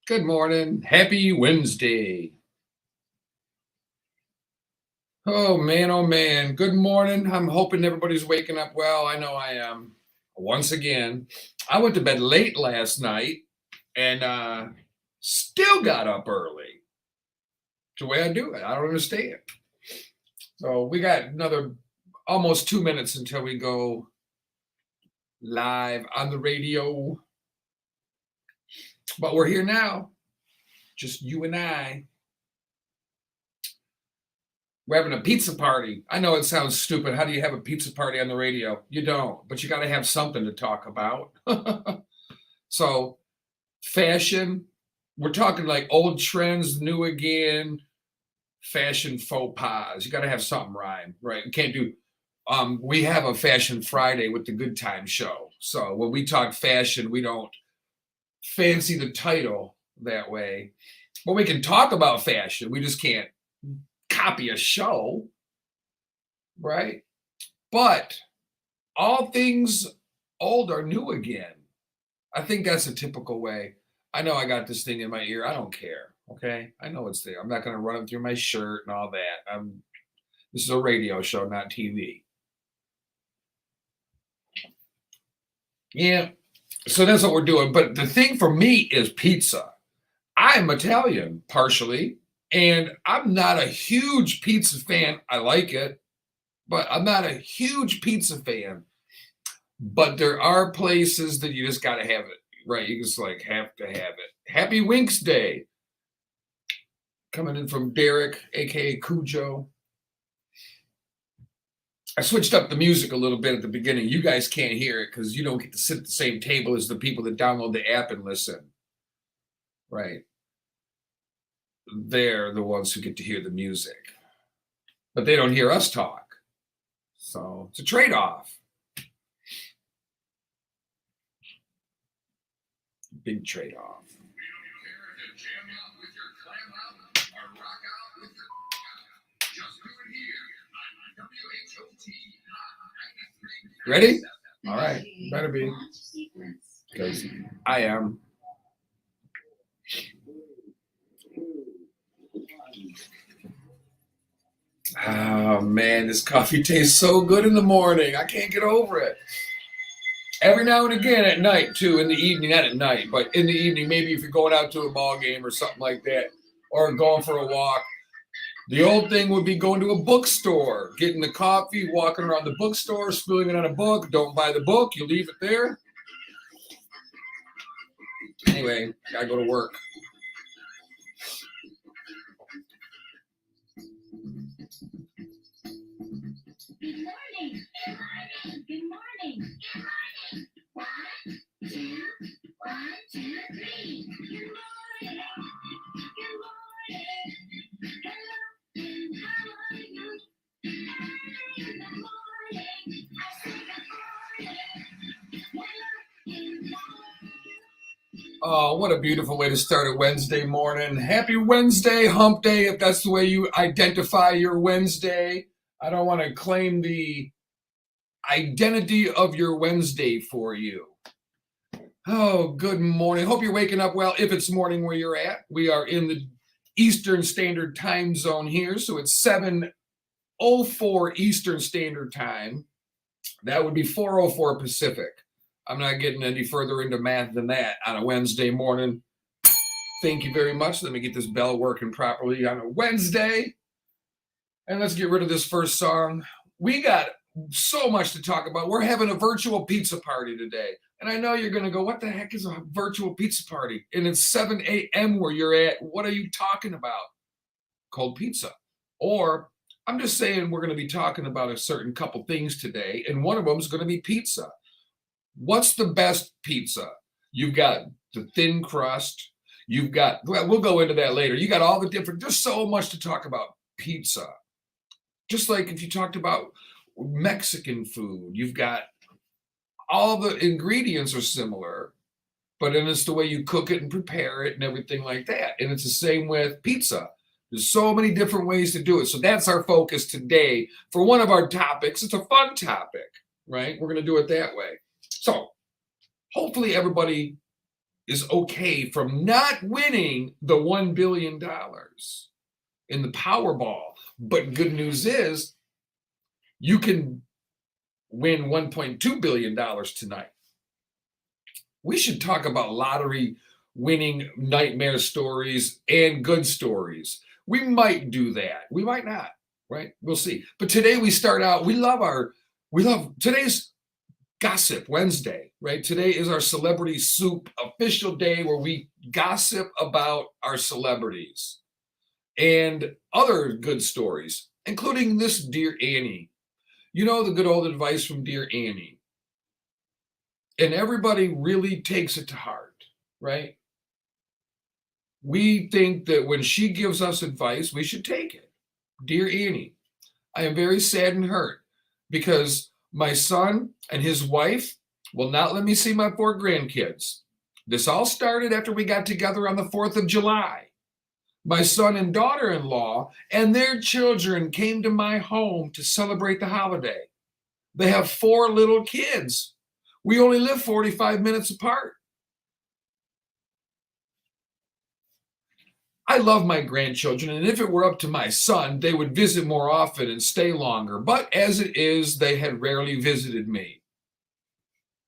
Good morning. Happy Wednesday. Oh man, oh man. Good morning. I'm hoping everybody's waking up well. I know I am. Once again, I went to bed late last night and still got up early. It's the way I do it. I don't understand. So we got another almost 2 minutes until we go live on the radio. But we're here now. Just you and I. We're having a pizza party. I know it sounds stupid. How do you have a pizza party on the radio? You don't, but you got to have something to talk about. So, fashion, we're talking like old trends, new again, fashion faux pas. You got to have something rhyme, right? You can't do, we have a Fashion Friday with the Good Time Show. So, when we talk fashion, we don't fancy the title that way. But we can talk about fashion. We just can't copy a show, right? But all things old are new again. I think that's a typical way. I know I got this thing in my ear. I don't care. Okay. I know it's there. I'm not going to run it through my shirt and all that. This is a radio show, not TV. Yeah. So that's what we're doing. But the thing for me is pizza. I'm Italian, partially. And I'm not a huge pizza fan. I like it, but I'm not a huge pizza fan. But there are places that you just got to have it, right? You just like have to have it. Happy Winks Day. Coming in from Derek, aka Cujo. I switched up the music a little bit at the beginning. You guys can't hear it because you don't get to sit at the same table as the people that download the app and listen. Right. They're the ones who get to hear the music, but they don't hear us talk. So it's a trade-off. Big trade-off. Ready? All right. Better be. Because I am. Oh man, this coffee tastes so good in the morning. I can't get over it. Every now and again at night too, in the evening, not at night, but in the evening, maybe if you're going out to a ball game or something like that, or going for a walk. The old thing would be going to a bookstore, getting the coffee, walking around the bookstore, spilling it on a book. Don't buy the book, you leave it there. Anyway, gotta go to work. Good morning. Good morning. Good morning. Good morning. 1, 2, 1, 2, 3. Good morning. Good morning. Hello. How are you? Early in the morning. I say good morning. Hello. Good morning. Oh, what a beautiful way to start a Wednesday morning. Happy Wednesday, hump day, if that's the way you identify your Wednesday. I don't want to claim the identity of your Wednesday for you. Oh, good morning. Hope you're waking up well. If it's morning where you're at, we are in the Eastern Standard Time Zone here. So it's 7:04 Eastern Standard Time. That would be 4:04 Pacific. I'm not getting any further into math than that on a Wednesday morning. Thank you very much. Let me get this bell working properly on a Wednesday. And let's get rid of this first song. We got so much to talk about. We're having a virtual pizza party today. And I know you're going to go, what the heck is a virtual pizza party? And it's 7 a.m. where you're at. What are you talking about? Cold pizza. Or I'm just saying we're going to be talking about a certain couple things today. And one of them is going to be pizza. What's the best pizza? You've got the thin crust. You've got, well, we'll go into that later. You got all the different, there's so much to talk about pizza. Just like if you talked about Mexican food, you've got all the ingredients are similar, but then it's the way you cook it and prepare it and everything like that. And it's the same with pizza. There's so many different ways to do it. So that's our focus today for one of our topics. It's a fun topic, right? We're going to do it that way. So hopefully everybody is okay from not winning the $1 billion in the Powerball. But good news is you can win $1.2 billion tonight. We should talk about lottery winning nightmare stories and good stories. We might do that. We might not, right? We'll see. But today we start out, we love today's Gossip Wednesday, right? Today is our Celebrity Soup official day where we gossip about our celebrities and other good stories, including this Dear Annie. You know, the good old advice from Dear Annie. And everybody really takes it to heart, right? We think that when she gives us advice, we should take it. Dear Annie, I am very sad and hurt because my son and his wife will not let me see my 4 grandkids. This all started after we got together on the 4th of July. My son and daughter-in-law and their children came to my home to celebrate the holiday. They have 4 little kids. We only live 45 minutes apart. I love my grandchildren, and if it were up to my son, they would visit more often and stay longer. But as it is, they had rarely visited me.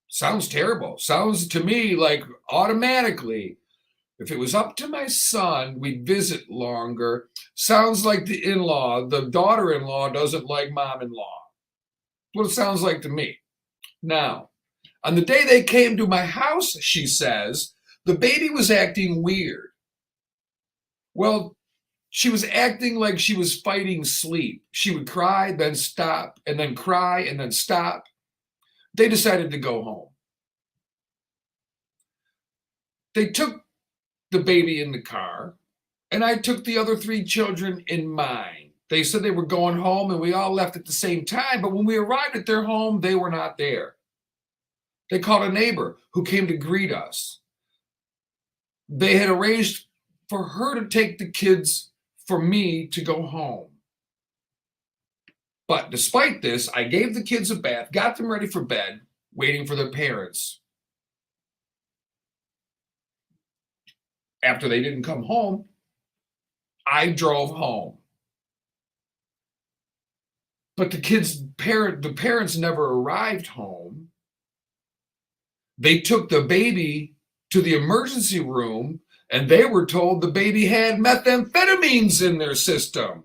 Sounds terrible. Sounds to me like automatically, if it was up to my son, we'd visit longer. Sounds like the daughter-in-law doesn't like mom-in-law. What it sounds like to me. Now, on the day they came to my house, she says, the baby was acting weird. Well, she was acting like she was fighting sleep. She would cry, then stop, and then cry, and then stop. They decided to go home. They took the baby in the car, and I took the other 3 children in mine. They said they were going home, and we all left at the same time, but when we arrived at their home, they were not there. They called a neighbor who came to greet us. They had arranged for her to take the kids for me to go home. But despite this, I gave the kids a bath, got them ready for bed, waiting for their parents. After they didn't come home, I drove home. But the parents never arrived home. They took the baby to the emergency room, and they were told the baby had methamphetamines in their system.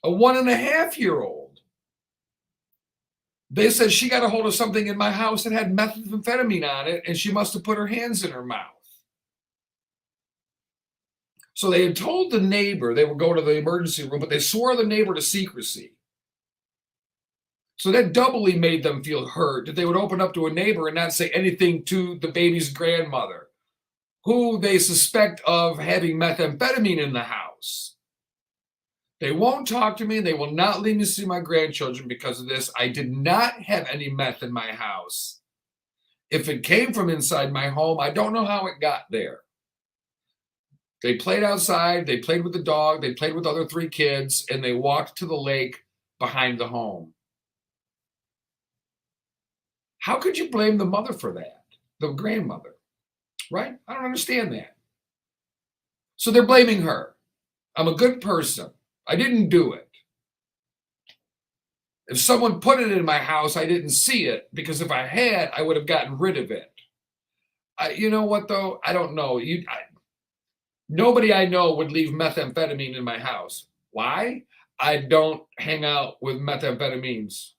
A 1.5-year-old. They said she got a hold of something in my house that had methamphetamine on it, and she must have put her hands in her mouth. So they had told the neighbor they would go to the emergency room, but they swore the neighbor to secrecy. So that doubly made them feel hurt that they would open up to a neighbor and not say anything to the baby's grandmother, who they suspect of having methamphetamine in the house. They won't talk to me, and they will not let me see my grandchildren because of this. I did not have any meth in my house. If it came from inside my home, I don't know how it got there. They played outside, they played with the dog, they played with other 3 kids, and they walked to the lake behind the home. How could you blame the mother for that? The grandmother, right? I don't understand that. So they're blaming her. I'm a good person. I didn't do it. If someone put it in my house, I didn't see it, because if I had, I would have gotten rid of it. You know what, though? I don't know. Nobody I know would leave methamphetamine in my house. Why? I don't hang out with methamphetamines.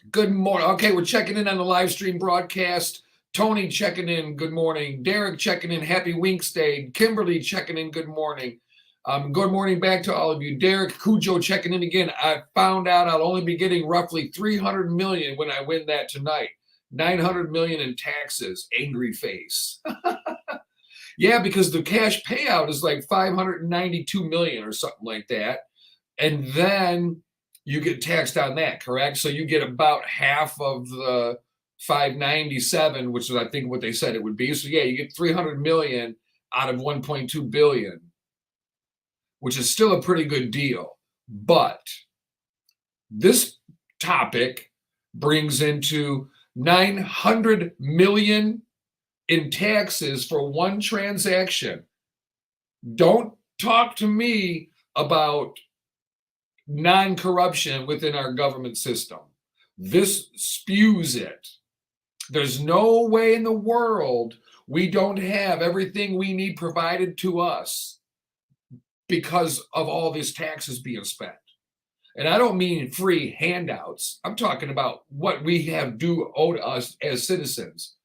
Good morning. Okay, we're checking in on the live stream broadcast. Tony checking in. Good morning. Derek checking in. Happy Winks Day. Kimberly checking in. Good morning. Good morning back to all of you. Derek Cujo checking in again. I found out I'll only be getting roughly 300 million when I win that tonight. 900 million in taxes. Angry face. Yeah, because the cash payout is like 592 million or something like that. And then you get taxed on that, correct? So you get about half of the 597, which is I think what they said it would be. So yeah, you get 300 million out of 1.2 billion, which is still a pretty good deal. But this topic brings into $900 million in taxes for one transaction. Don't talk to me about non-corruption within our government system. This spews it. There's no way in the world we don't have everything we need provided to us because of all these taxes being spent. And I don't mean free handouts. I'm talking about what we have due owed us as citizens.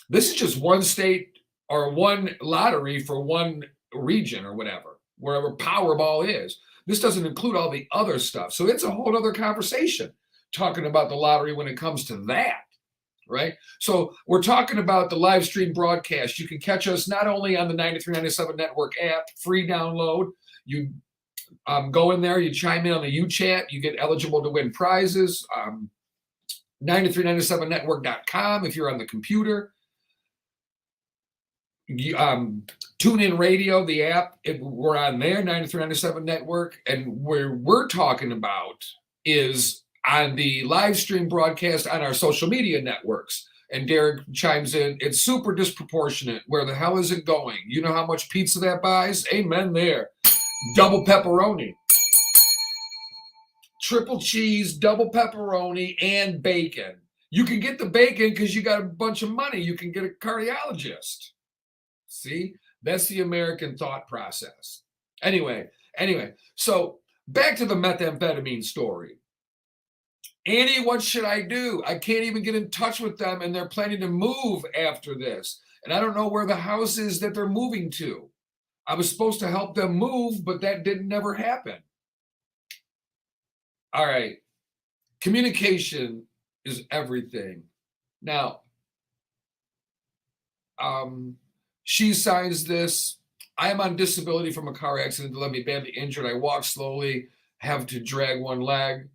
This is just one state or one lottery for one region or whatever, wherever Powerball is. This doesn't include all the other stuff. So it's a whole other conversation talking about the lottery when it comes to that, right? So we're talking about the live stream broadcast. You can catch us not only on the 9397 Network app, free download. You go in there, you chime in on the U-Chat, you get eligible to win prizes. 9397network.com if you're on the computer. TuneIn Radio, the app, we're on there, 9397 Network. And where we're talking about is on the live stream broadcast on our social media networks. And Derek chimes in, it's super disproportionate. Where the hell is it going? You know how much pizza that buys? Amen there. Double pepperoni. Triple cheese, double pepperoni, and bacon. You can get the bacon because you got a bunch of money. You can get a cardiologist. See, that's the American thought process. Anyway, so back to the methamphetamine story. Annie, what should I do? I can't even get in touch with them, and they're planning to move after this. And I don't know where the house is that they're moving to. I was supposed to help them move, but that didn't never happen. All right. Communication is everything. Now, she signs this. I am on disability from a car accident that left me badly injured. I walk slowly, have to drag one leg.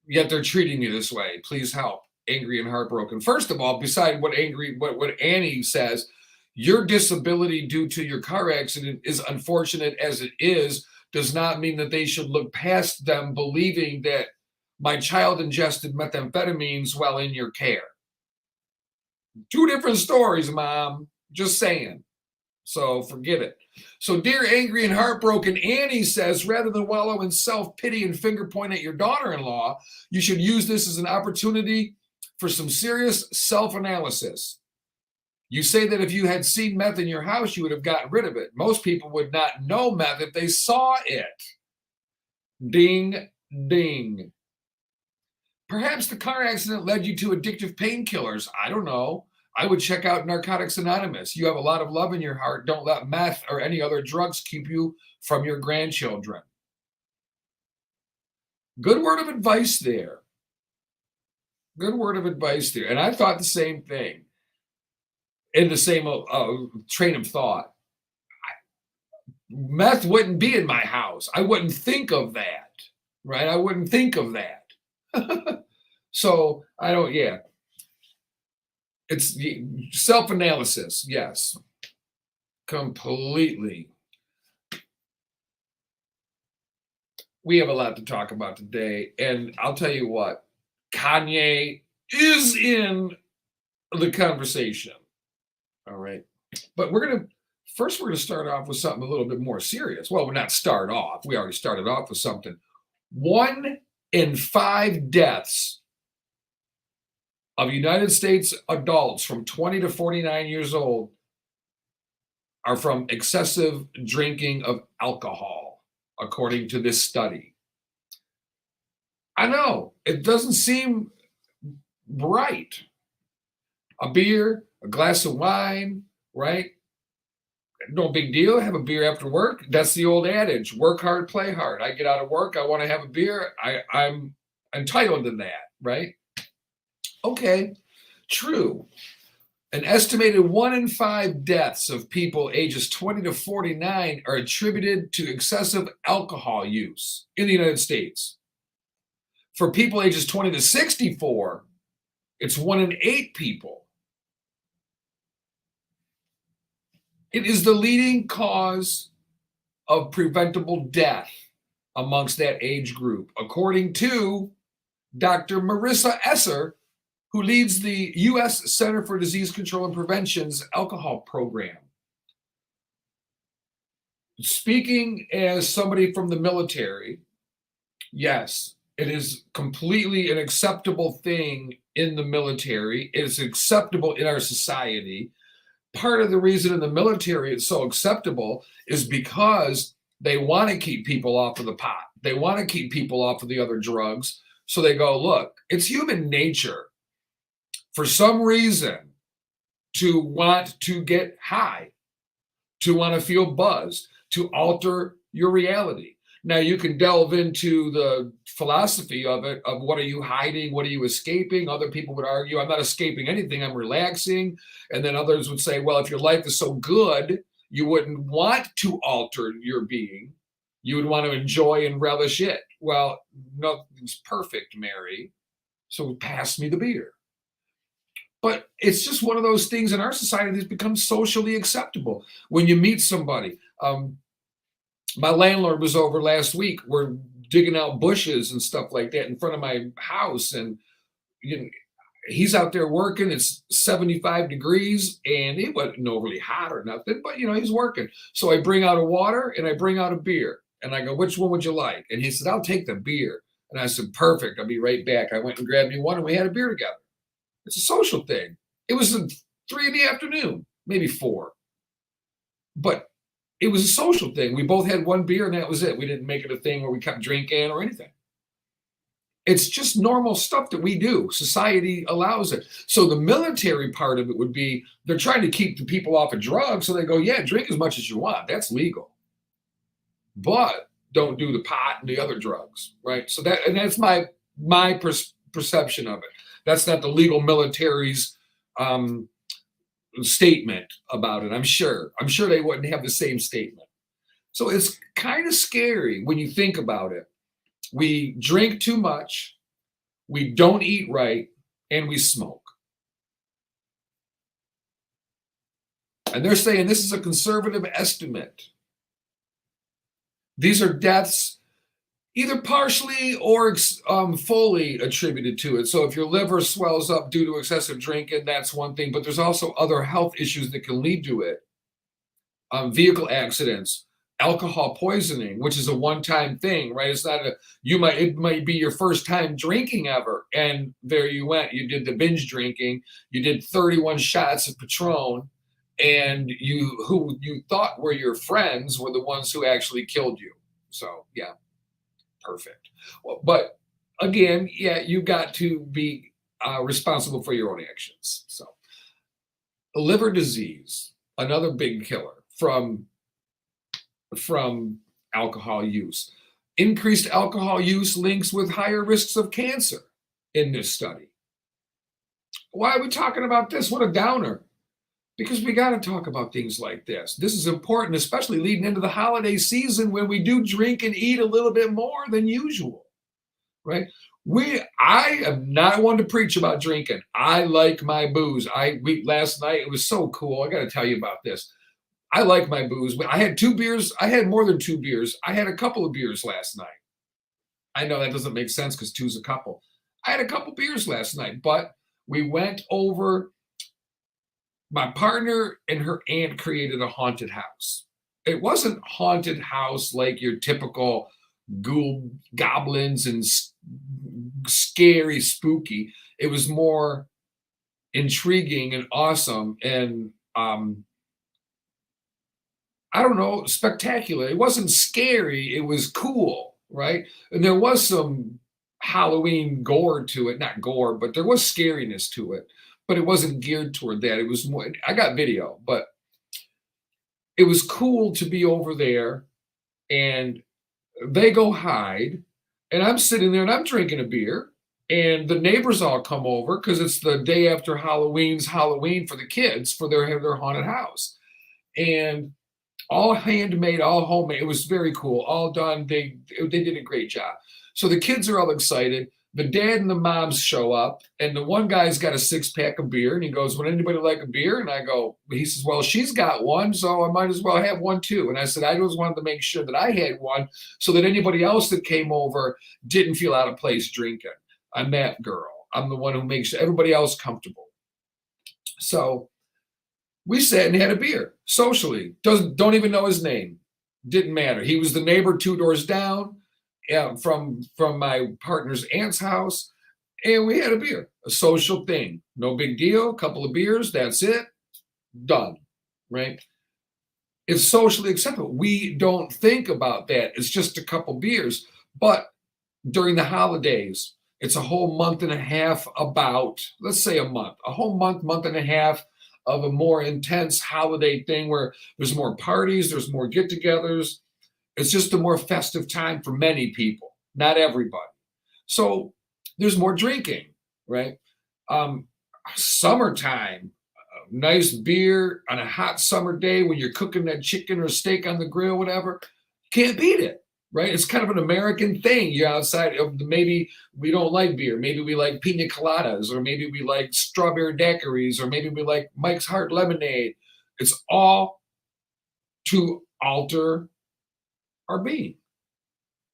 Yet they're treating me this way. Please help. Angry and heartbroken. First of all, beside what Annie says, your disability due to your car accident is unfortunate as it is, does not mean that they should look past them believing that my child ingested methamphetamines while in your care. Two different stories, Mom. Just saying. So forget it. So, dear angry and heartbroken, Annie says, rather than wallow in self-pity and finger point at your daughter-in-law, you should use this as an opportunity for some serious self-analysis. You say that if you had seen meth in your house, you would have gotten rid of it. Most people would not know meth if they saw it. Ding, ding. Perhaps the car accident led you to addictive painkillers. I don't know. I would check out Narcotics Anonymous. You have a lot of love in your heart. Don't let meth or any other drugs keep you from your grandchildren. Good word of advice there. Good word of advice there. And I thought the same thing. In the same train of thought. Meth wouldn't be in my house. I wouldn't think of that, right? I wouldn't think of that. So I don't, yeah. It's self-analysis, yes. Completely. We have a lot to talk about today. And I'll tell you what, Kanye is in the conversation. All right. But we're going to start off with something a little bit more serious. Well, we're not start off. We already started off with something. 1 in 5 deaths of United States adults from 20 to 49 years old are from excessive drinking of alcohol, according to this study. I know, it doesn't seem right. A beer, a glass of wine, right? No big deal. Have a beer after work. That's the old adage. Work hard, play hard. I get out of work. I want to have a beer. I'm entitled to that, right? Okay, true. An estimated 1 in 5 deaths of people ages 20 to 49 are attributed to excessive alcohol use in the United States. For people ages 20 to 64, it's 1 in 8 people. It is the leading cause of preventable death amongst that age group, according to Dr. Marissa Esser, who leads the U.S. Center for Disease Control and Prevention's alcohol program. Speaking as somebody from the military, yes, it is completely an acceptable thing in the military. It is acceptable in our society. Part of the reason in the military it's so acceptable is because they want to keep people off of the pot. They want to keep people off of the other drugs. So they go, look, it's human nature for some reason to want to get high, to want to feel buzzed, to alter your reality. Now you can delve into the philosophy of it, of what are you hiding? What are you escaping? Other people would argue, I'm not escaping anything, I'm relaxing. And then others would say, well, if your life is so good, you wouldn't want to alter your being. You would want to enjoy and relish it. Well, nothing's perfect, Mary. So pass me the beer. But it's just one of those things in our society that's become socially acceptable. When you meet somebody, my landlord was over last week. We're digging out bushes and stuff like that in front of my house. And he's out there working. It's 75 degrees and it wasn't overly hot or nothing, but he's working. So I bring out a water and I bring out a beer. And I go, which one would you like? And he said, I'll take the beer. And I said, perfect. I'll be right back. I went and grabbed me one and we had a beer together. It's a social thing. It was 3 p.m, maybe 4. But it was a social thing. We both had one beer and that was it. We didn't make it a thing where we kept drinking or anything. It's just normal stuff that we do. Society allows it. So the military part of it would be they're trying to keep the people off of drugs. So they go, yeah, drink as much as you want. That's legal. But don't do the pot and the other drugs, right? So that's my perception of it. That's not the legal military's statement about it. I'm sure they wouldn't have the same statement. So it's kind of scary when you think about it. We drink too much, we don't eat right, and we smoke. And they're saying this is a conservative estimate. These are deaths either partially or fully attributed to it. So if your liver swells up due to excessive drinking, that's one thing. But there's also other health issues that can lead to it. Vehicle accidents, alcohol poisoning, which is a one-time thing, right? It's not it might be your first time drinking ever. And there you went. You did the binge drinking. You did 31 shots of Patron. And who you thought were your friends were the ones who actually killed you. So, yeah. Perfect. Well, but again, yeah, you got to be responsible for your own actions. So, liver disease, another big killer from alcohol use. Increased alcohol use links with higher risks of cancer in this study. Why are we talking about this? What a downer. Because we got to talk about things like this. This is important, especially leading into the holiday season when we do drink and eat a little bit more than usual, right? I am not one to preach about drinking. I like my booze. Last night, it was so cool. I got to tell you about this. I like my booze. I had 2 beers. I had more than 2 beers. I had a couple of beers last night. I know that doesn't make sense because 2's a couple. I had a couple beers last night, but we went over. My partner and her aunt created a haunted house. It wasn't haunted house like your typical ghoul, goblins and scary, spooky. It was more intriguing and awesome and I don't know, spectacular. It wasn't scary. It was cool, right? And there was some Halloween gore to it. Not gore, but there was scariness to it. But it wasn't geared toward that. It was more, I got video, but it was cool to be over there and they go hide and I'm sitting there and I'm drinking a beer and the neighbors all come over because it's the day after Halloween for the kids for their haunted house. And all handmade, all homemade. It was very cool. All done. They did a great job. So the kids are all excited. The dad and the moms show up, and the one guy's got a 6-pack of beer, and he goes, would anybody like a beer? And I go, he says, well, she's got one, so I might as well have one too. And I said, I just wanted to make sure that I had one so that anybody else that came over didn't feel out of place drinking. I'm that girl. I'm the one who makes everybody else comfortable. So we sat and had a beer socially. Don't even know his name. Didn't matter. He was the neighbor 2 doors down, from my partner's aunt's house, and we had a beer, a social thing. No big deal. A couple of beers. That's it. Done. Right? It's socially acceptable. We don't think about that. It's just a couple beers. But during the holidays, it's a whole month and a half let's say a whole month and a half of a more intense holiday thing where there's more parties, there's more get-togethers. It's just a more festive time for many people, not everybody. So there's more drinking, right? Summertime, nice beer on a hot summer day when you're cooking that chicken or steak on the grill, whatever, can't beat it, right? It's kind of an American thing. You're outside of maybe we don't like beer. Maybe we like pina coladas, or maybe we like strawberry daiquiris, or maybe we like Mike's Hard Lemonade. It's all to alter our being.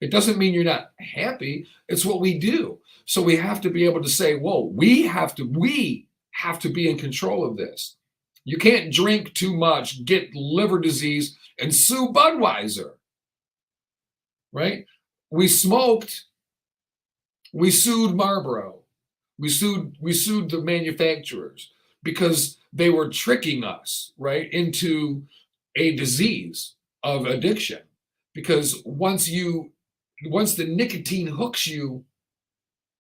It doesn't mean you're not happy. It's what we do. So we have to be able to say, whoa, we have to be in control of this. You can't drink too much, get liver disease, and sue Budweiser, right? We smoked, we sued Marlboro, we sued the manufacturers because they were tricking us, right, into a disease of addiction. Because once the nicotine hooks you,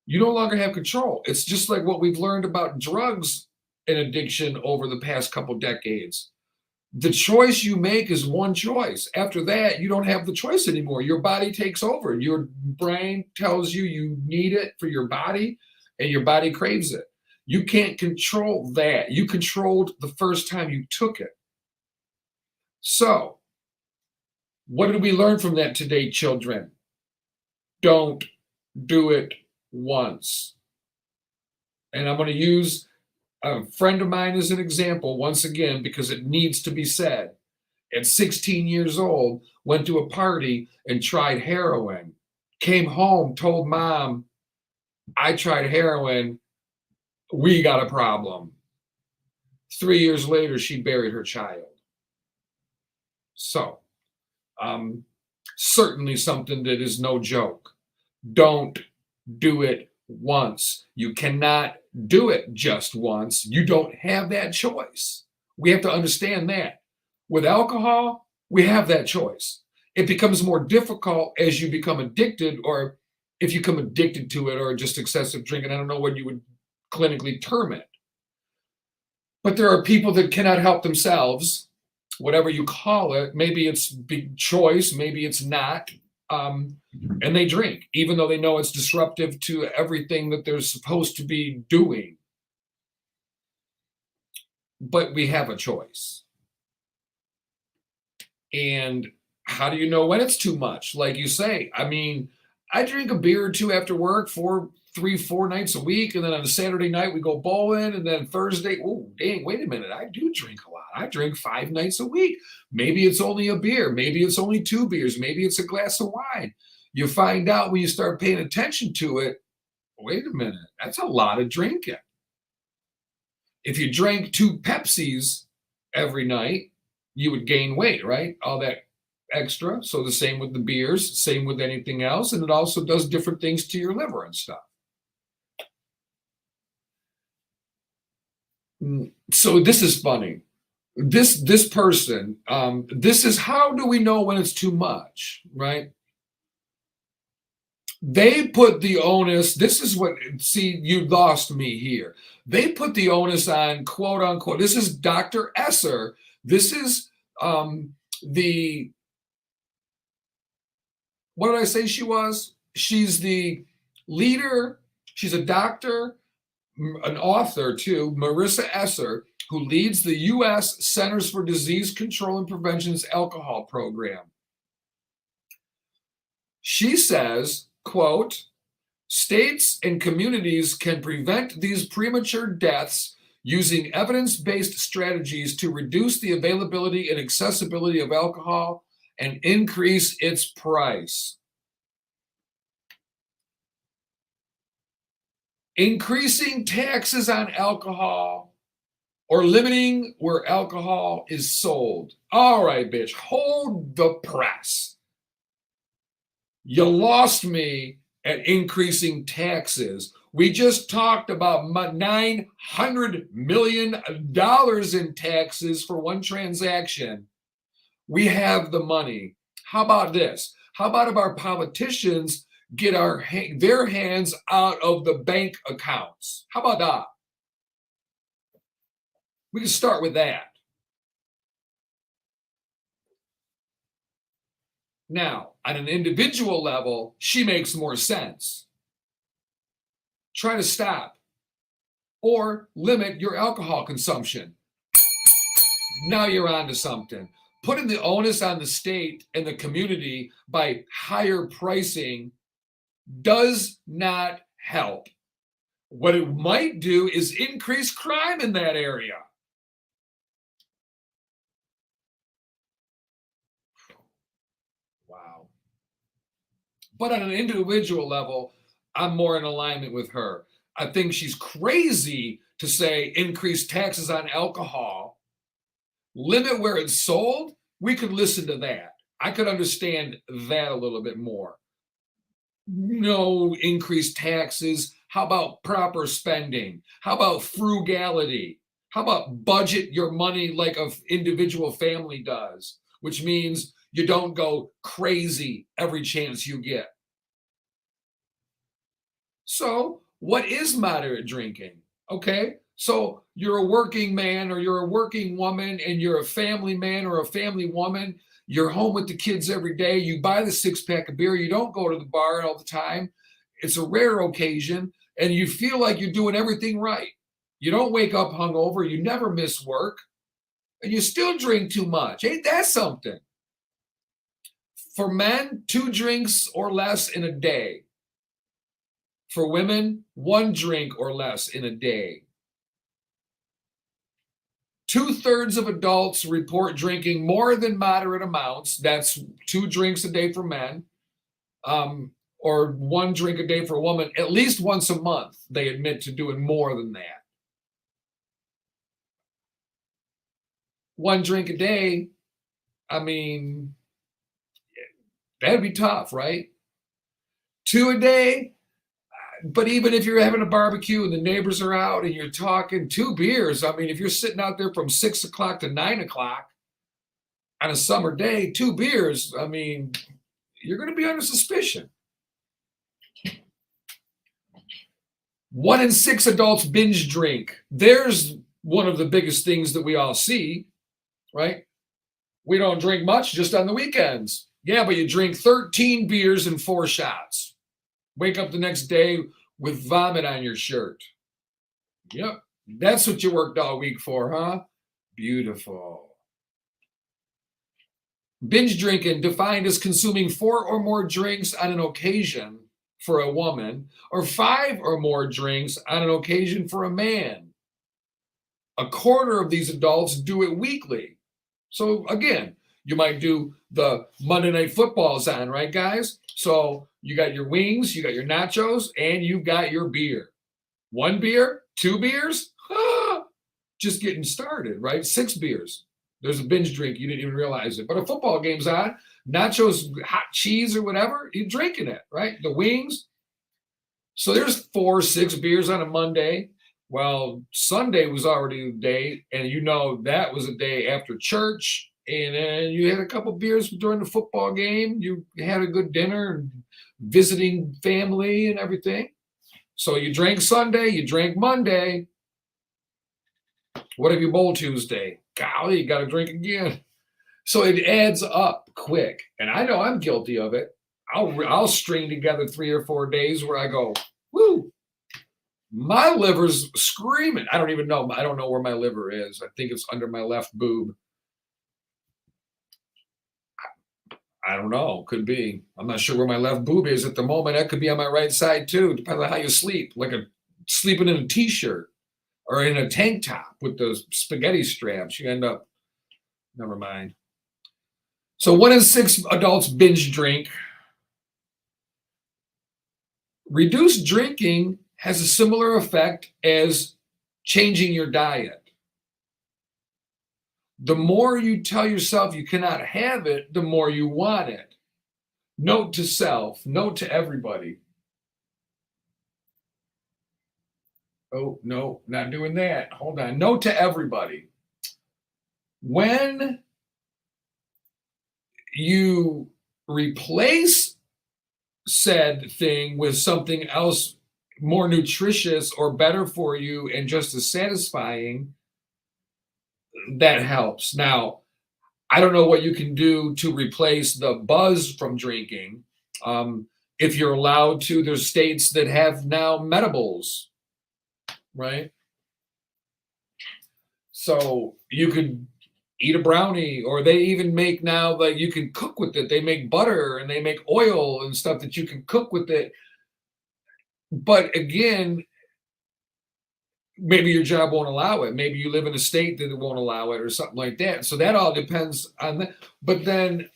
you no longer have control. It's just like what we've learned about drugs and addiction over the past couple decades. The choice you make is one choice. After that, you don't have the choice anymore. Your body takes over. Your brain tells you you need it for your body, and your body craves it. You can't control that. You controlled the first time you took it. So, what did we learn from that today, children? Don't do it once. And I'm going to use a friend of mine as an example once again because it needs to be said. At 16 years old, went to a party and tried heroin. Came home, told mom, I tried heroin. We got a problem. 3 years later, she buried her child. So, certainly something that is no joke. Don't do it once. You cannot do it just once. You don't have that choice. We have to understand that. With alcohol, we have that choice. It becomes more difficult as you become addicted, or if you become addicted to it, or just excessive drinking. I don't know what you would clinically term it. But there are people that cannot help themselves, whatever you call it. Maybe it's big choice, maybe it's not. And they drink, even though they know it's disruptive to everything that they're supposed to be doing. But we have a choice. And how do you know when it's too much? Like you say, I mean, I drink a beer or two after work 4 nights a week. And then on a Saturday night, we go bowling. And then Thursday, oh, dang, wait a minute. I do drink a lot. I drink 5 nights a week. Maybe it's only a beer. Maybe it's only 2 beers. Maybe it's a glass of wine. You find out when you start paying attention to it, wait a minute, that's a lot of drinking. If you drank 2 Pepsis every night, you would gain weight, right? All that extra. So the same with the beers, same with anything else. And it also does different things to your liver and stuff. So this is funny. This person, this is how do we know when it's too much, right? They put the onus, this is what, see, you lost me here. They put the onus on, quote unquote, this is Dr. Esser. This is the, what did I say she was? She's the leader, she's a doctor, an author too, Marissa Esser, who leads the U.S. Centers for Disease Control and Prevention's alcohol program. She says, quote, states and communities can prevent these premature deaths using evidence-based strategies to reduce the availability and accessibility of alcohol and increase its price. increasing taxes on alcohol or limiting where alcohol is sold. All right, bitch, hold the press. You lost me at increasing taxes. We just talked about $900 million in taxes for one transaction. We have the money. How about this? How about if our politicians get their hands out of the bank accounts? How about that? We can start with that. Now, on an individual level, she makes more sense. Try to stop or limit your alcohol consumption. Now you're on to something. Putting the onus on the state and the community by higher pricing does not help. What it might do is increase crime in that area. Wow. But on an individual level, I'm more in alignment with her. I think she's crazy to say increase taxes on alcohol, limit where it's sold. We could listen to that. I could understand that a little bit more. No increased taxes. How about proper spending? How about frugality? How about budget your money like an individual family does, which means you don't go crazy every chance you get. So, what is moderate drinking? Okay, so you're a working man or you're a working woman and you're a family man or a family woman. You're home with the kids every day. You buy the 6-pack of beer. You don't go to the bar all the time. It's a rare occasion and you feel like you're doing everything right. You don't wake up hungover. You never miss work and you still drink too much. Ain't that something? For men, 2 drinks or less in a day. For women, 1 drink or less in a day. 2/3 of adults report drinking more than moderate amounts. That's 2 drinks a day for men, or 1 drink a day for a woman. At least once a month, they admit to doing more than that. 1 drink a day, I mean, that'd be tough, right? 2 a day. But even if you're having a barbecue and the neighbors are out and you're talking 2 beers, I mean, if you're sitting out there from 6 o'clock to 9 o'clock on a summer day, 2 beers, I mean, you're going to be under suspicion. 1 in 6 adults binge drink. There's one of the biggest things that we all see, right? We don't drink much, just on the weekends. Yeah, but you drink 13 beers and 4 shots. Wake up the next day with vomit on your shirt. Yep, that's what you worked all week for, huh? Beautiful. Binge drinking, defined as consuming 4 or more drinks on an occasion for a woman, or 5 or more drinks on an occasion for a man. 1/4 of these adults do it weekly. So again, you might do the Monday Night Football's on, right, guys? So you got your wings, you got your nachos, and you got your beer. 1 beer, 2 beers, just getting started, right? 6 beers. There's a binge drink. You didn't even realize it. But a football game's on, nachos, hot cheese or whatever, you're drinking it, right? The wings. So there's 4, 6 beers on a Monday. Well, Sunday was already the day, and you know that was a day after church. And then you had a couple beers during the football game. You had a good dinner and visiting family and everything. So you drank Sunday, you drank Monday. What if you bowl Tuesday? Golly, you got to drink again. So it adds up quick. And I know I'm guilty of it. I'll string together 3 or 4 days where I go, woo, my liver's screaming. I don't even know. I don't know where my liver is. I think it's under my left boob. I don't know. Could be. I'm not sure where my left boob is at the moment. That could be on my right side too, depending on how you sleep. Like sleeping in a t-shirt or in a tank top with those spaghetti straps. You end up, never mind. So 1 in 6 adults binge drink. Reduced drinking has a similar effect as changing your diet. The more you tell yourself you cannot have it, the more you want it. Note to self, note to everybody. Oh, no, not doing that. Hold on. Note to everybody. When you replace said thing with something else more nutritious or better for you and just as satisfying, that helps. Now, I don't know what you can do to replace the buzz from drinking. If you're allowed to, there's states that have now medibles, right? So you could eat a brownie, or they even make now, like, you can cook with it. They make butter and they make oil and stuff that you can cook with it. But again, maybe your job won't allow it. Maybe you live in a state that won't allow it or something like that. So that all depends on that. But then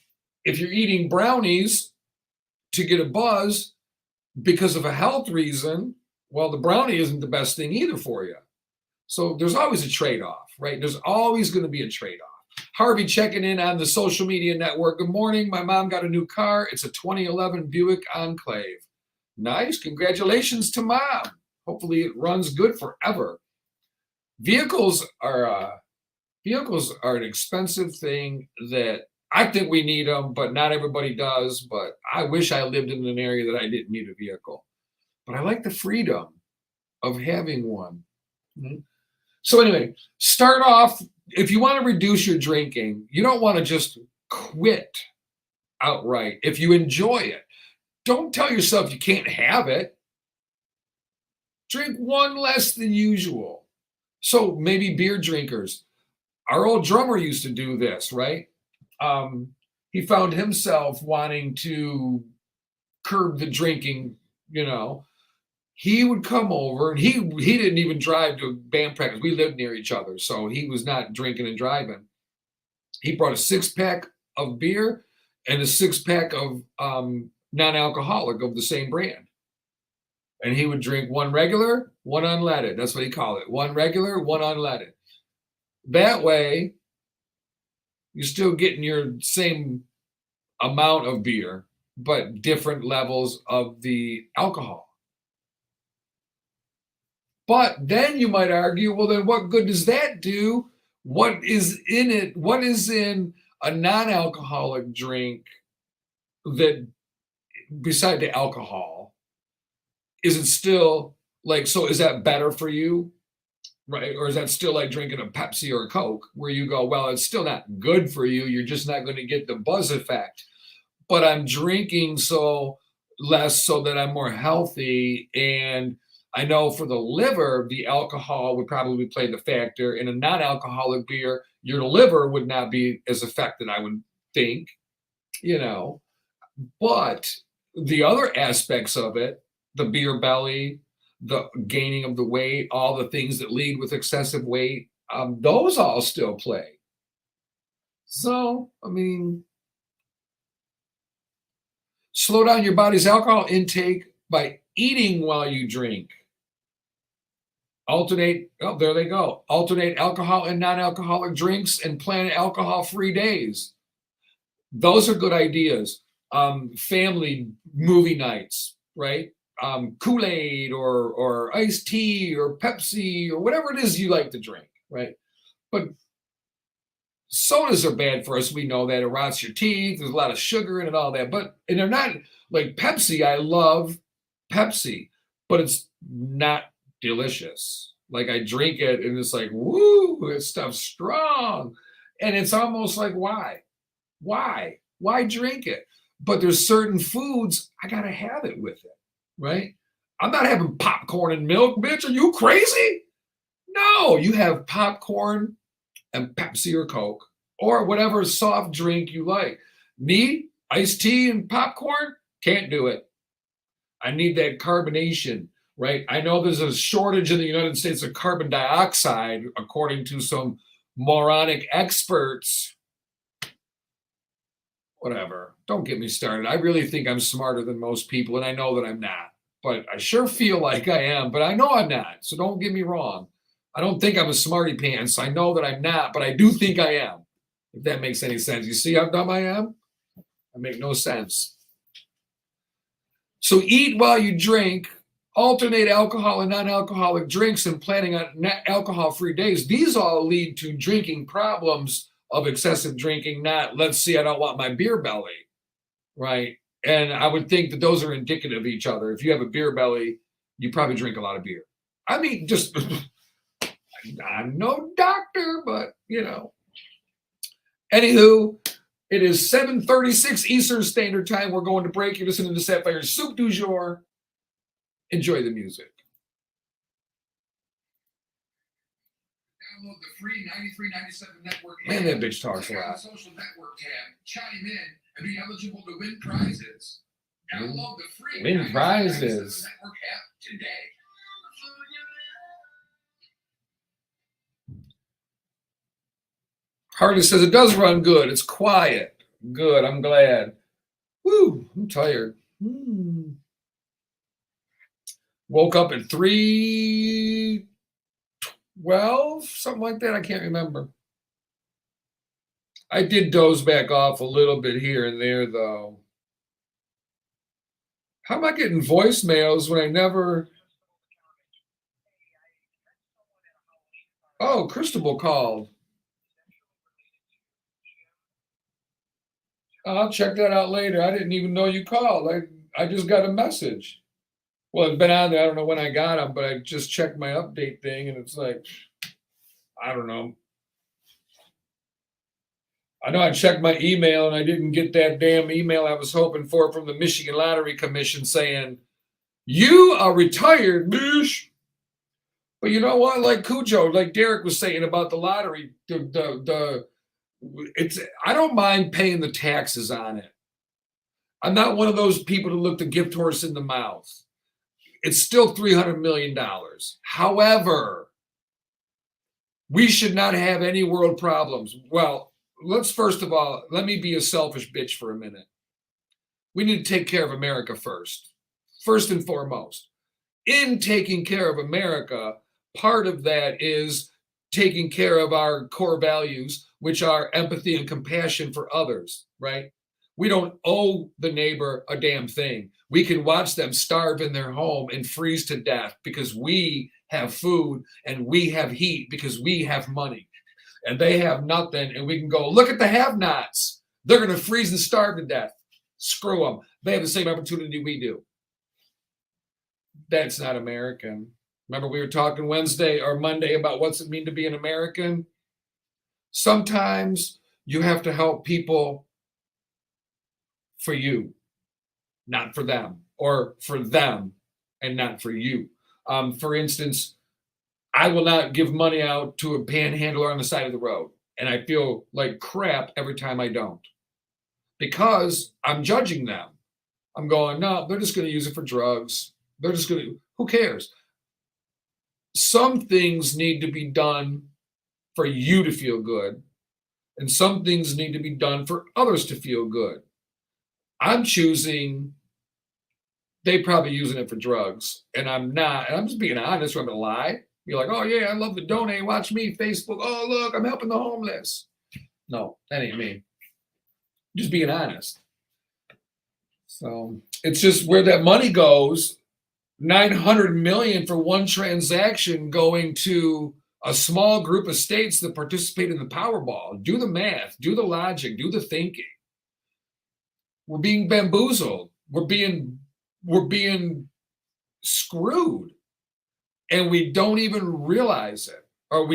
if you're eating brownies to get a buzz because of a health reason, well, the brownie isn't the best thing either for you. So there's always a trade-off, right? There's always going to be a trade-off. Harvey checking in on the social media network. Good morning. My mom got a new car. It's a 2011 Buick Enclave. Nice. Congratulations to mom. Hopefully it runs good forever. Vehicles are an expensive thing that I think we need them, but not everybody does. But I wish I lived in an area that I didn't need a vehicle. But I like the freedom of having one. So anyway, start off, if you want to reduce your drinking, you don't want to just quit outright. If you enjoy it, don't tell yourself you can't have it. Drink one less than usual. So maybe beer drinkers. Our old drummer used to do this, right? He found himself wanting to curb the drinking, He would come over, and he didn't even drive to band practice. We lived near each other, so he was not drinking and driving. He brought a 6-pack of beer and a 6-pack of non-alcoholic of the same brand. And he would drink one regular, one unleaded. That's what he called it. One regular, one unleaded. That way, you're still getting your same amount of beer, but different levels of the alcohol. But then you might argue, well, then what good does that do? What is in it? What is in a non-alcoholic drink that, beside the alcohol, is it still like, so is that better for you? Right? Or is that still like drinking a Pepsi or a Coke, where you go, well, it's still not good for you. You're just not going to get the buzz effect. But I'm drinking so less so that I'm more healthy. And I know for the liver, the alcohol would probably play the factor. In a non-alcoholic beer, your liver would not be as affected, I would think, But the other aspects of it, the beer belly, the gaining of the weight, all the things that lead with excessive weight, those all still play. So, slow down your body's alcohol intake by eating while you drink. Alternate alcohol and non-alcoholic drinks and plan alcohol-free days. Those are good ideas. Family movie nights, right? Kool-Aid or iced tea or Pepsi or whatever it is you like to drink, right? But sodas are bad for us. We know that. It rots your teeth. There's a lot of sugar in it, all that. And they're not like Pepsi. I love Pepsi, but it's not delicious. Like, I drink it and it's like, woo, this stuff's strong. And it's almost like, why drink it? But there's certain foods, I gotta have it with it, right? I'm not having popcorn and milk, bitch. Are you crazy? No, you have popcorn and Pepsi or Coke or whatever soft drink you like. Me, iced tea and popcorn, can't do it. I need that carbonation, right? I know there's a shortage in the United States of carbon dioxide, according to some moronic experts. Whatever. Don't get me started. I really think I'm smarter than most people, and I know that I'm not. but I sure feel like I am, but I know I'm not. So don't get me wrong. I don't think I'm a smarty pants. I know that I'm not, but I do think I am. If that makes any sense. You see how dumb I am? I make no sense. So eat while you drink, alternate alcohol and non-alcoholic drinks, and planning on alcohol-free days. These all lead to drinking problems of excessive drinking, not, let's see, I don't want my beer belly, right? And I would think that those are indicative of each other. If you have a beer belly, you probably drink a lot of beer. I mean, just, I'm no doctor, but, Anywho, it is 7:36 Eastern Standard Time. We're going to break. You're listening to Sapphire'S Soup du Jour. Enjoy the music. Download the free 93.97 network. Man, that bitch talks a lot. Social network tab. Chime in and be eligible to win prizes. Download the free win prizes network app today. Hardy says it does run good. It's quiet. Good. I'm glad. Woo, I'm tired. Woke up at 3:12, something like that. I can't remember. I did doze back off a little bit here and there, though. How am I getting voicemails when I never... Oh, Cristobal called. I'll check that out later. I didn't even know you called. I just got a message. Well, it's been on there. I don't know when I got them, but I just checked my update thing, and it's like, I don't know. I know I checked my email, and I didn't get that damn email I was hoping for from the Michigan Lottery Commission saying, you are retired, bitch. But you know what? Like Cujo, like Derek was saying about the lottery, I don't mind paying the taxes on it. I'm not one of those people to look the gift horse in the mouth. It's still $300 million. However, we should not have any world problems. Well, let's first of all, let me be a selfish bitch for a minute. We need to take care of America first and foremost. In taking care of America, part of that is taking care of our core values, which are empathy and compassion for others, right? We don't owe the neighbor a damn thing. We can watch them starve in their home and freeze to death because we have food and we have heat because we have money. And they have nothing, and we can go, look at the have-nots. They're going to freeze and starve to death. Screw them. They have the same opportunity we do. That's not American. Remember we were talking Wednesday or Monday about what's it mean to be an American? Sometimes you have to help people for you, not for them, or for them and not for you. For instance, I will not give money out to a panhandler on the side of the road, and I feel like crap every time I don't because I'm judging them. I'm going, no, they're just going to use it for drugs. They're just going to, who cares? Some things need to be done for you to feel good, and some things need to be done for others to feel good. I'm choosing, they probably using it for drugs, and I'm not, and I'm just being honest, I'm going to lie. Be like, oh yeah, I love to donate, watch me, Facebook, oh look, I'm helping the homeless. No, that ain't me. Just being honest. So it's just where that money goes, 900 million for one transaction going to a small group of states that participate in the Powerball. Do the math, do the logic, do the thinking. We're being bamboozled. We're being screwed. And we don't even realize it. Or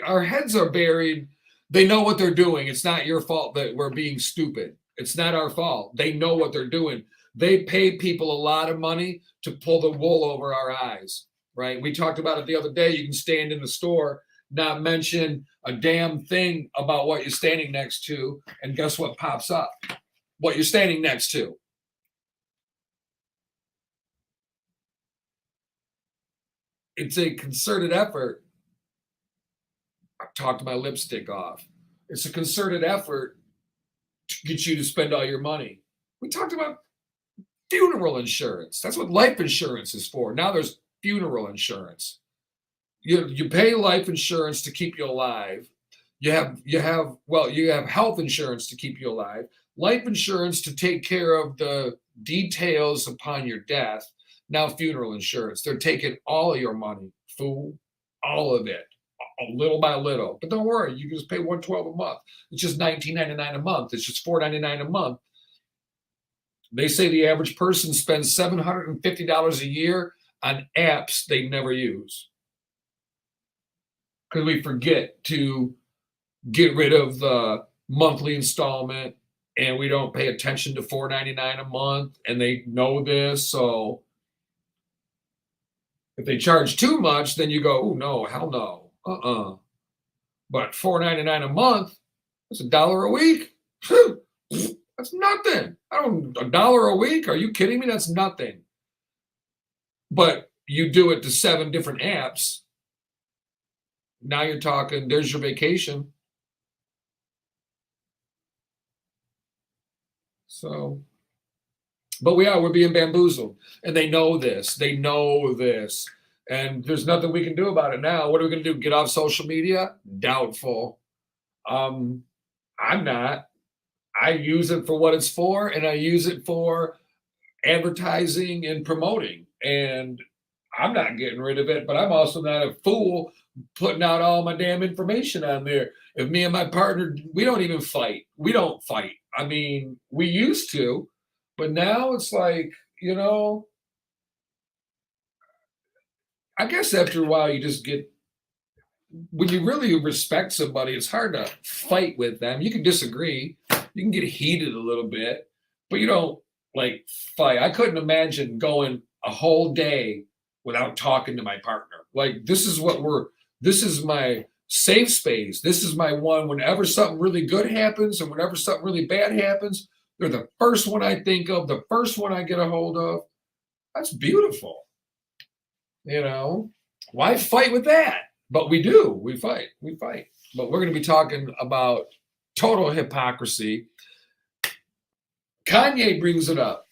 our heads are buried. They know what they're doing. It's not your fault that we're being stupid. It's not our fault. They know what they're doing. They pay people a lot of money to pull the wool over our eyes, right? We talked about it the other day. You can stand in the store, not mention a damn thing about what you're standing next to, and guess what pops up? What you're standing next to. It's a concerted effort. I talked my lipstick off. It's a concerted effort to get you to spend all your money. We talked about funeral insurance. That's what life insurance is for. Now there's funeral insurance. You pay life insurance to keep you alive. You have health insurance to keep you alive. Life insurance to take care of the details upon your death. Now funeral insurance. They're taking all of your money, fool, all of it, little by little. But don't worry, you can just pay $112 a month. It's just $19.99 a month. It's just $4.99 a month. They say the average person spends $750 a year on apps they never use. Because we forget to get rid of the monthly installment and we don't pay attention to $4.99 a month, and they know this. So if they charge too much, then you go, oh no, hell no. But $4.99 a month, that's $1 a week. That's nothing. $1 a week? Are you kidding me? That's nothing. But you do it to 7 different apps. Now you're talking, there's your vacation. So, but we're being bamboozled. And they know this. They know this. And there's nothing we can do about it now. What are we going to do? Get off social media? Doubtful. I'm not. I use it for what it's for, and I use it for advertising and promoting. And I'm not getting rid of it, but I'm also not a fool putting out all my damn information on there. If me and my partner, we don't even fight. We don't fight. I mean, we used to, but now it's like, I guess after a while you just get, when you really respect somebody, it's hard to fight with them. You can disagree. You can get heated a little bit, but you don't like fight. I couldn't imagine going a whole day without talking to my partner. Like, this is my safe space. This is my one. Whenever something really good happens and whenever something really bad happens, they're the first one I think of, the first one I get a hold of. That's beautiful. Why fight with that? But we do. We fight. But we're going to be talking about total hypocrisy. Kanye brings it up.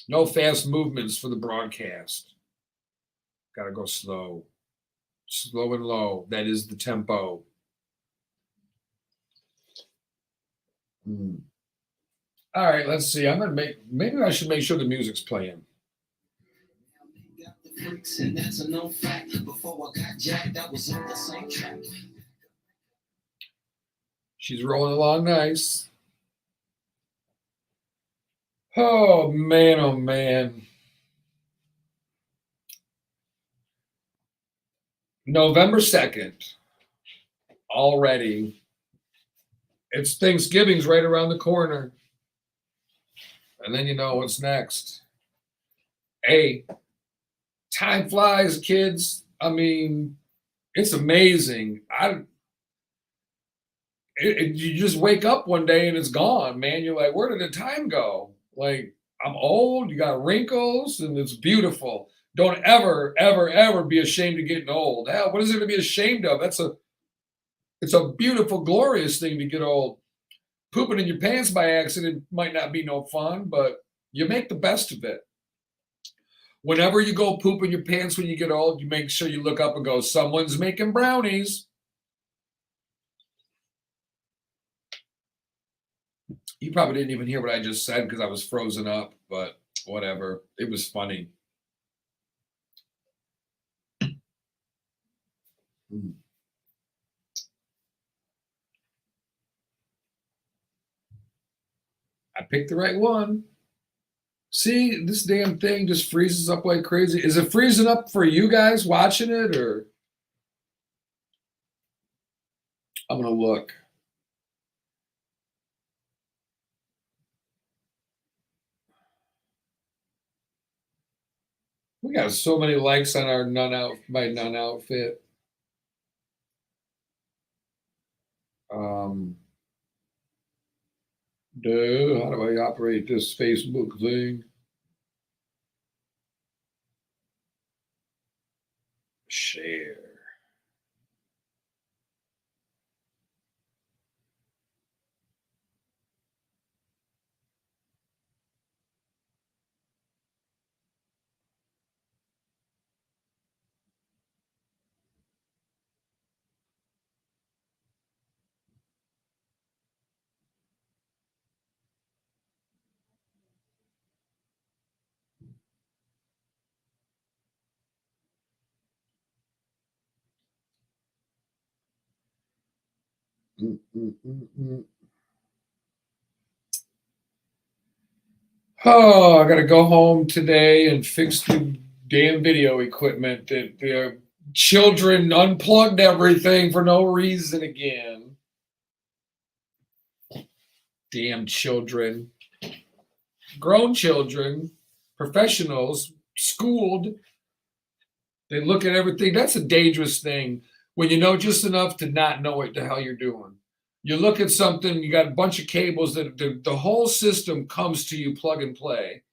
No fast movements for the broadcast. Got to go slow. Slow and low. That is the tempo. All right, let's see. Maybe I should make sure the music's playing. And that's a known fact. Before I got jacked, I was on the same track. She's rolling along nice. Oh man. November 2nd. Already. It's Thanksgiving's right around the corner. And then you know what's next. Hey, time flies, kids. I mean, it's amazing. You just wake up one day and it's gone, man. You're like, where did the time go? Like, I'm old, you got wrinkles, and it's beautiful. Don't ever be ashamed of getting old. Hell, what is there to be ashamed of? It's a beautiful, glorious thing to get old. Pooping in your pants by accident might not be no fun, but you make the best of it. Whenever you go poop in your pants when you get old, you make sure you look up and go, someone's making brownies. You probably didn't even hear what I just said because I was frozen up, but whatever. It was funny. I picked the right one. See, this damn thing just freezes up like crazy. Is it freezing up for you guys watching it, or? I'm going to look. We got so many likes on our my nun outfit. Dude, how do I operate this Facebook thing? Share. Oh, I got to go home today and fix the damn video equipment that the children unplugged everything for no reason again. Damn children. Grown children, professionals, schooled. They look at everything. That's a dangerous thing when you know just enough to not know what the hell you're doing. You look at something, you got a bunch of cables that the whole system comes to you plug and play.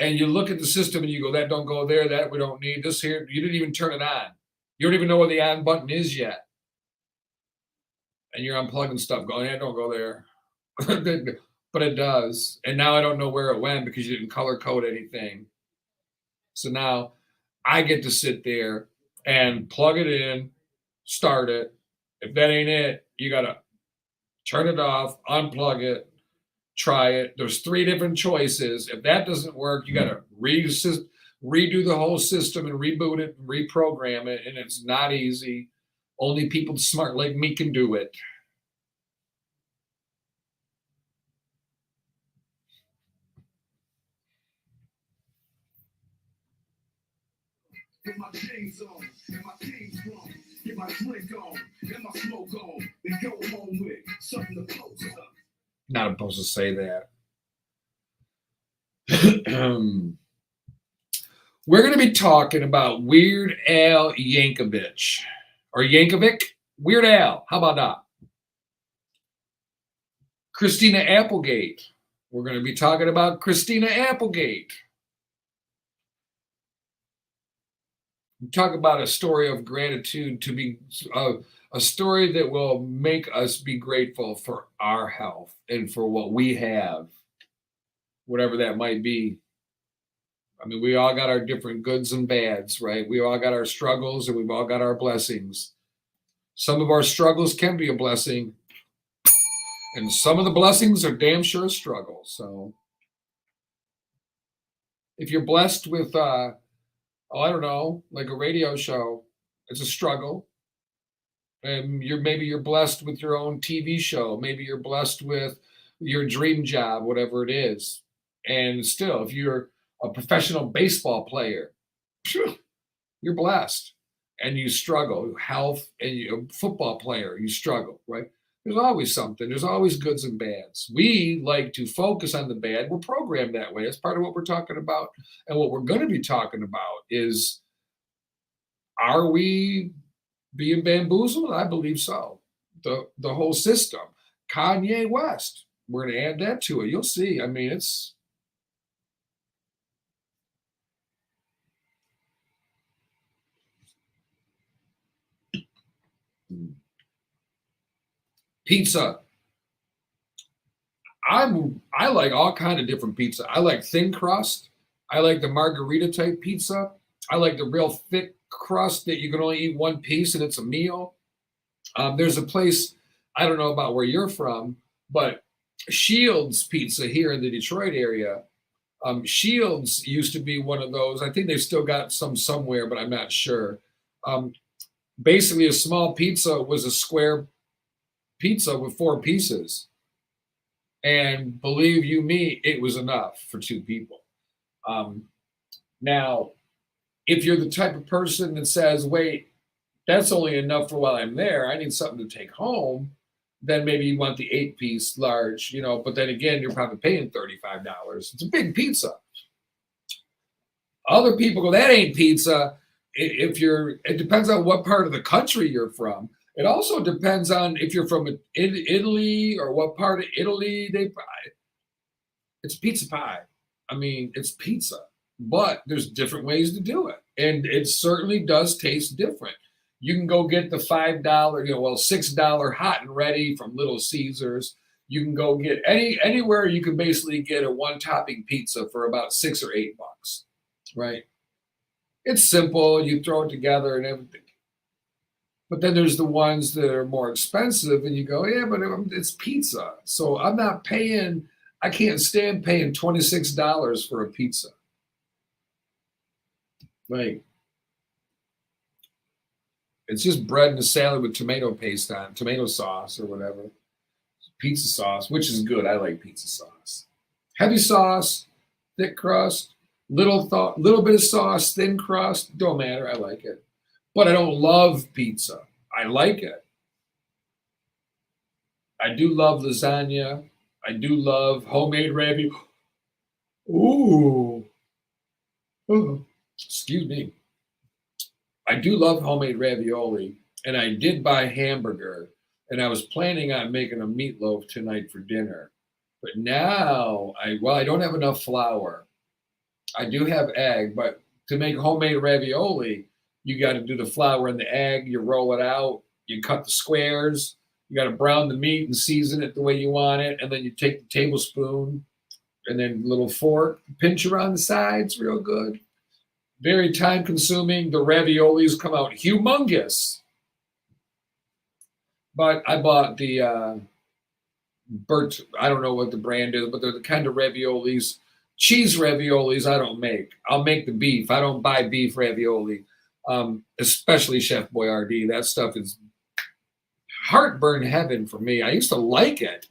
And you look at the system and you go, that don't go there, that we don't need this here. You didn't even turn it on. You don't even know where the on button is yet. And you're unplugging stuff going, yeah, don't go there. But it does. And now I don't know where it went because you didn't color code anything. So now I get to sit there and plug it in, start it. If that ain't it, you got to turn it off, unplug it, try it. There's 3 different choices. If that doesn't work, you got to redo the whole system and reboot it and reprogram it. And it's not easy. Only people smart like me can do it. Get my chains on, and my chains on, get my drink on, and my smoke on, and go home with something to post up. Not supposed to say that. We're going to be talking about Weird Al Yankovic. Or Yankovic? Weird Al. How about that? Christina Applegate. We're going to be talking about Christina Applegate. Talk about a story of gratitude, to be a story that will make us be grateful for our health and for what we have, whatever that might be. I mean, we all got our different goods and bads, right? We all got our struggles and we've all got our blessings. Some of our struggles can be a blessing, and some of the blessings are damn sure a struggle. So if you're blessed with I don't know, like a radio show, it's a struggle. And maybe you're blessed with your own TV show. Maybe you're blessed with your dream job, whatever it is. And still, if you're a professional baseball player, you're blessed. And you struggle. Health, and you're a football player, you struggle, right? There's always something. There's always goods and bads. We like to focus on the bad. We're programmed that way. That's part of what we're talking about. And what we're going to be talking about is, are we being bamboozled? I believe so. The whole system. Kanye West. We're going to add that to it. You'll see. I mean, it's... Pizza. I like all kind of different pizza. I like thin crust. I like the margarita type pizza. I like the real thick crust that you can only eat one piece and it's a meal. There's a place, I don't know about where you're from, but Shields Pizza here in the Detroit area. Shields used to be one of those. I think they've still got some somewhere, but I'm not sure. Basically, a small pizza was a square pizza with 4 pieces. And believe you me, it was enough for 2 people. Now, if you're the type of person that says, wait, that's only enough for while I'm there, I need something to take home, then maybe you want the 8-piece large, but then again, you're probably paying $35. It's a big pizza. Other people go, that ain't pizza. It depends on what part of the country you're from. It also depends on if you're from Italy or what part of Italy it's pizza pie. I mean, it's pizza, but there's different ways to do it. And it certainly does taste different. You can go get the $5, $6 hot and ready from Little Caesars. You can go get anywhere you can basically get a 1-topping pizza for about $6 or $8, right? It's simple. You throw it together and everything. But then there's the ones that are more expensive, and you go, yeah, but it's pizza. So I can't stand paying $26 for a pizza. Like, It's just bread and a salad with tomato paste on, tomato sauce or whatever. Pizza sauce, which is good. I like pizza sauce. Heavy sauce, thick crust, little bit of sauce, thin crust. Don't matter. I like it. But I don't love pizza. I like it. I do love lasagna. I do love homemade ravioli. Ooh. Ooh. Excuse me. I do love homemade ravioli, and I did buy hamburger, and I was planning on making a meatloaf tonight for dinner. But now I don't have enough flour. I do have egg, but to make homemade ravioli, you got to do the flour and the egg. You roll it out. You cut the squares. You got to brown the meat and season it the way you want it, and then you take the tablespoon and then a little fork, pinch around the sides, real good. Very time consuming. The raviolis come out humongous. But I bought the Bert, I don't know what the brand is, but they're the kind of raviolis. Cheese raviolis I don't make. I'll make the beef. I don't buy beef ravioli, especially Chef Boyardee. That stuff is heartburn heaven for me. I used to like it,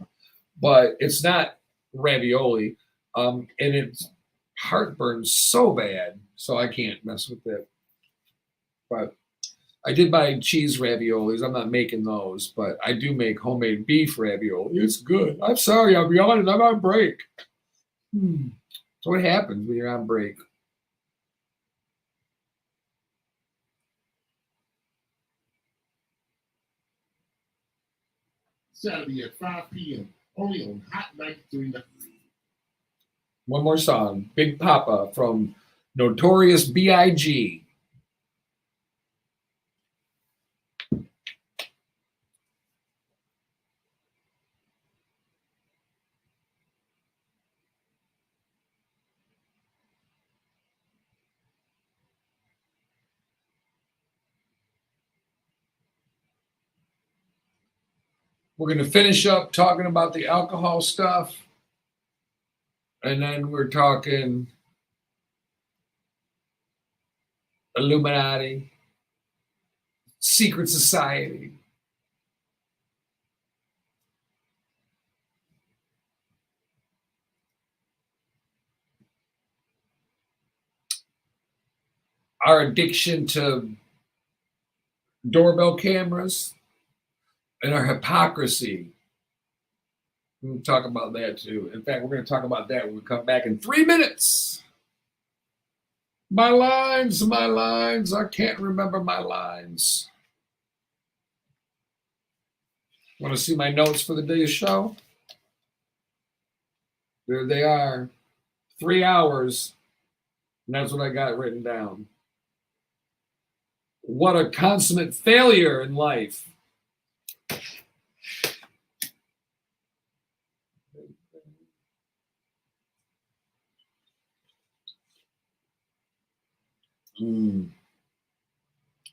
but it's not ravioli. And it's heartburn so bad, so I can't mess with it. But I did buy cheese raviolis. I'm not making those, but I do make homemade beef ravioli. It's good. I'm sorry, I'll be honest, I'm on break. So what happens when you're on break? Saturday at 5 p.m. only on Hot 93. One more song. Big Papa from Notorious B.I.G. We're going to finish up talking about the alcohol stuff. And then we're talking Illuminati, secret society. Our addiction to doorbell cameras and our hypocrisy. We'll talk about that too. In fact, we're going to talk about that when we come back in 3 minutes. My lines. I can't remember my lines. Want to see my notes for the day's show? There they are. 3 hours. And that's what I got written down. What a consummate failure in life.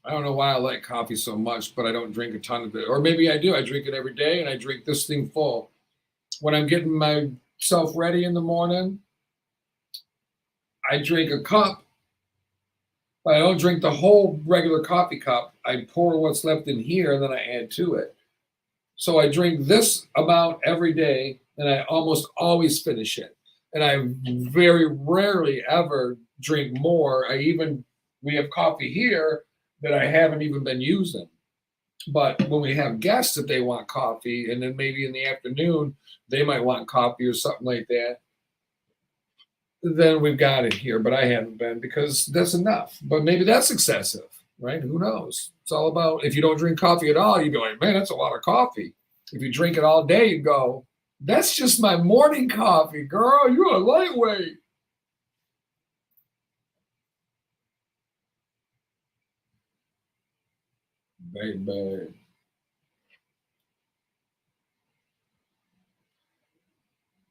I don't know why I like coffee so much, but I don't drink a ton of it. Or maybe I do. I drink it every day, and I drink this thing full. When I'm getting myself ready in the morning, I drink a cup, but I don't drink the whole regular coffee cup. I pour what's left in here, and then I add to it. So I drink this amount every day, and I almost always finish it. And I very rarely ever drink more. We have coffee here that I haven't even been using. But when we have guests that they want coffee, and then maybe in the afternoon they might want coffee or something like that, then we've got it here. But I haven't been because that's enough. But maybe that's excessive, right? Who knows? It's all about, if you don't drink coffee at all, you'd be like, man, that's a lot of coffee. If you drink it all day, you go, that's just my morning coffee, girl. You're a lightweight. Baby.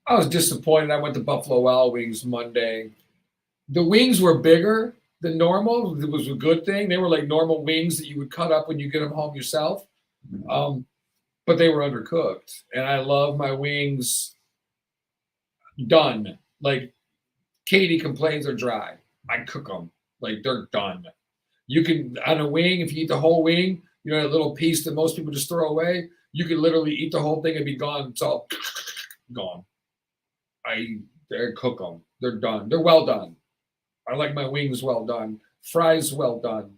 I was disappointed. I went to Buffalo Wild Wings Monday. The wings were bigger than normal. It was a good thing. They were like normal wings that you would cut up when you get them home yourself. But they were undercooked. And I love my wings done. Like Katie complains they're dry. I cook them like they're done. You can, on a wing, if you eat the whole wing, You know, that little piece that most people just throw away. You could literally eat the whole thing and be gone. It's all gone. They cook them. They're done. They're well done. I like my wings well done. Fries well done.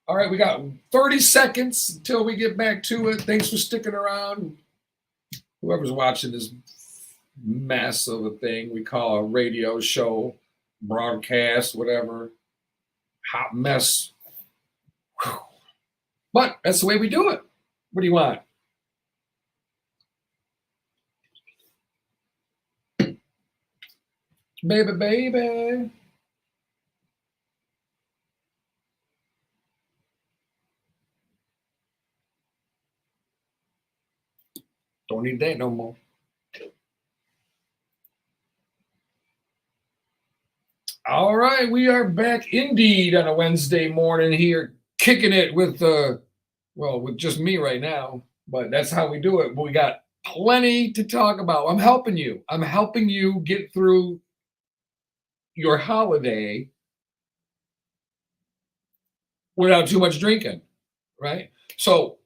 All right, we got 30 seconds until we get back to it. Thanks for sticking around. Whoever's watching this mess of a thing we call a radio show, broadcast, whatever, hot mess. Whew. But that's the way we do it. What do you want? Baby, baby. Don't need that no more. All right, we are back indeed on a Wednesday morning here, kicking it with with just me right now, but that's how we do it. We got plenty to talk about. I'm helping you. I'm helping you get through your holiday without too much drinking, right? So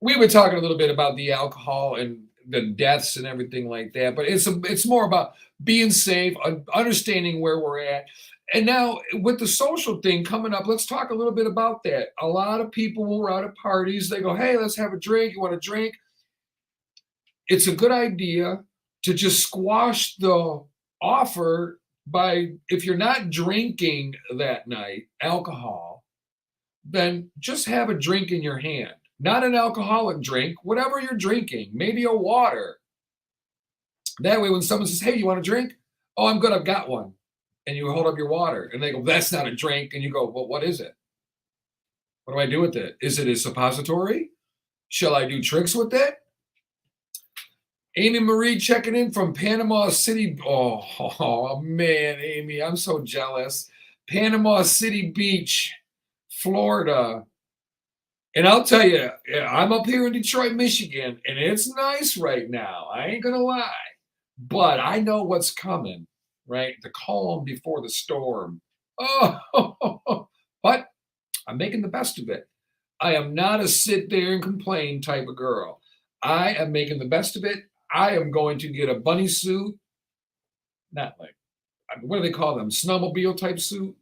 we were talking a little bit about the alcohol and the deaths and everything like that, but it's more about being safe, understanding where we're at. And now with the social thing coming up, let's talk a little bit about that. A lot of people when we're out at parties, they go, "Hey, let's have a drink. You want a drink?" It's a good idea to just squash the offer by, if you're not drinking that night, alcohol, then just have a drink in your hand. Not an alcoholic drink, whatever you're drinking, maybe a water. That way, when someone says, "Hey, you want a drink?" "Oh, I'm good, I've got one." And you hold up your water and they go, "That's not a drink." And you go, "Well, what is it? What do I do with it? Is it a suppository? Shall I do tricks with it?" Amy Marie checking in from Panama City. Oh man, Amy, I'm so jealous. Panama City Beach, Florida. And I'll tell you, I'm up here in Detroit, Michigan, and it's nice right now. I ain't going to lie. But I know what's coming, right? The calm before the storm. Oh, but I'm making the best of it. I am not a sit there and complain type of girl. I am making the best of it. I am going to get a bunny suit, not like, what do they call them? Snowmobile type suit.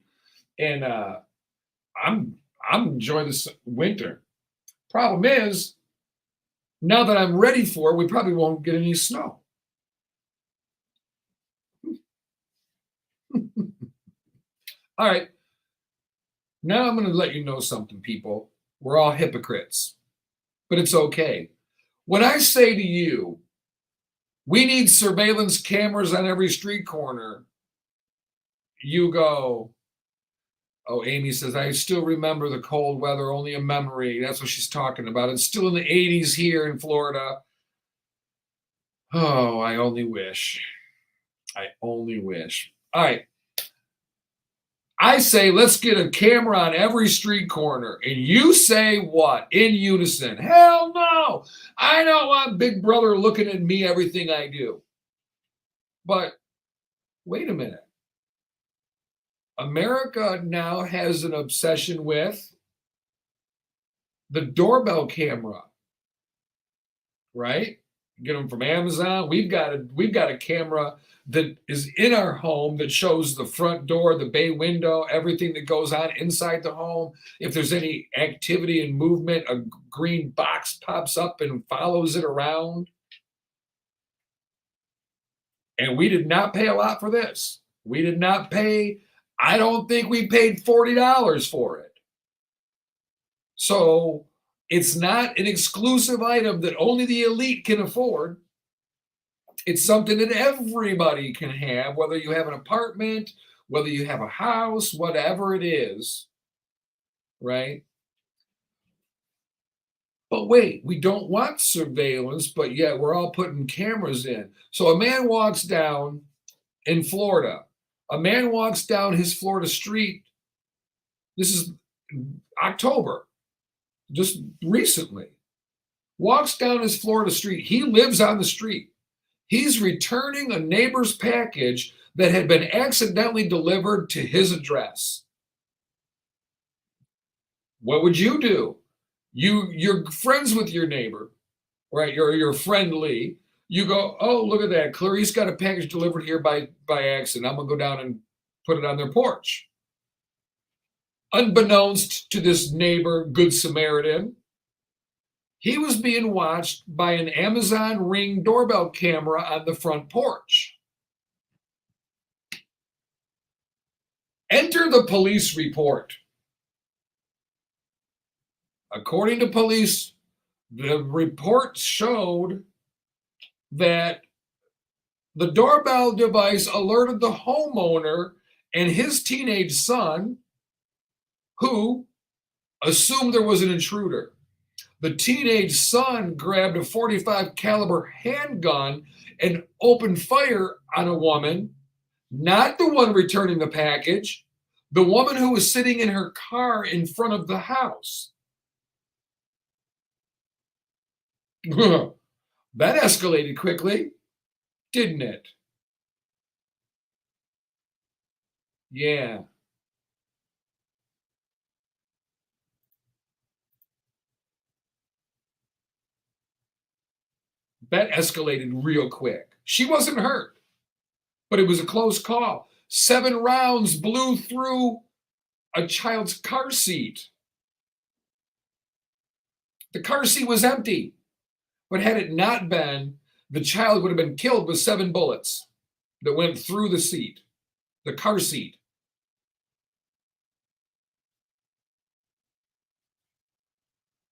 And I'm enjoying this winter. Problem is, now that I'm ready for it, we probably won't get any snow. All right. Now I'm going to let you know something, people. We're all hypocrites, but it's okay. When I say to you, we need surveillance cameras on every street corner, you go, "Oh," Amy says, "I still remember the cold weather, only a memory." That's what she's talking about. It's still in the 80s here in Florida. Oh, I only wish. I only wish. All right. I say, let's get a camera on every street corner. And you say what? In unison. Hell no. I don't want Big Brother looking at me, everything I do. But wait a minute. America now has an obsession with the doorbell camera, right? Get them from Amazon. We've got a camera that is in our home that shows the front door, the bay window, everything that goes on inside the home. If there's any activity and movement, a green box pops up and follows it around. And we did not pay a lot for this. We did not pay. I don't think we paid $40 for it. So it's not an exclusive item that only the elite can afford. It's something that everybody can have, whether you have an apartment, whether you have a house, whatever it is, right? But wait, we don't want surveillance, but yet we're all putting cameras in. So a man walks down in Florida. A man walks down his Florida street. This is October, just recently. Walks down his Florida street. He lives on the street. He's returning a neighbor's package that had been accidentally delivered to his address. What would you do? You're friends with your neighbor, right? You're friendly. You go, oh, look at that. Clarice got a package delivered here by accident. I'm gonna go down and put it on their porch. Unbeknownst to this neighbor, Good Samaritan, he was being watched by an Amazon Ring doorbell camera on the front porch. Enter the police report. According to police, the report showed that the doorbell device alerted the homeowner and his teenage son, who assumed there was an intruder. The teenage son grabbed a .45 caliber handgun and opened fire on a woman, not the one returning the package, the woman who was sitting in her car in front of the house. That escalated quickly, didn't it? Yeah. That escalated real quick. She wasn't hurt, but it was a close call. 7 rounds blew through a child's car seat. The car seat was empty, but had it not been, the child would have been killed with 7 bullets that went through the seat, the car seat.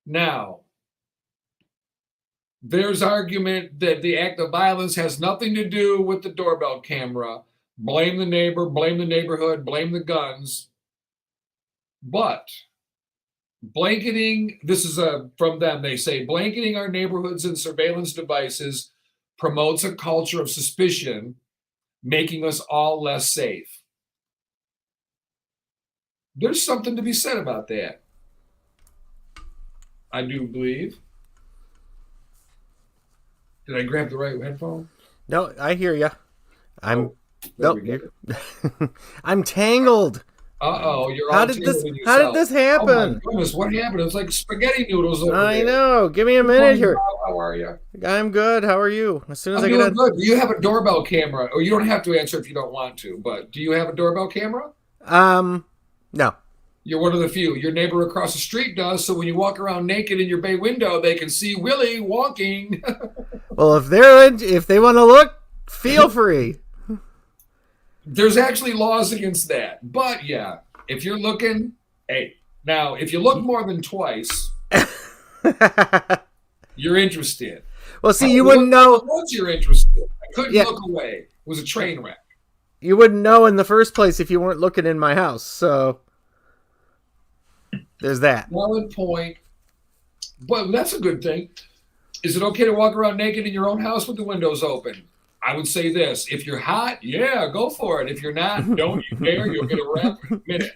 Now, there's argument that the act of violence has nothing to do with the doorbell camera. Blame the neighbor, blame the neighborhood, blame the guns. But blanketing, this is from them, they say, blanketing our neighborhoods and surveillance devices promotes a culture of suspicion, making us all less safe. There's something to be said about that, I do believe. Did I grab the right headphone? No, I hear you. I'm There we go. I'm tangled. Uh-oh, you're How all did this tingling how did yourself. this Oh my happen? goodness, what happened? It's like spaghetti noodles over I there. know. Give me a Good minute morning, here. Bob. How are you? I'm good. How are you? As soon as I'm I get doing on. good. Do you have a doorbell camera? Or you don't have to answer if you don't want to, but do you have a doorbell camera? No. You're one of the few. Your neighbor across the street does, so when you walk around naked in your bay window, they can see Willie walking. Well, if they want to look, feel free. There's actually laws against that. But yeah, if you're looking, hey, now if you look more than twice, you're interested. Well, see, you wouldn't know. Once you're interested, I couldn't Yeah. look away. It was a train wreck. You wouldn't know in the first place if you weren't looking in my house. So there's that. Valid point. But that's a good thing. Is it okay to walk around naked in your own house with the windows open? I would say this. If you're hot, yeah, go for it. If you're not, don't you dare. You'll get a rep in a minute.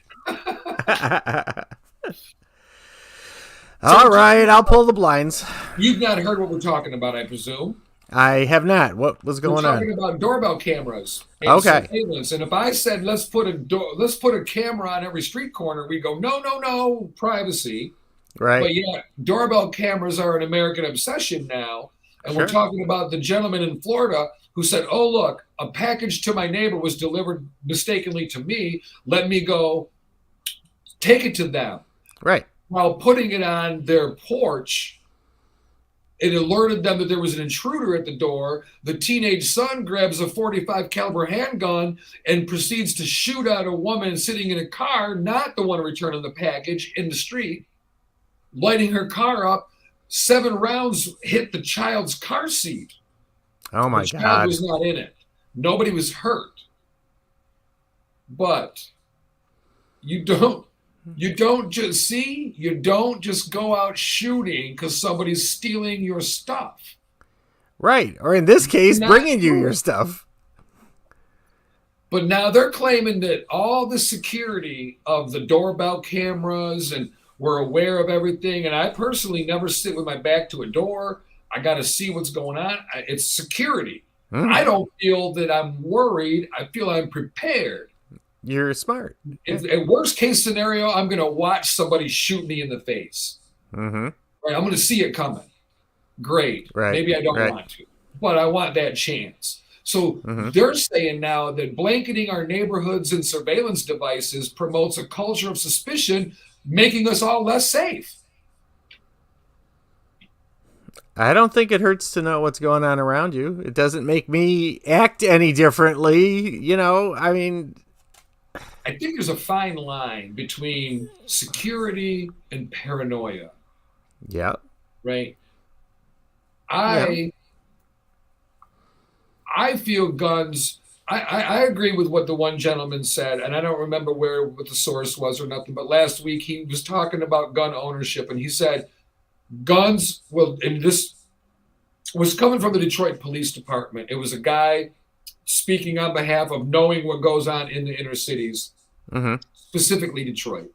All right, I'll pull the blinds. You've not heard what we're talking about, I presume. I have not. What was We're going talking on? about doorbell cameras and Okay. surveillance. And if I said let's put a camera on every street corner, we go no, privacy. Right. But yet, doorbell cameras are an American obsession now. And Sure. we're talking about the gentleman in Florida who said, oh, look, a package to my neighbor was delivered mistakenly to me. Let me go take it to them. Right. While putting it on their porch, it alerted them that there was an intruder at the door. The teenage son grabs a .45 caliber handgun and proceeds to shoot at a woman sitting in a car, not the one returning the package, in the street, lighting her car up. 7 rounds hit the child's car seat. Oh my The child God. was not in it. Nobody was hurt. But you don't just go out shooting because somebody's stealing your stuff. Right. Or in this case, Not bringing you true. your stuff. But now they're claiming that all the security of the doorbell cameras and we're aware of everything. And I personally never sit with my back to a door. I got to see what's going on. It's security. I don't feel that I'm worried. I feel I'm prepared. You're smart. At worst case scenario, I'm going to watch somebody shoot me in the face. Mm-hmm. Right? I'm going to see it coming. Great. Right. Maybe I don't want to, but I want that chance. So they're saying now that blanketing our neighborhoods and surveillance devices promotes a culture of suspicion, making us all less safe. I don't think it hurts to know what's going on around you. It doesn't make me act any differently. I mean, I think there's a fine line between security and paranoia. Yeah. Right. I feel guns. I agree with what the one gentleman said, and I don't remember what the source was or nothing, but last week he was talking about gun ownership, and he said guns will, and this was coming from the Detroit Police Department. It was a guy speaking on behalf of knowing what goes on in the inner cities, specifically Detroit.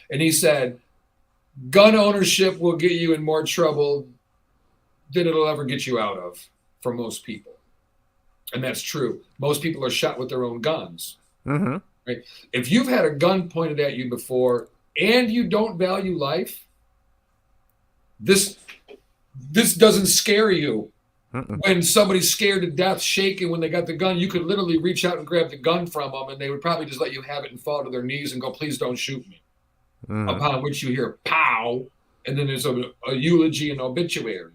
And he said, gun ownership will get you in more trouble than it'll ever get you out of for most people. And that's true. Most people are shot with their own guns. Right? If you've had a gun pointed at you before and you don't value life, this doesn't scare you. When somebody's scared to death, shaking when they got the gun, you could literally reach out and grab the gun from them, and they would probably just let you have it and fall to their knees and go, please don't shoot me. Upon which you hear pow, and then there's a eulogy and obituary.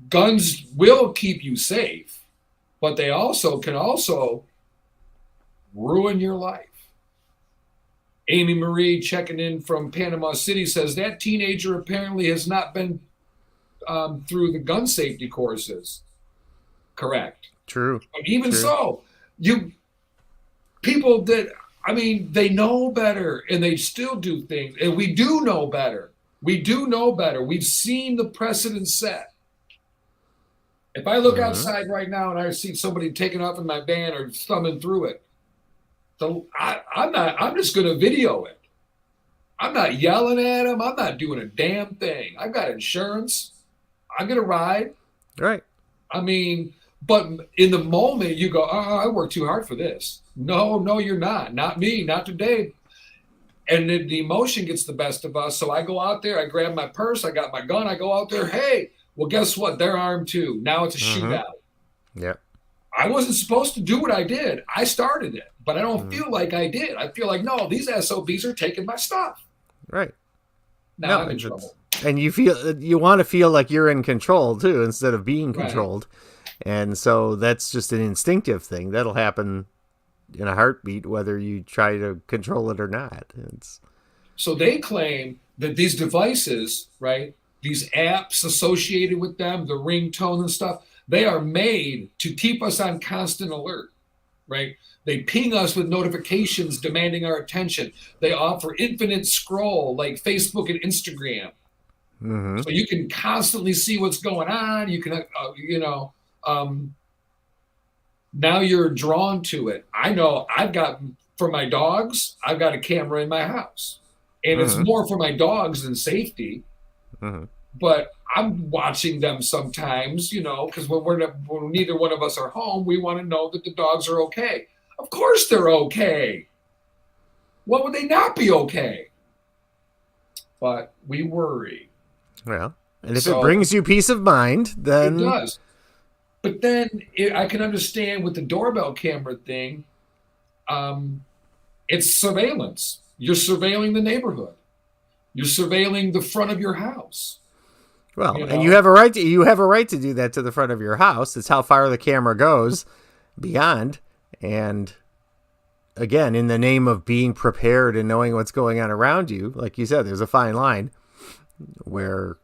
Guns will keep you safe, but they can also ruin your life. Amy Marie checking in from Panama City says that teenager apparently has not been through the gun safety courses. Correct. True. But even so, people that, they know better and they still do things. And we do know better. We've seen the precedent set. If I look outside right now and I see somebody taking off in my van or thumbing through it, I'm just going to video it. I'm not yelling at them. I'm not doing a damn thing. I've got insurance. I'm going to ride. Right. But in the moment you go, oh, I worked too hard for this. No, you're not. Not me. Not today. And the emotion gets the best of us. So I go out there. I grab my purse. I got my gun. I go out there. Hey, well, guess what? They're armed too. Now it's a shootout. Yeah. I wasn't supposed to do what I did. I started it, but I don't feel like I did. I feel like, no, these SOBs are taking my stuff. Right. Now I'm in trouble. And you want to feel like you're in control too, instead of being controlled. Right. And so that's just an instinctive thing that'll happen in a heartbeat, whether you try to control it or not. So they claim that these devices, right, these apps associated with them, the ringtone and stuff, they are made to keep us on constant alert, right? They ping us with notifications demanding our attention. They offer infinite scroll like Facebook and Instagram. So you can constantly see what's going on. You can, now you're drawn to it. I know for my dogs, I've got a camera in my house. And it's more for my dogs than safety. But I'm watching them sometimes, because when neither one of us are home, we want to know that the dogs are okay. Of course they're okay. Why would they not be okay? But we worry. Well, and if it brings you peace of mind, then... It does. But then I can understand with the doorbell camera thing, it's surveillance. You're surveilling the neighborhood. You're surveilling the front of your house. Well, and you have a right to do that to the front of your house. It's how far the camera goes beyond. And again, in the name of being prepared and knowing what's going on around you, like you said, there's a fine line where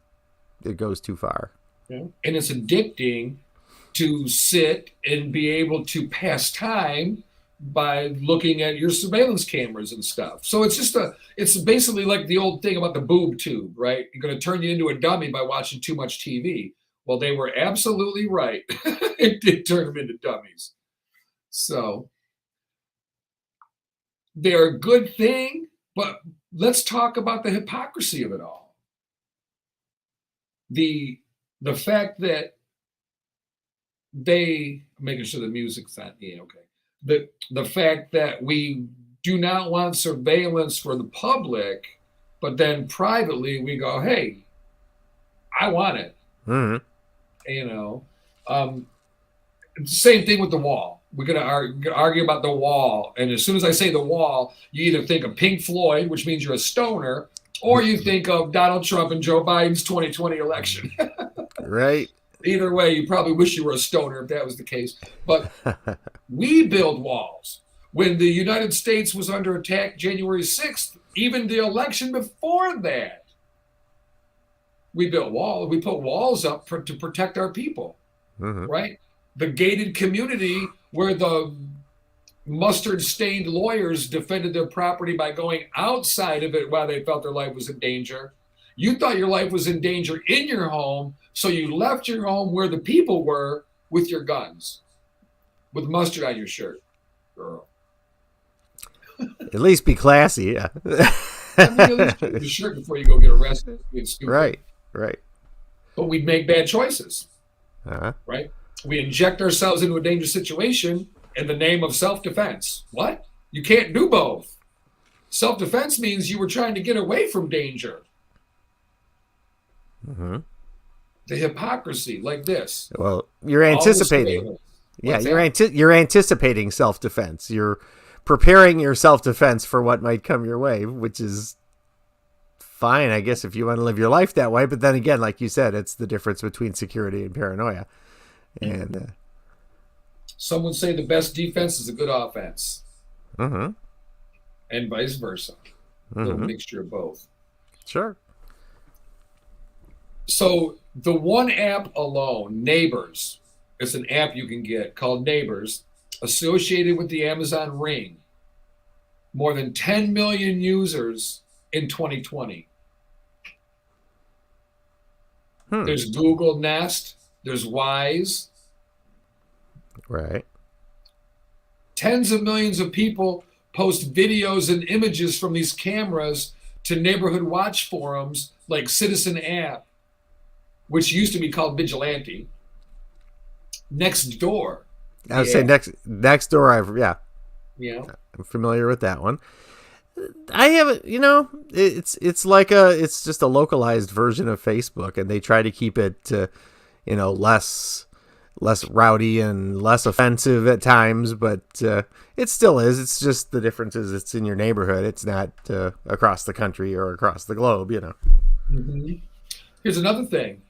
it goes too far. Yeah. And it's addicting to sit and be able to pass time by looking at your surveillance cameras and stuff. So it's basically like the old thing about the boob tube, right? You're going to turn you into a dummy by watching too much TV. Well, they were absolutely right. It did turn them into dummies. So they're a good thing, but let's talk about the hypocrisy of it all. The fact that they making sure the music's not okay. The fact that we do not want surveillance for the public, but then privately we go, hey, I want it. Mm-hmm. Same thing with the wall. We're gonna argue about the wall, and as soon as I say the wall, you either think of Pink Floyd, which means you're a stoner, or you think of Donald Trump and Joe Biden's 2020 election. Right. Either way, you probably wish you were a stoner if that was the case. But we build walls. When the United States was under attack January 6th, even the election before that, we built walls. We put walls up to protect our people, right? The gated community where the mustard-stained lawyers defended their property by going outside of it while they felt their life was in danger. You thought your life was in danger in your home, so you left your home where the people were with your guns, with mustard on your shirt, girl. At least be classy, yeah. I mean, at least keep your shirt before you go get arrested. It's stupid. Right. But we make bad choices, Uh-huh. right? We inject ourselves into a dangerous situation in the name of self-defense. What? You can't do both. Self-defense means you were trying to get away from danger. Mm-hmm. The hypocrisy, like this. Well, you're anticipating. Yeah, you're anticipating self-defense. You're preparing your self-defense for what might come your way, which is fine, I guess, if you want to live your life that way. But then again, like you said, it's the difference between security and paranoia. And some would say the best defense is a good offense, and vice versa. A little mixture of both. Sure. So the one app alone, Neighbors, it's an app you can get called Neighbors, associated with the Amazon Ring. More than 10 million users in 2020. There's Google Nest. There's Wise. Right. Tens of millions of people post videos and images from these cameras to neighborhood watch forums like Citizen App, which used to be called Vigilante. Next Door. I would say next door. Yeah. I'm familiar with that one. I haven't, it's it's just a localized version of Facebook, and they try to keep it, less rowdy and less offensive at times, but it still is. It's just the difference is it's in your neighborhood. It's not across the country or across the globe, Mm-hmm. Here's another thing.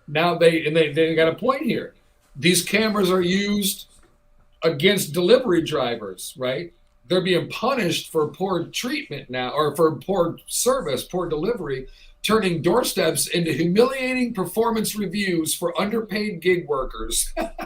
Now they got a point here. These cameras are used against delivery drivers, right? They're being punished for poor treatment now, or for poor service, poor delivery, turning doorsteps into humiliating performance reviews for underpaid gig workers. If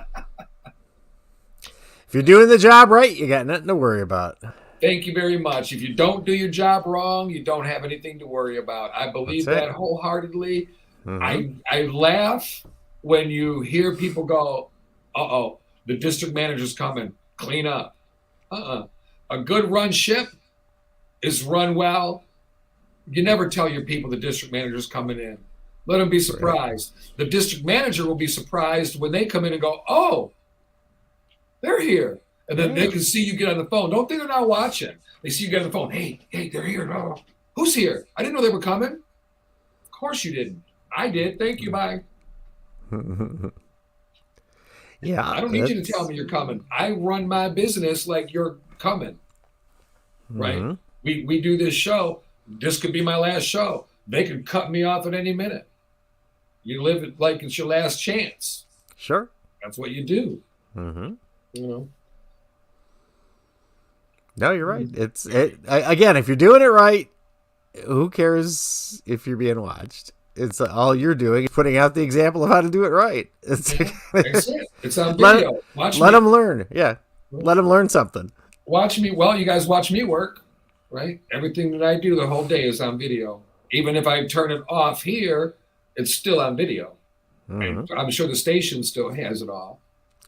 you're doing the job right, you got nothing to worry about. Thank you very much. If you don't do your job wrong, you don't have anything to worry about. I believe that wholeheartedly. I laugh when you hear people go, uh-oh, the district manager's coming, clean up. A good run ship is run well. You never tell your people the district manager's coming in. Let them be surprised. The district manager will be surprised when they come in and go, oh, they're here. And then they can see you get on the phone. Don't think they're not watching. They see you get on the phone. Hey, they're here. No. Who's here? I didn't know they were coming. Of course you didn't. I did. Thank you. Bye. Yeah. I don't need you to tell me you're coming. I run my business like you're coming. Right? We do this show. This could be my last show. They could cut me off at any minute. You live it like it's your last chance. Sure. That's what you do. No, you're right. Again, if you're doing it right, who cares if you're being watched? It's all you're doing is putting out the example of how to do it right. That's it. It's on video. Let them learn. Yeah. Let them learn something. Watch me. Well, you guys watch me work, right? Everything that I do the whole day is on video. Even if I turn it off here, it's still on video. And I'm sure the station still has it all.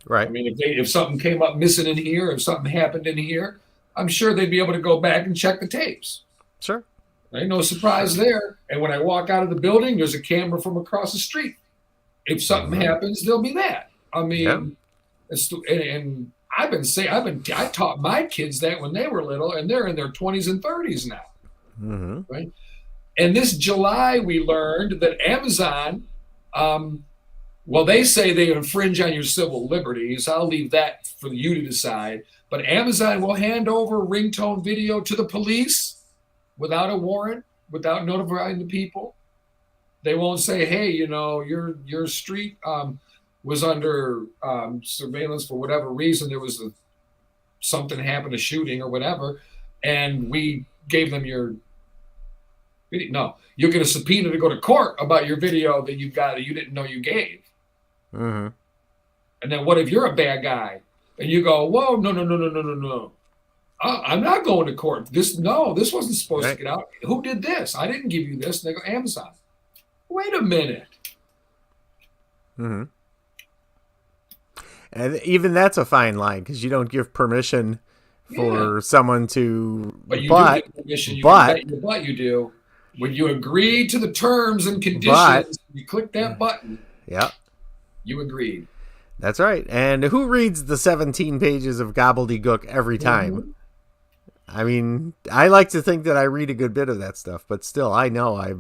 Right. I mean, if something came up missing in here, if something happened in here, I'm sure they'd be able to go back and check the tapes. Sure. Right? No surprise there. And when I walk out of the building, there's a camera from across the street. If something happens, there'll be that. I Yeah. mean, and I taught my kids that when they were little, and they're in their 20s and 30s now, Mm-hmm. right? And this July, we learned that Amazon, well, they say they infringe on your civil liberties. I'll leave that for you to decide. But Amazon will hand over ringtone video to the police without a warrant, without notifying the people. They won't say, hey, your street was under surveillance for whatever reason. There was something happened, a shooting or whatever, and we gave them your video. No, you'll get a subpoena to go to court about your video that you got that you didn't know you gave. Mm-hmm. And then what if you're a bad guy and you go, whoa, no. I'm not going to court. This wasn't supposed to get out. Who did this? I didn't give you this. And they go, Amazon. Wait a minute. Mm-hmm. And even that's a fine line because you don't give permission for someone to. But you do give permission. You can bet your butt you do. When you agree to the terms and conditions, you click that button. Yeah. You agreed. That's right. And who reads the 17 pages of gobbledygook every time? Mm-hmm. I mean, I like to think that I read a good bit of that stuff, but still, I know I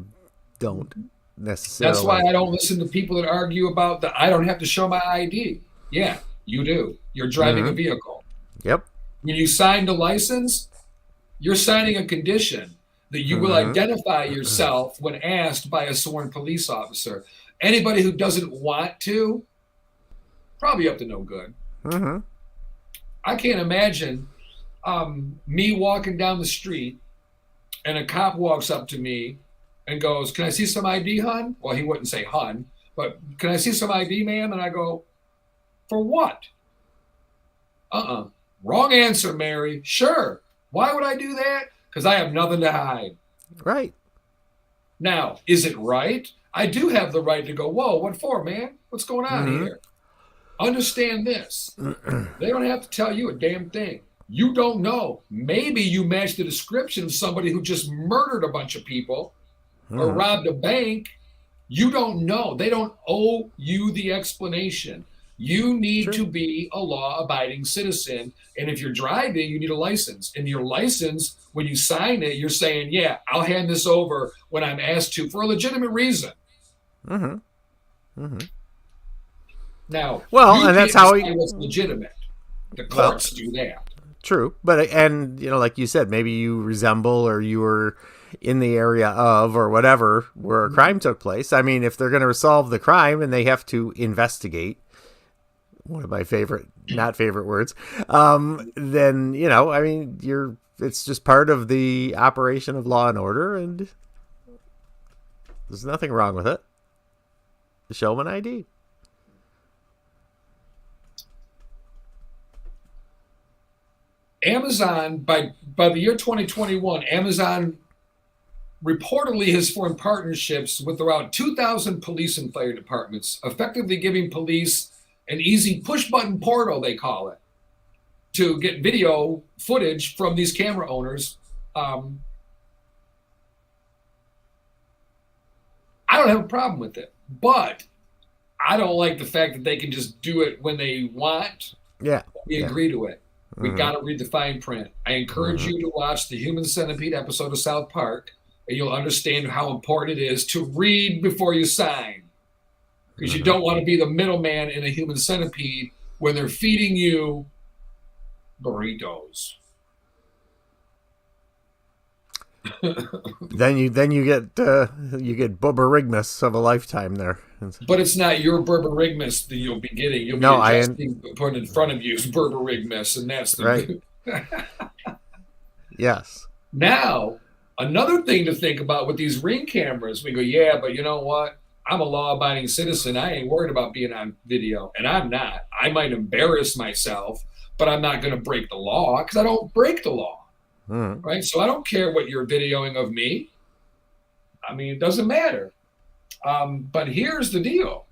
don't necessarily. That's why I don't listen to people that argue about that I don't have to show my ID. Yeah, you do. You're driving a vehicle. Yep. When you signed a license, you're signing a condition that you will identify yourself when asked by a sworn police officer. Anybody who doesn't want to, probably up to no good. Mm-hmm. I can't imagine me walking down the street and a cop walks up to me and goes, can I see some ID, hun? Well, he wouldn't say hun, but can I see some ID, ma'am? And I go, for what? Wrong answer, Mary. Sure. Why would I do that? Because I have nothing to hide. Right. Now, is it right? I do have the right to go, whoa, what for, man? What's going on here? Understand this. They don't have to tell you a damn thing. You don't know. Maybe you match the description of somebody who just murdered a bunch of people or robbed a bank. You don't know. They don't owe you the explanation. You need to be a law-abiding citizen. And if you're driving, you need a license. And your license, when you sign it, you're saying, yeah, I'll hand this over when I'm asked to for a legitimate reason. Now, and that's how it was legitimate. The courts do that. True. But, and, like you said, maybe you resemble or you were in the area of or whatever where a crime took place. I mean, if they're going to solve the crime and they have to investigate, one of my not favorite words, then, I mean, it's just part of the operation of law and order, and there's nothing wrong with it. Show them an ID. Amazon, by the year 2021, Amazon reportedly has formed partnerships with around 2,000 police and fire departments, effectively giving police an easy push-button portal, they call it, to get video footage from these camera owners. I don't have a problem with it, but I don't like the fact that they can just do it when they want. Yeah. We agree to it. We got to read the fine print. I encourage you to watch the Human Centipede episode of South Park, and you'll understand how important it is to read before you sign. Because you don't want to be the middleman in a human centipede when they're feeding you burritos. Then you get Berberigmus of a lifetime there. But it's not your Berberigmus that you'll be getting. You'll be adjusting put in front of you is Berberigmus, and that's the right. Yes. Now, another thing to think about with these Ring cameras, we go, yeah, but you know what? I'm a law-abiding citizen. I ain't worried about being on video, and I'm not. I might embarrass myself, but I'm not going to break the law because I don't break the law. Right? So I don't care what you're videoing of me. I mean, it doesn't matter. But here's the deal.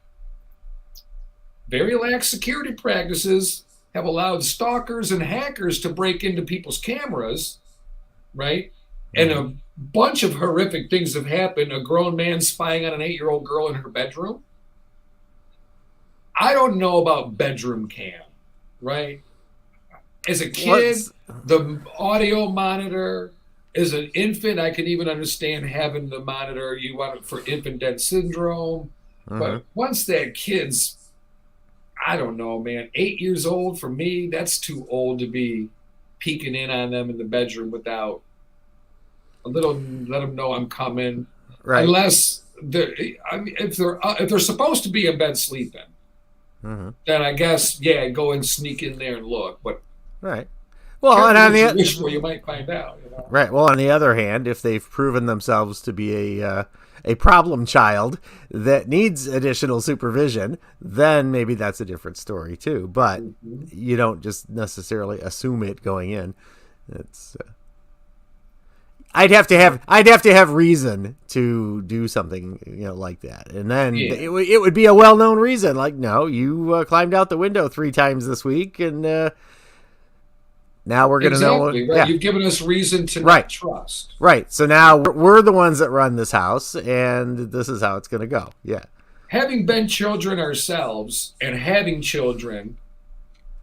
Very lax security practices have allowed stalkers and hackers to break into people's cameras, right? And a bunch of horrific things have happened. A grown man spying on an 8-year-old girl in her bedroom. I don't know about bedroom cam, right? As a kid, the audio monitor. As an infant, I can even understand having the monitor. You want it for infant dead syndrome. But once that kid's, I don't know, man, 8 years old, for me, that's too old to be peeking in on them in the bedroom without a little, let them know I'm coming. Right. Unless if they're supposed to be in bed sleeping, then I guess, yeah, go and sneak in there and look. But right. Well, and on the wish for, you might find out. You know? Right. Well, on the other hand, if they've proven themselves to be a problem child that needs additional supervision, then maybe that's a different story too. But you don't just necessarily assume it going in. It's I'd have to have reason to do something, like that, and then it would be a well-known reason. Like, no, you climbed out the window 3 times this week, and now we're going to know. Right. Yeah. You've given us reason to not trust. Right. So now we're the ones that run this house, and this is how it's going to go. Yeah. Having been children ourselves and having children,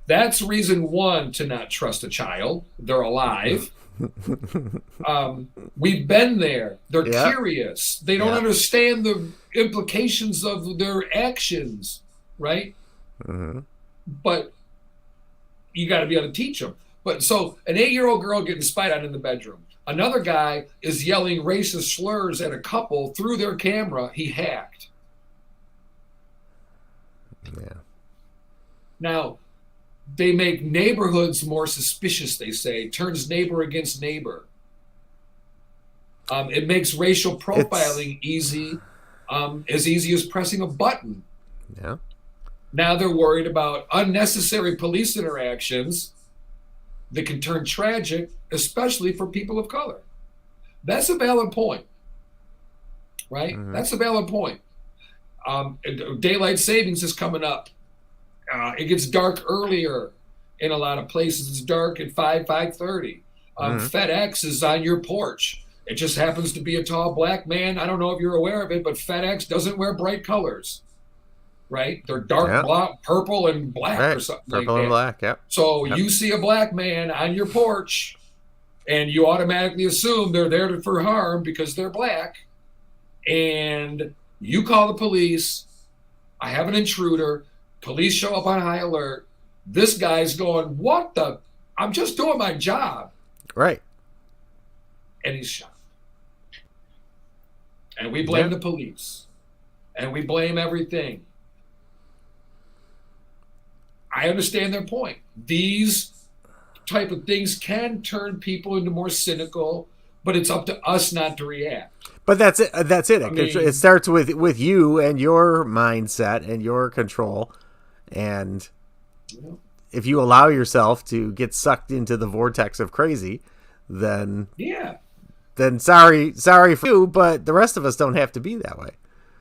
that's reason one to not trust a child. They're alive. We've been there. They're curious. They don't understand the implications of their actions, right? But you got to be able to teach them. But so an 8-year-old girl getting spied on in the bedroom. Another guy is yelling racist slurs at a couple through their camera. He hacked. Yeah. Now, they make neighborhoods more suspicious, they say. Turns neighbor against neighbor. It makes racial profiling easy as pressing a button. Yeah. Now they're worried about unnecessary police interactions that can turn tragic, especially for people of color. That's a valid point, right? That's a valid point. Daylight savings is coming up. It gets dark earlier in a lot of places. It's dark at 5:30. FedEx is on your porch. It just happens to be a tall black man. I don't know if you're aware of it, but FedEx doesn't wear bright colors. Right? They're dark purple and black or something like that. Purple and black, yeah. So you see a black man on your porch and you automatically assume they're there for harm because they're black. And you call the police. I have an intruder. Police show up on high alert. This guy's going, what the? I'm just doing my job. Right. And he's shot. And we blame the police. And we blame everything. I understand their point. These type of things can turn people into more cynical, but it's up to us not to react. But that's it. That's it. It starts with you and your mindset and your control. And if you allow yourself to get sucked into the vortex of crazy, then sorry for you, but the rest of us don't have to be that way.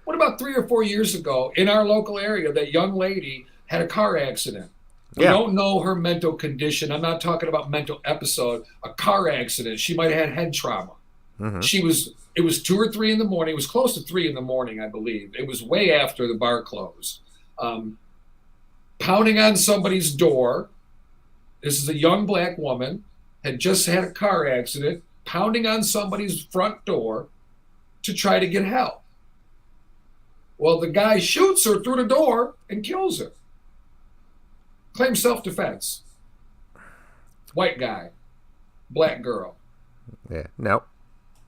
What about 3 or 4 years ago in our local area, that young lady had a car accident? We don't know her mental condition. I'm not talking about mental episode. A car accident. She might have had head trauma. It was 2 or 3 in the morning. It was close to 3 in the morning, I believe. It was way after the bar closed. Pounding on somebody's door. This is a young black woman, had just had a car accident, pounding on somebody's front door to try to get help. Well, the guy shoots her through the door and kills her. Claims self-defense. White guy. Black girl. Yeah. No.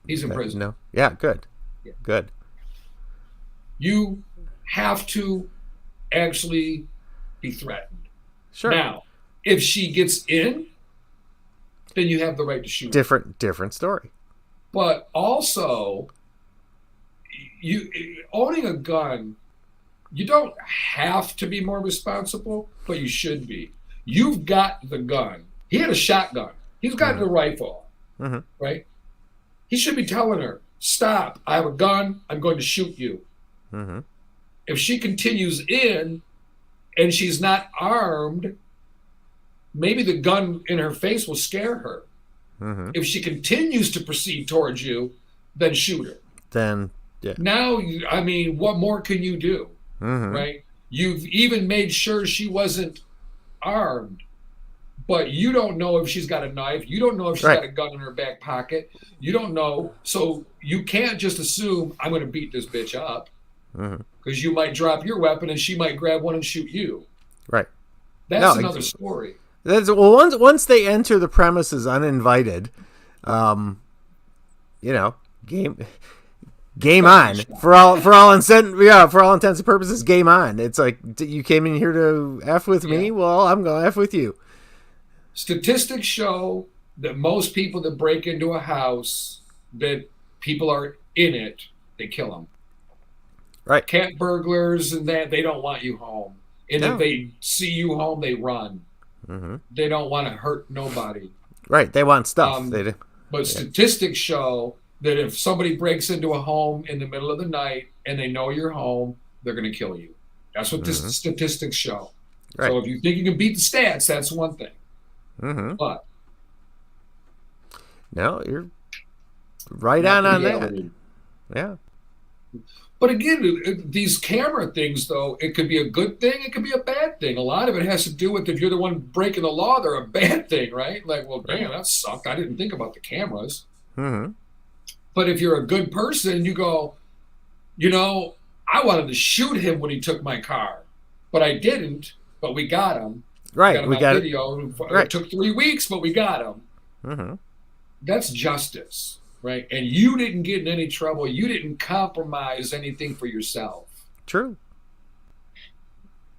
He's in prison. No. Yeah, good. Yeah. Good. You have to actually be threatened. Sure. Now, if she gets in, then you have the right to shoot her. Different story. But also, you owning a gun, you don't have to be more responsible, but you should be. You've got the gun. He had a shotgun. He's got the rifle, right? He should be telling her, stop, I have a gun, I'm going to shoot you. If she continues in and she's not armed, maybe the gun in her face will scare her. If she continues to proceed towards you, then shoot her. Then, Now, I mean, what more can you do, right? You've even made sure she wasn't armed, but you don't know if she's got a knife. You don't know if she's got a gun in her back pocket. You don't know. So you can't just assume I'm going to beat this bitch up, because you might drop your weapon and she might grab one and shoot you. Right. That's another story. Once they enter the premises uninvited, game on for all intents and purposes. Game on. It's like, you came in here to F with me. Well, I'm going to F with you. Statistics show that most people that break into a house, that people are in it, they kill them. Right. Cat burglars and that, they don't want you home. And if they see you home, they run. They don't want to hurt nobody. Right. They want stuff. But statistics show that if somebody breaks into a home in the middle of the night and they know you're home, they're going to kill you. That's what the statistics show. Right. So if you think you can beat the stats, that's one thing. But no, you're right on that. Yeah. But again, these camera things, though, it could be a good thing, it could be a bad thing. A lot of it has to do with, if you're the one breaking the law, they're a bad thing, right? Like, well, damn, that sucked. I didn't think about the cameras. But if you're a good person, you go, I wanted to shoot him when he took my car, but I didn't. But we got him. Right. We got video. It took 3 weeks, but we got him. That's justice. Right, and you didn't get in any trouble. You didn't compromise anything for yourself. True.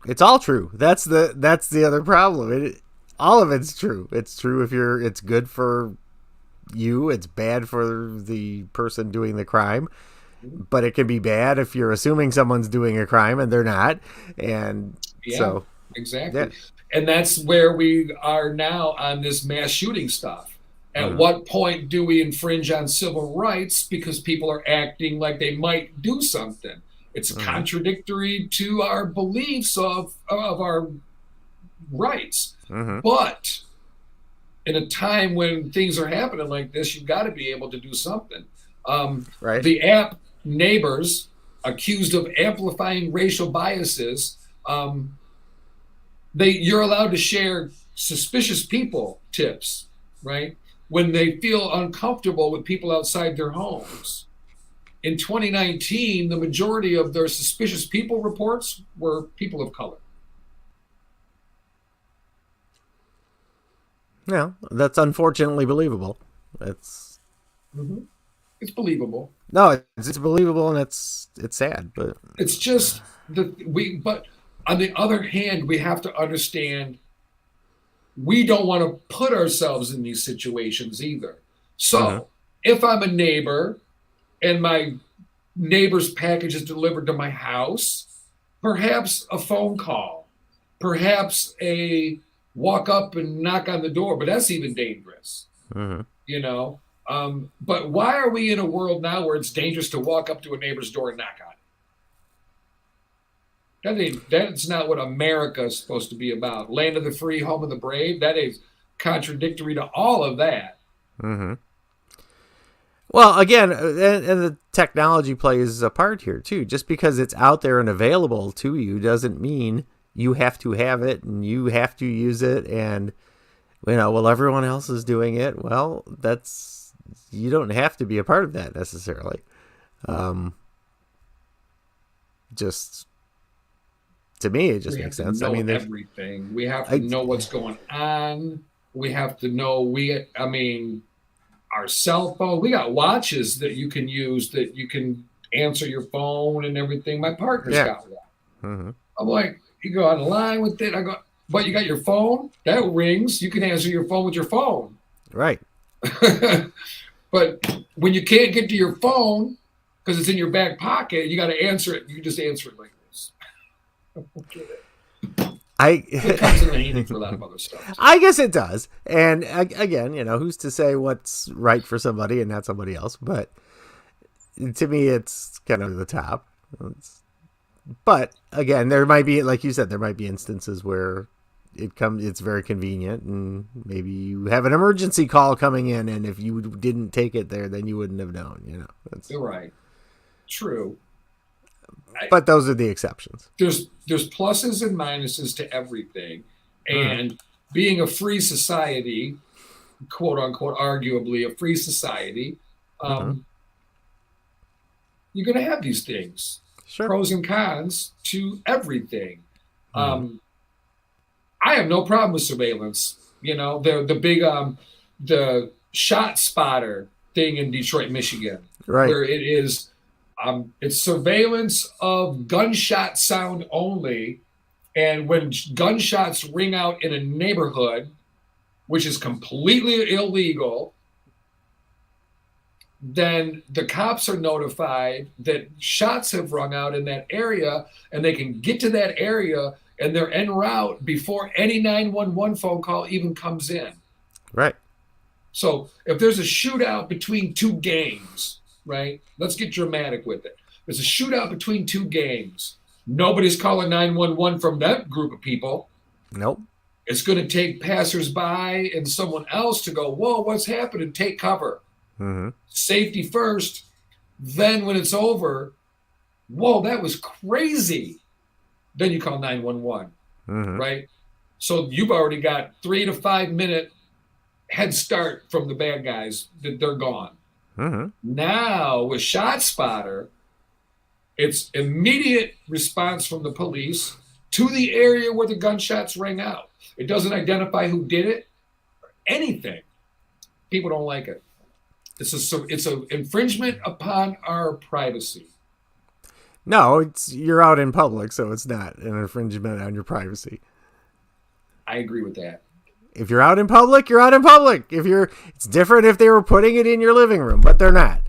It's all true. That's the other problem. All of it's true. It's true if it's good for you. It's bad for the person doing the crime. But it can be bad if you're assuming someone's doing a crime and they're not. And so exactly. Yeah. And that's where we are now on this mass shooting stuff. At what point do we infringe on civil rights because people are acting like they might do something? It's contradictory to our beliefs of our rights. But in a time when things are happening like this, you've got to be able to do something. The app Neighbors, accused of amplifying racial biases, you're allowed to share suspicious people tips, right? When they feel uncomfortable with people outside their homes. In 2019, the majority of their suspicious people reports were people of color. Yeah, that's unfortunately believable. It's believable. No, it's believable, and it's sad, but it's just but on the other hand, we have to understand we don't want to put ourselves in these situations either. So if I'm a neighbor and my neighbor's package is delivered to my house, perhaps a phone call, perhaps a walk up and knock on the door, but that's even dangerous, but why are we in a world now where it's dangerous to walk up to a neighbor's door and knock on it? That's not what America is supposed to be about. Land of the free, home of the brave. That is contradictory to all of that. Well, again, and the technology plays a part here too. Just because it's out there and available to you doesn't mean you have to have it and you have to use it. And everyone else is doing it. Well, you don't have to be a part of that necessarily. To me, it just makes sense. I mean, everything. We have to know what's going on. We have to know. Our cell phone. We got watches that you can use that you can answer your phone and everything. My partner's got one. I'm like, you go online with it. I go, but you got your phone that rings. You can answer your phone with your phone. Right. But when you can't get to your phone because it's in your back pocket, you got to answer it. You just answer it like this. It comes in handy for a lot of other stuff. I guess it does. And again, who's to say what's right for somebody and not somebody else? But to me, it's kind of the top. But again, there might be, like you said, there might be instances where it's very convenient, and maybe you have an emergency call coming in, and if you didn't take it there, then you wouldn't have known. You're right. True. But those are the exceptions. There's pluses and minuses to everything, and being a free society, quote unquote, arguably a free society, you're going to have these things, pros and cons to everything. I have no problem with surveillance. You know, the big the shot spotter thing in Detroit, Michigan, where it is. It's surveillance of gunshot sound only. And when gunshots ring out in a neighborhood, which is completely illegal, then the cops are notified that shots have rung out in that area, and they can get to that area, and they're en route before any 911 phone call even comes in. Right. So if there's a shootout between two gangs, right? Let's get dramatic with it. There's a shootout between two gangs. Nobody's calling 911 from that group of people. Nope. It's going to take passersby and someone else to go, whoa, what's happening? Take cover. Safety first. Then when it's over, whoa, that was crazy. Then you call 911, right? So you've already got 3 to 5 minute head start from the bad guys that they're gone. Now with ShotSpotter, it's immediate response from the police to the area where the gunshots rang out. It doesn't identify who did it or anything. People don't like it. It's an infringement upon our privacy. No, you're out in public, so it's not an infringement on your privacy. I agree with that. If you're out in public, you're out in public. It's different if they were putting it in your living room, but they're not.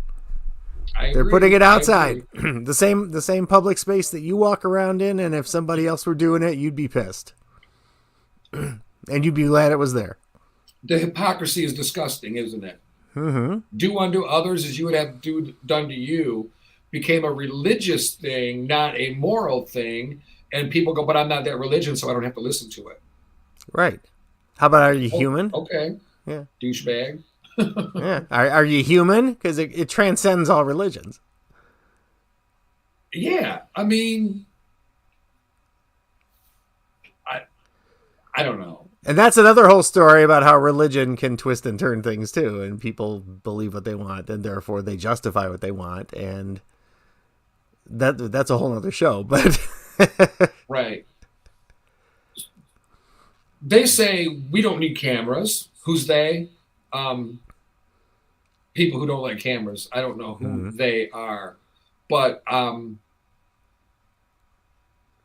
They're putting it outside. the same public space that you walk around in, and if somebody else were doing it, you'd be pissed. And you'd be glad it was there. The hypocrisy is disgusting, isn't it? Do unto others as you would have done to you became a religious thing, not a moral thing. And people go, but I'm not that religion, so I don't have to listen to it. Right. How about, are you human? Okay. Yeah. Douchebag. Yeah. Are you human? Because it transcends all religions. Yeah. I mean, I don't know. And that's another whole story about how religion can twist and turn things too. And people believe what they want, and therefore they justify what they want. And that's a whole other show. But right. They say we don't need cameras. Who's they? People who don't like cameras. I don't know who they are. But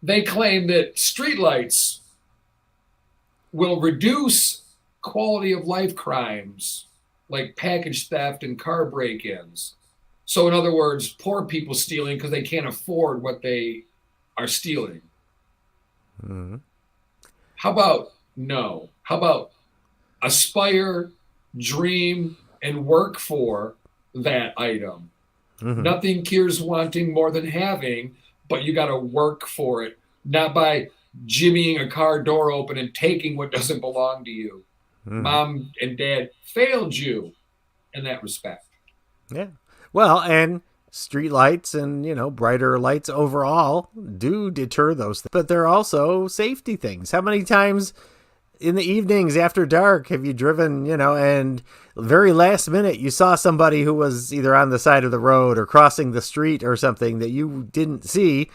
they claim that streetlights will reduce quality of life crimes like package theft and car break-ins. So in other words, poor people stealing because they can't afford what they are stealing. How about aspire, dream, and work for that item? Nothing cures wanting more than having, but you got to work for it, not by jimmying a car door open and taking what doesn't belong to you. Mom and dad failed you in that respect. Yeah. Well, and street lights and, brighter lights overall do deter those things, but they're also safety things. How many times in the evenings after dark have you driven, and very last minute you saw somebody who was either on the side of the road or crossing the street or something that you didn't see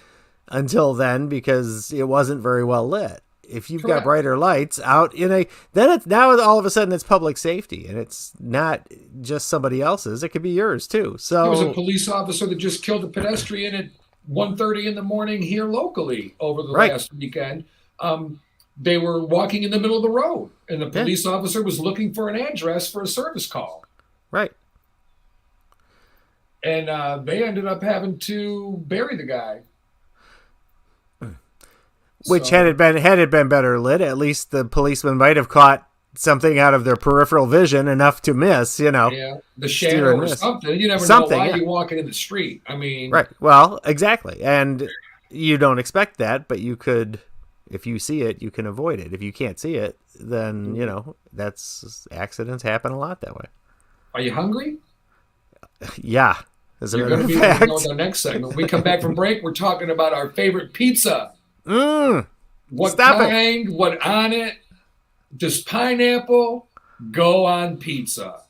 until then because it wasn't very well lit. If you've got brighter lights out then it's now all of a sudden it's public safety, and it's not just somebody else's. It could be yours too. So there was a police officer that just killed a pedestrian at 1:30 in the morning here locally over the last weekend. They were walking in the middle of the road, and the police officer was looking for an address for a service call. Right. And they ended up having to bury the guy. Which had it been better lit, at least the policeman might have caught something out of their peripheral vision enough to miss, Yeah, the shadow or something. You never know why you're walking in the street. I mean, right. Well, exactly. And you don't expect that, but you could, if you see it, you can avoid it. If you can't see it, then, accidents happen a lot that way. Are you hungry? Yeah. As a You're matter going to of be able to fact. know with our next segment. When we come back from break, we're talking about our favorite pizza. What Stop it. kind? What on it? Does pineapple go on pizza?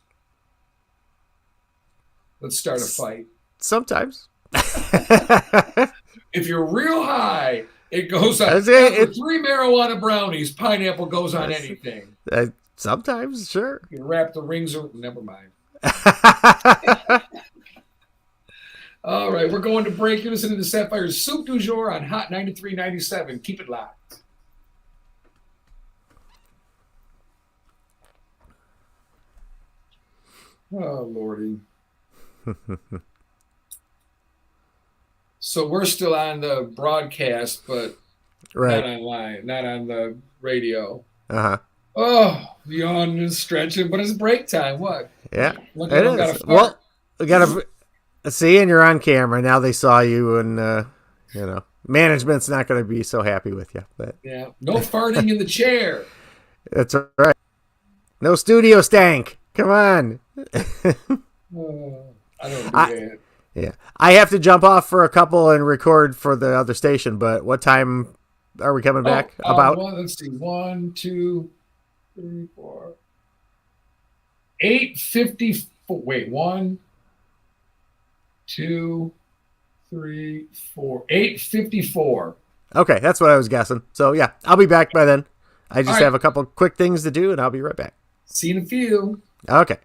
Let's start a fight. Sometimes. If you're real high, it goes on. That's After it. 3 marijuana brownies, pineapple goes on anything. Sometimes, sure. You wrap the rings around. Never mind. All right, we're going to break. You're listening to Sapphire'S Soup du Jour on Hot 93.97. Keep it locked. Oh, Lordy. So we're still on the broadcast, but Right. not online, not on the radio. Uh-huh. Oh, yawning and stretching, but it's break time. What? Yeah, Look, it I got is. a fart. Well, we got to see, and you're on camera. Now they saw you, and, management's not going to be so happy with you. But Yeah, no farting in the chair. that's all right. No studio stank. Come on. Oh, I don't do that. Yeah. I have to jump off for a couple and record for the other station, but what time are we coming back? About? Let's see. 1, 2, 3, 4. 8:54. Wait, 1, 2, 3, 4. 8:54. Okay, that's what I was guessing. So, yeah, I'll be back by then. I just All right. have a couple quick things to do, and I'll be right back. See you in a few. Okay.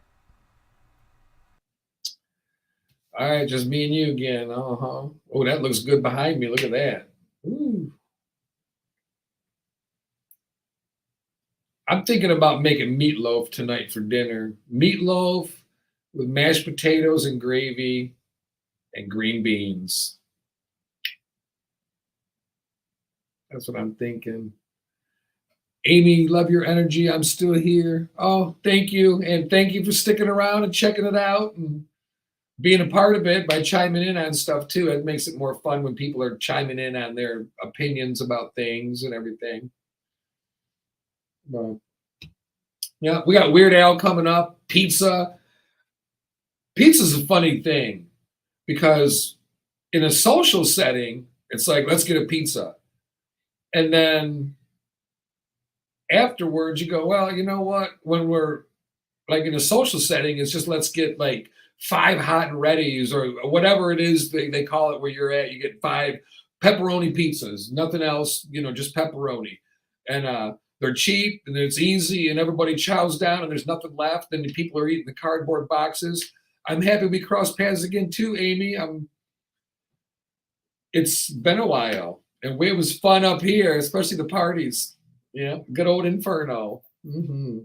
All right, just me and you again. Uh-huh. Oh, that looks good behind me. Look at that. Ooh. I'm thinking about making meatloaf tonight for dinner. Meatloaf with mashed potatoes and gravy and green beans. That's what I'm thinking. Amy, love your energy. I'm still here. Oh, thank you. And thank you for sticking around and checking it out and being a part of it by chiming in on stuff too. It makes it more fun when people are chiming in on their opinions about things and everything. But, yeah, we got Weird Al coming up. Pizza. Pizza's a funny thing because in a social setting, it's like, let's get a pizza. And then afterwards you go, well, you know what? When we're like in a social setting, it's just let's get like 5 hot and readies or whatever it is they call it where you're at. You get 5 pepperoni pizzas, nothing else, just pepperoni. And they're cheap and it's easy and everybody chows down and there's nothing left and the people are eating the cardboard boxes. I'm happy we crossed paths again too, Amy. It's been a while and it was fun up here, especially the parties. Yeah, good old Inferno. Mm-hmm.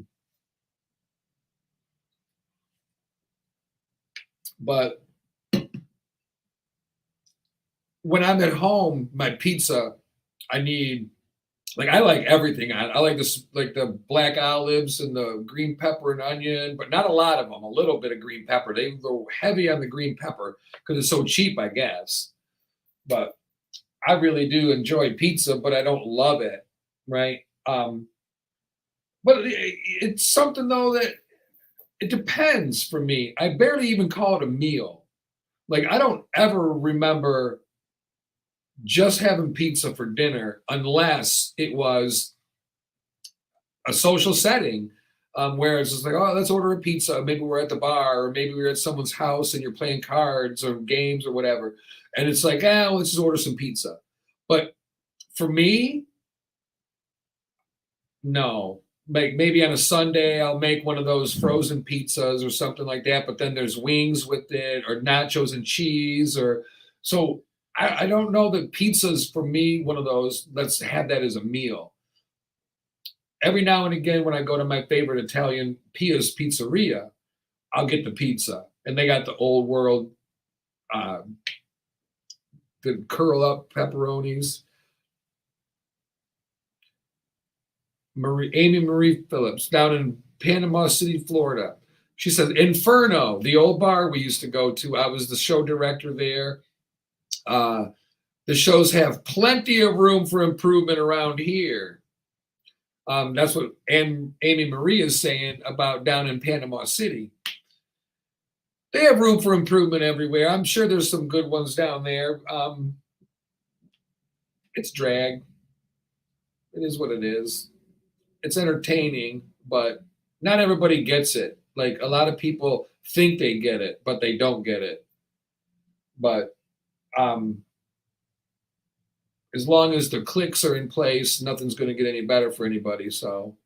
But when I'm at home, my pizza, I need, I like everything. I like this, like the black olives and the green pepper and onion, but not a lot of them. A little bit of green pepper. They go heavy on the green pepper because it's so cheap, I guess. But I really do enjoy pizza, but I don't love it, right? But it's something though that it depends for me. I barely even call it a meal. I don't ever remember just having pizza for dinner unless it was a social setting where it's just like, oh, let's order a pizza. Maybe we're at the bar or maybe we're at someone's house and you're playing cards or games or whatever. And it's like, let's just order some pizza. But for me, no. Maybe on a Sunday, I'll make one of those frozen pizzas or something like that. But then there's wings with it or nachos and cheese. So I don't know that pizza's for me one of those, let's have that as a meal. Every now and again, when I go to my favorite Italian Pia's Pizzeria, I'll get the pizza. And they got the old world, the curl up pepperonis. Amy Marie Phillips down in Panama City, Florida. She says, Inferno, the old bar we used to go to. I was the show director there. The shows have plenty of room for improvement around here. That's what Amy Marie is saying about down in Panama City. They have room for improvement everywhere. I'm sure there's some good ones down there. It's drag. It is what it is. It's entertaining, but not everybody gets it. Like a lot of people think they get it, but they don't get it. But um, as long as the clicks are in place, nothing's going to get any better for anybody. So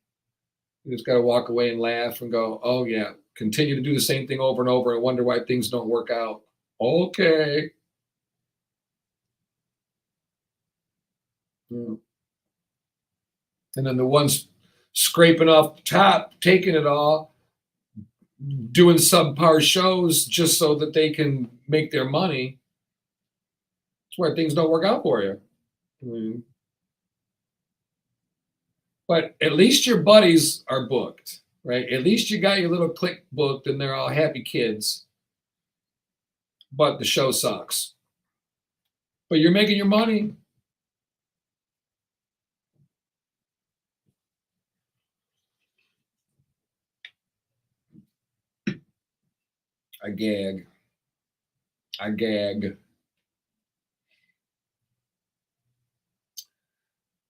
you just got to walk away and laugh and go, oh, yeah, continue to do the same thing over and over and wonder why things don't work out. Okay. Mm. And then the ones scraping off the top, taking it all, doing subpar shows just so that they can make their money. That's why things don't work out for you. Mm. But at least your buddies are booked, right? At least you got your little clique booked and they're all happy kids. But the show sucks. But you're making your money. I gag. I gag.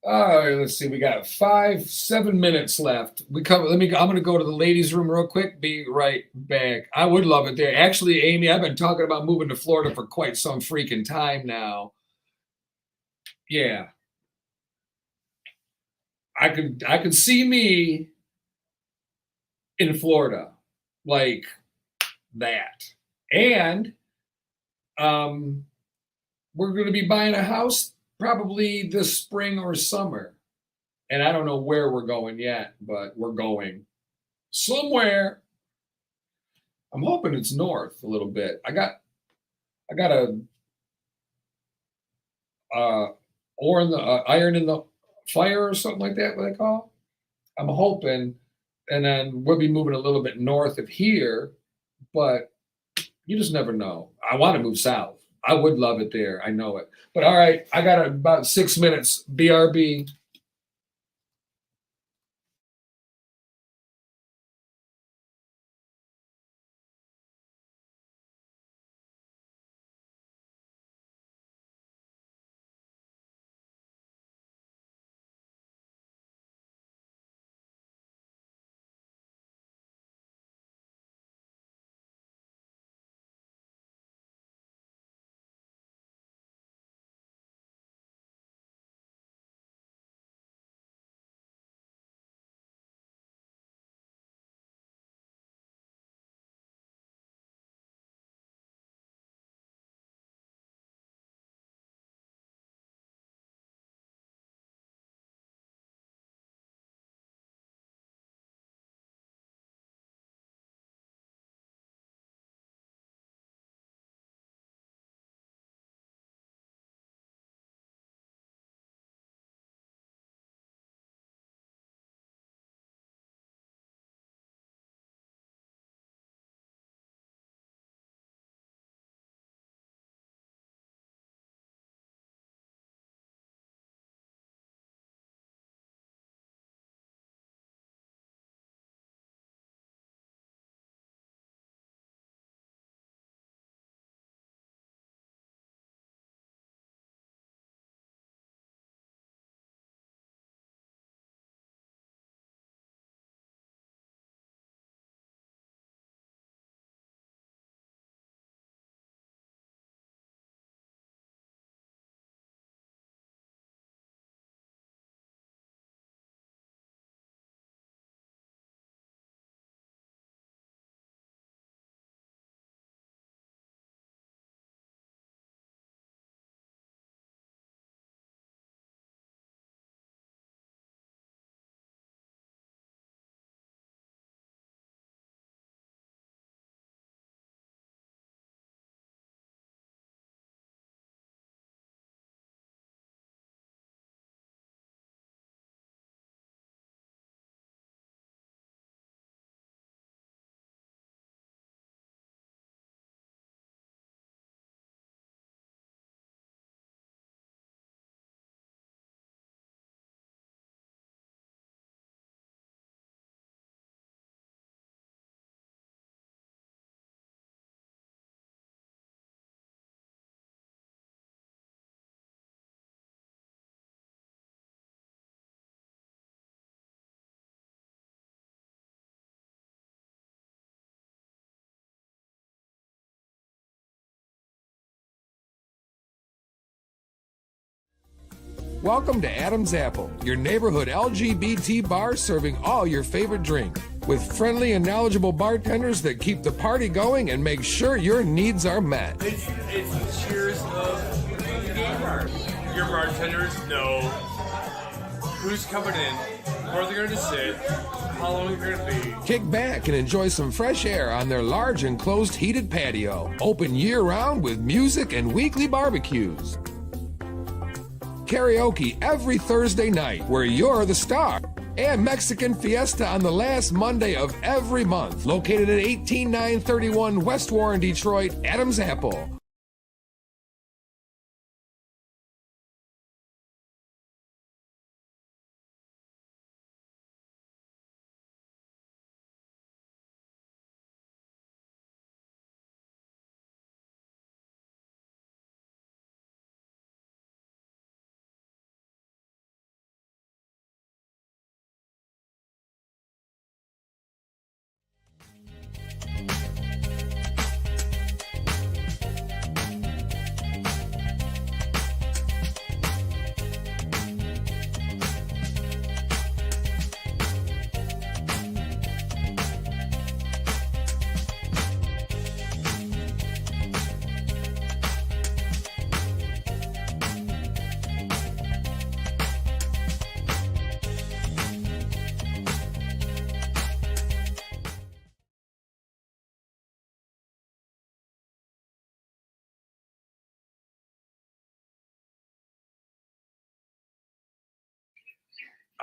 All right, let's see. We got 7 minutes left. I'm gonna go to the ladies' room real quick. Be right back. I would love it there. Actually, Amy, I've been talking about moving to Florida for quite some freaking time now. Yeah. I could see me in Florida like that. And we're gonna be buying a house probably this spring or summer. And I don't know where we're going yet, but we're going somewhere. I'm hoping it's north a little bit. I got a uh ore in the iron in the fire or something like that. What they call? I'm hoping, and then we'll be moving a little bit north of here, but you just never know. I want to move south. I would love it there. I know it. But all right, I got about 6 minutes. BRB. Welcome to Adam's Apple, your neighborhood LGBT bar serving all your favorite drink. With friendly and knowledgeable bartenders that keep the party going and make sure your needs are met. It's the cheers of the game bar. Your bartenders know who's coming in, where they're going to sit, how long they're going to be. Kick back and enjoy some fresh air on their large enclosed heated patio. Open year-round with music and weekly barbecues. Karaoke every Thursday night where you're the star. And Mexican Fiesta on the last Monday of every month. Located at 18931 West Warren, Detroit, Adam's Apple.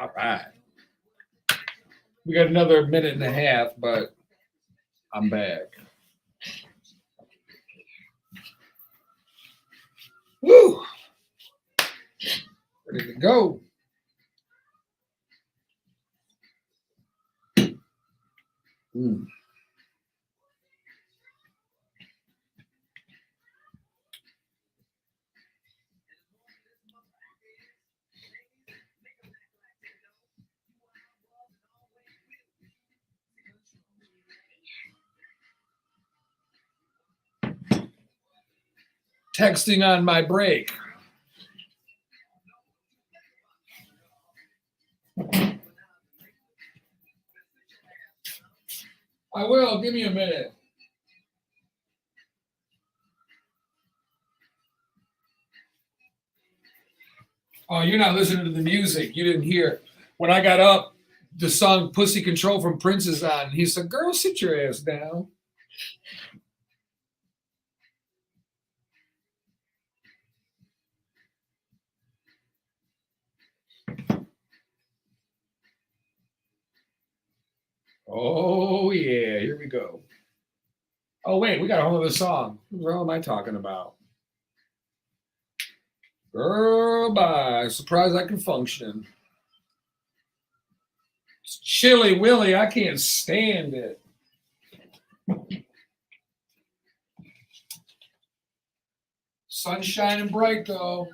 All right. We got another minute and a half, but I'm back. Woo! Ready to go. Texting on my break. I will. Give me a minute. Oh, you're not listening to the music. You didn't hear. When I got up, the song Pussy Control from Prince is on. He said, girl, sit your ass down. Oh, yeah. Here we go. Oh, wait. We got a whole other song. What the hell am I talking about? Girl, bye. Surprised I can function. It's Chilly Willy. I can't stand it. Sun's shining bright, though.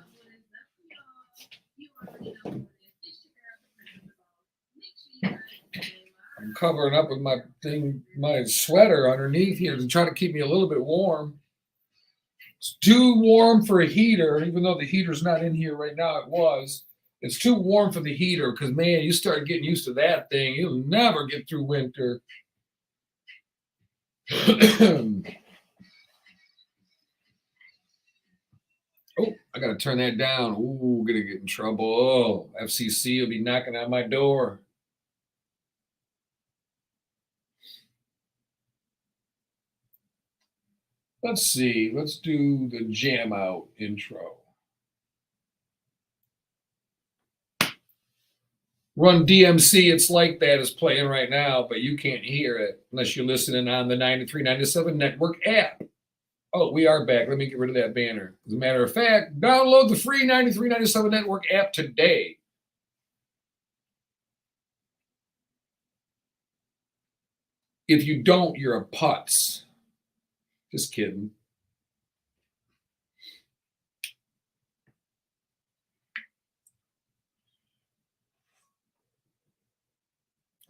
I'm covering up with my sweater underneath here to try to keep me a little bit warm. It's too warm for a heater, even though the heater's not in here right now. It was. It's too warm for the heater because, man, you start getting used to that thing. You'll never get through winter. Oh, I got to turn that down. Ooh, gonna get in trouble. Oh, FCC will be knocking on my door. Let's see. Let's do the jam out intro. Run DMC, It's Like That is playing right now, but you can't hear it unless you're listening on the 9397 Network app. Oh, we are back. Let me get rid of that banner. As a matter of fact, download the free 9397 Network app today. If you don't, you're a putz. Just kidding.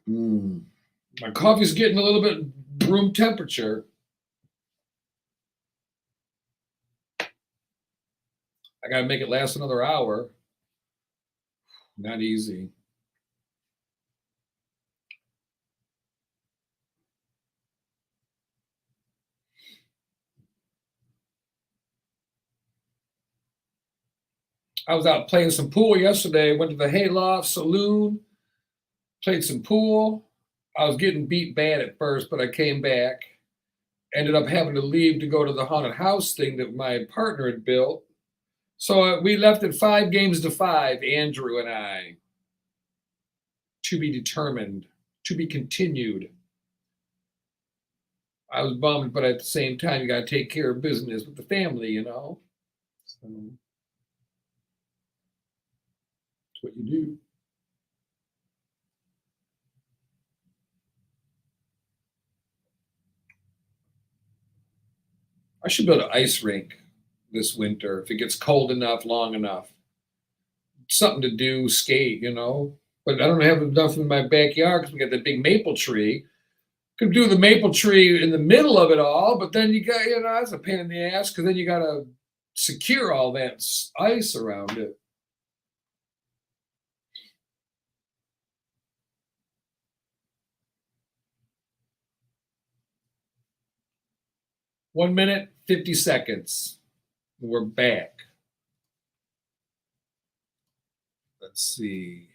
My coffee's getting a little bit room temperature. I got to make it last another hour. Not easy. I was out playing some pool yesterday. Went to the Hayloft Saloon, played some pool. I was getting beat bad at first, but I came back. Ended up having to leave to go to the haunted house thing that my partner had built. So we left at 5-5, Andrew and I. To be determined, to be continued. I was bummed, but at the same time, you got to take care of business with the family, you know. So that's what you do. I should build an ice rink this winter if it gets cold enough, long enough. Something to do, skate, you know. But I don't have enough in my backyard because we got the big maple tree. Could do the maple tree in the middle of it all, but then you got, you know, that's a pain in the ass because then you got to secure all that ice around it. One minute, 50 seconds. We're back. Let's see.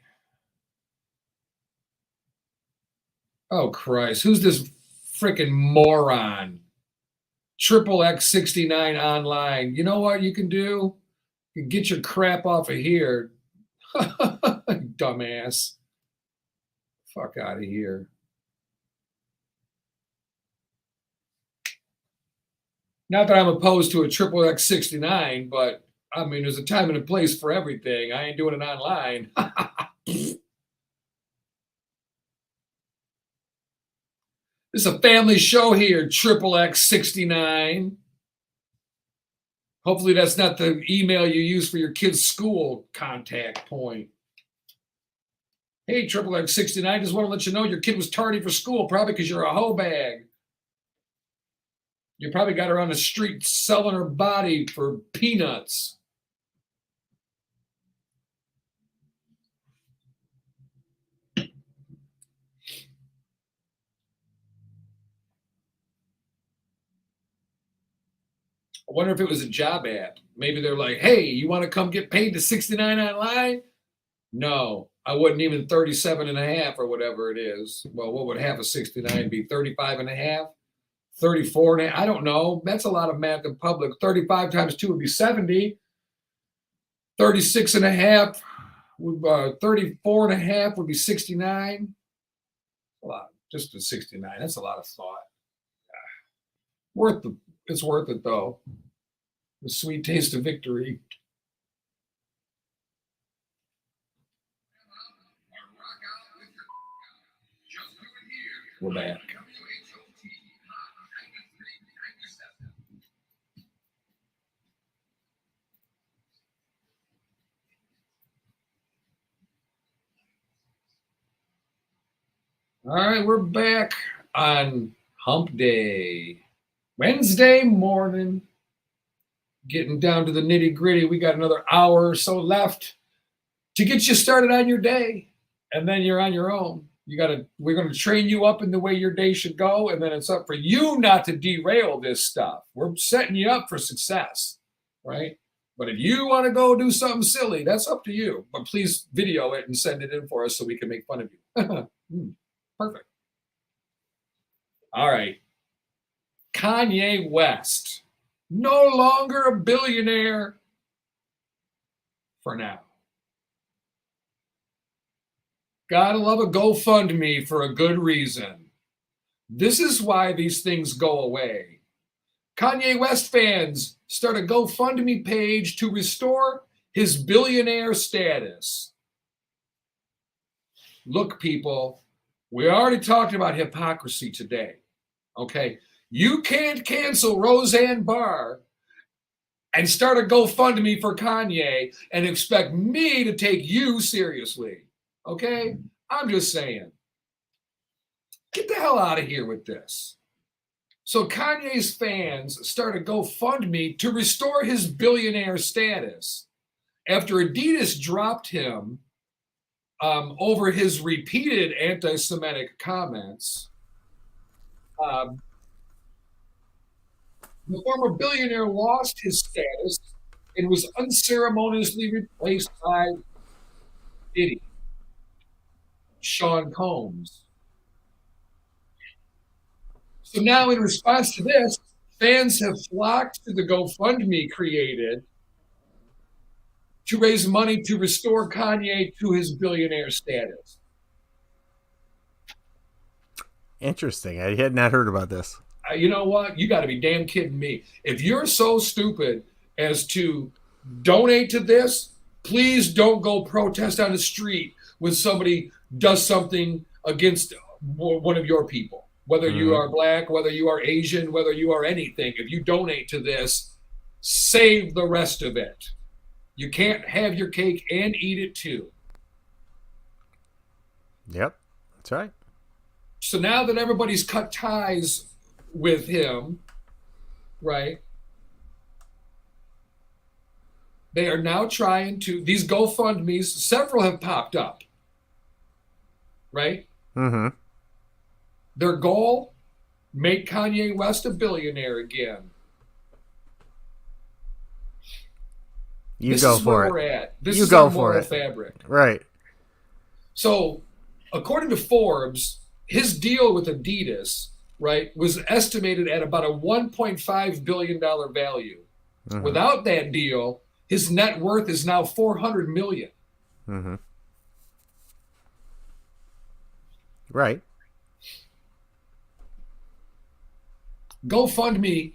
Oh, Christ. Who's this freaking moron? XXX69 online. You know what you can do? You can get your crap off of here. Dumbass. Fuck out of here. Not that I'm opposed to a XXX69, but I mean, there's a time and a place for everything. I ain't doing it online. This is a family show here, XXX69. Hopefully that's not the email you use for your kid's school contact point. Hey, XXX69, just want to let you know your kid was tardy for school, probably because you're a hoe bag. You probably got her on the street selling her body for peanuts. I wonder if it was a job app. Maybe they're like, hey, you want to come get paid to 69 online? No, I wasn't even 37 and a half or whatever it is. Well, what would half of 69 be? 35 and a half? 34 and a half? I don't know. That's a lot of math in public. 35 times 2 would be 70. 36 and a half, 34 and a half would be 69. A lot. Just a 69. That's a lot of thought. It's worth it though. The sweet taste of victory. We're back. All right, we're back on Hump Day. Wednesday morning, getting down to the nitty gritty. We got another hour or so left to get you started on your day, and then you're on your own. We're going to train you up in the way your day should go, and then it's up for you not to derail this stuff. We're setting you up for success, right? But if you want to go do something silly, that's up to you. But please video it and send it in for us so we can make fun of you. Perfect. All right. Kanye West, no longer a billionaire for now. Gotta love a GoFundMe for a good reason. This is why these things go away. Kanye West fans start a GoFundMe page to restore his billionaire status. Look, people, we already talked about hypocrisy today. Okay? You can't cancel Roseanne Barr and start a GoFundMe for Kanye and expect me to take you seriously. Okay? I'm just saying. Get the hell out of here with this. So Kanye's fans start a GoFundMe to restore his billionaire status after Adidas dropped him over his repeated anti-Semitic comments, the former billionaire lost his status and was unceremoniously replaced by Diddy, Sean Combs. So now, in response to this, fans have flocked to the GoFundMe created to raise money to restore Kanye to his billionaire status. Interesting. I had not heard about this. You know what? You got to be damn kidding me. If you're so stupid as to donate to this, please don't go protest on the street when somebody does something against one of your people. Whether you are black, whether you are Asian, whether you are anything, if you donate to this, save the rest of it. You can't have your cake and eat it too. Yep, that's right. So now that everybody's cut ties with him, right? They are now trying to, these GoFundMes, several have popped up, right? Mm-hmm. Their goal, make Kanye West a billionaire again. This go is for where it. We're at. This you is go our for moral it. fabric. Right. So, according to Forbes, his deal with Adidas, right, was estimated at about a $1.5 billion value. Mm-hmm. Without that deal, his net worth is now $400 million. Mm-hmm. Right. GoFundMe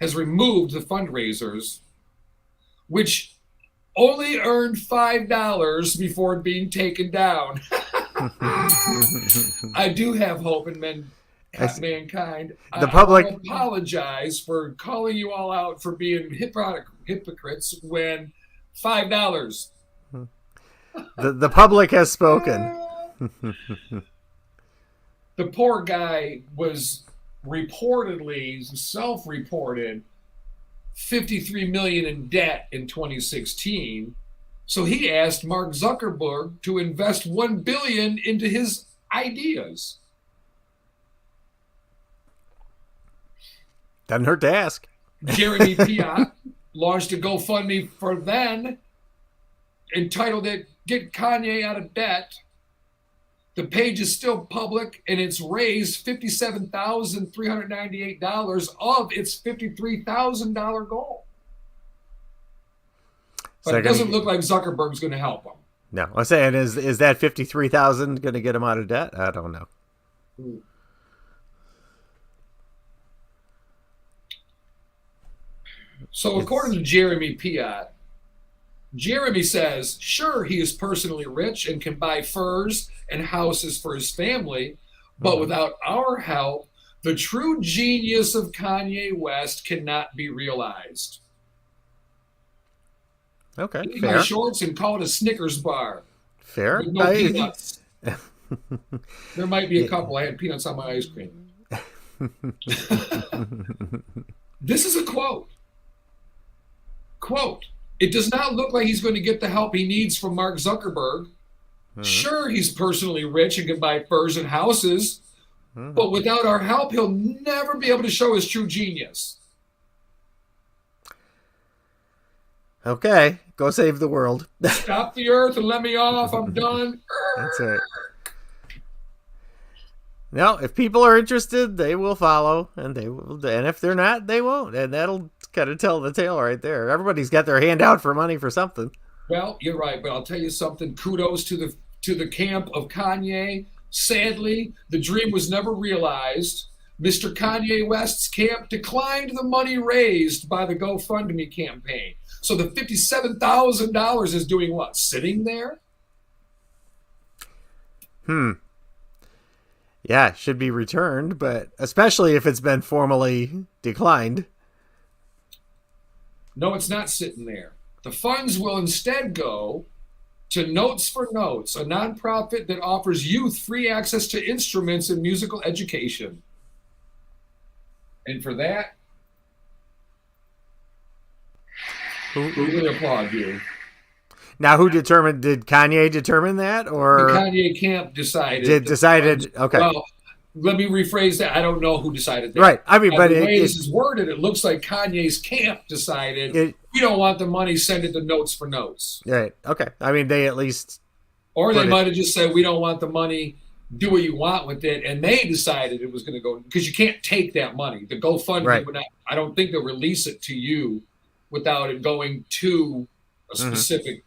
has removed the fundraisers, which only earned $5 before being taken down. I do have hope in mankind. The public I apologize for calling you all out for being hypocrites when $5. The public has spoken. The poor guy was reportedly, self-reported, $53 million in debt in 2016. So he asked Mark Zuckerberg to invest $1 billion into his ideas. Doesn't hurt to ask. Jeremy Piat launched a GoFundMe for then, entitled it "Get Kanye Out of Debt." The page is still public, and it's raised $57,398 of its $53,000 goal. But it doesn't look like Zuckerberg's going to help him. No, I'm saying is that 53,000 going to get him out of debt? I don't know. So according to Jeremy Piat, Jeremy says, sure, he is personally rich and can buy furs and houses for his family, but without our help, the true genius of Kanye West cannot be realized. Okay, Eat fair. my shorts and call it a Snickers bar. Fair. With no peanuts. There might be a couple. I had peanuts on my ice cream. This is a quote. Quote, it does not look like he's going to get the help he needs from Mark Zuckerberg. Sure, he's personally rich and can buy furs and houses, but without our help, he'll never be able to show his true genius. Okay, go save the world. Stop the earth and let me off. I'm done. That's it. No, if people are interested, they will follow, and they will. And if they're not, they won't. And that'll kind of tell the tale right there. Everybody's got their hand out for money for something. Well, you're right, but I'll tell you something. Kudos to the camp of Kanye. Sadly, the dream was never realized. Mr. Kanye West's camp declined the money raised by the GoFundMe campaign. So the $57,000 is doing what? Sitting there? Yeah, it should be returned, but especially if it's been formally declined. No, it's not sitting there. The funds will instead go to Notes for Notes, a nonprofit that offers youth free access to instruments and musical education. And for that, we really applaud you. Now, who determined? Did Kanye determine that, The or Kanye camp decided. decided? Okay, Well, let me rephrase that. I don't know who decided that. right. I mean, but The way this is worded, it looks like Kanye's camp decided we don't want the money, send it to Notes for Notes. right. Okay. I mean, they at least, Or they But it- might have just said, we don't want the money, do what you want with it. And they decided it was going to go, because you can't take that money. The GoFundMe Right. would not, I don't think they'll release it to you without it going to a specific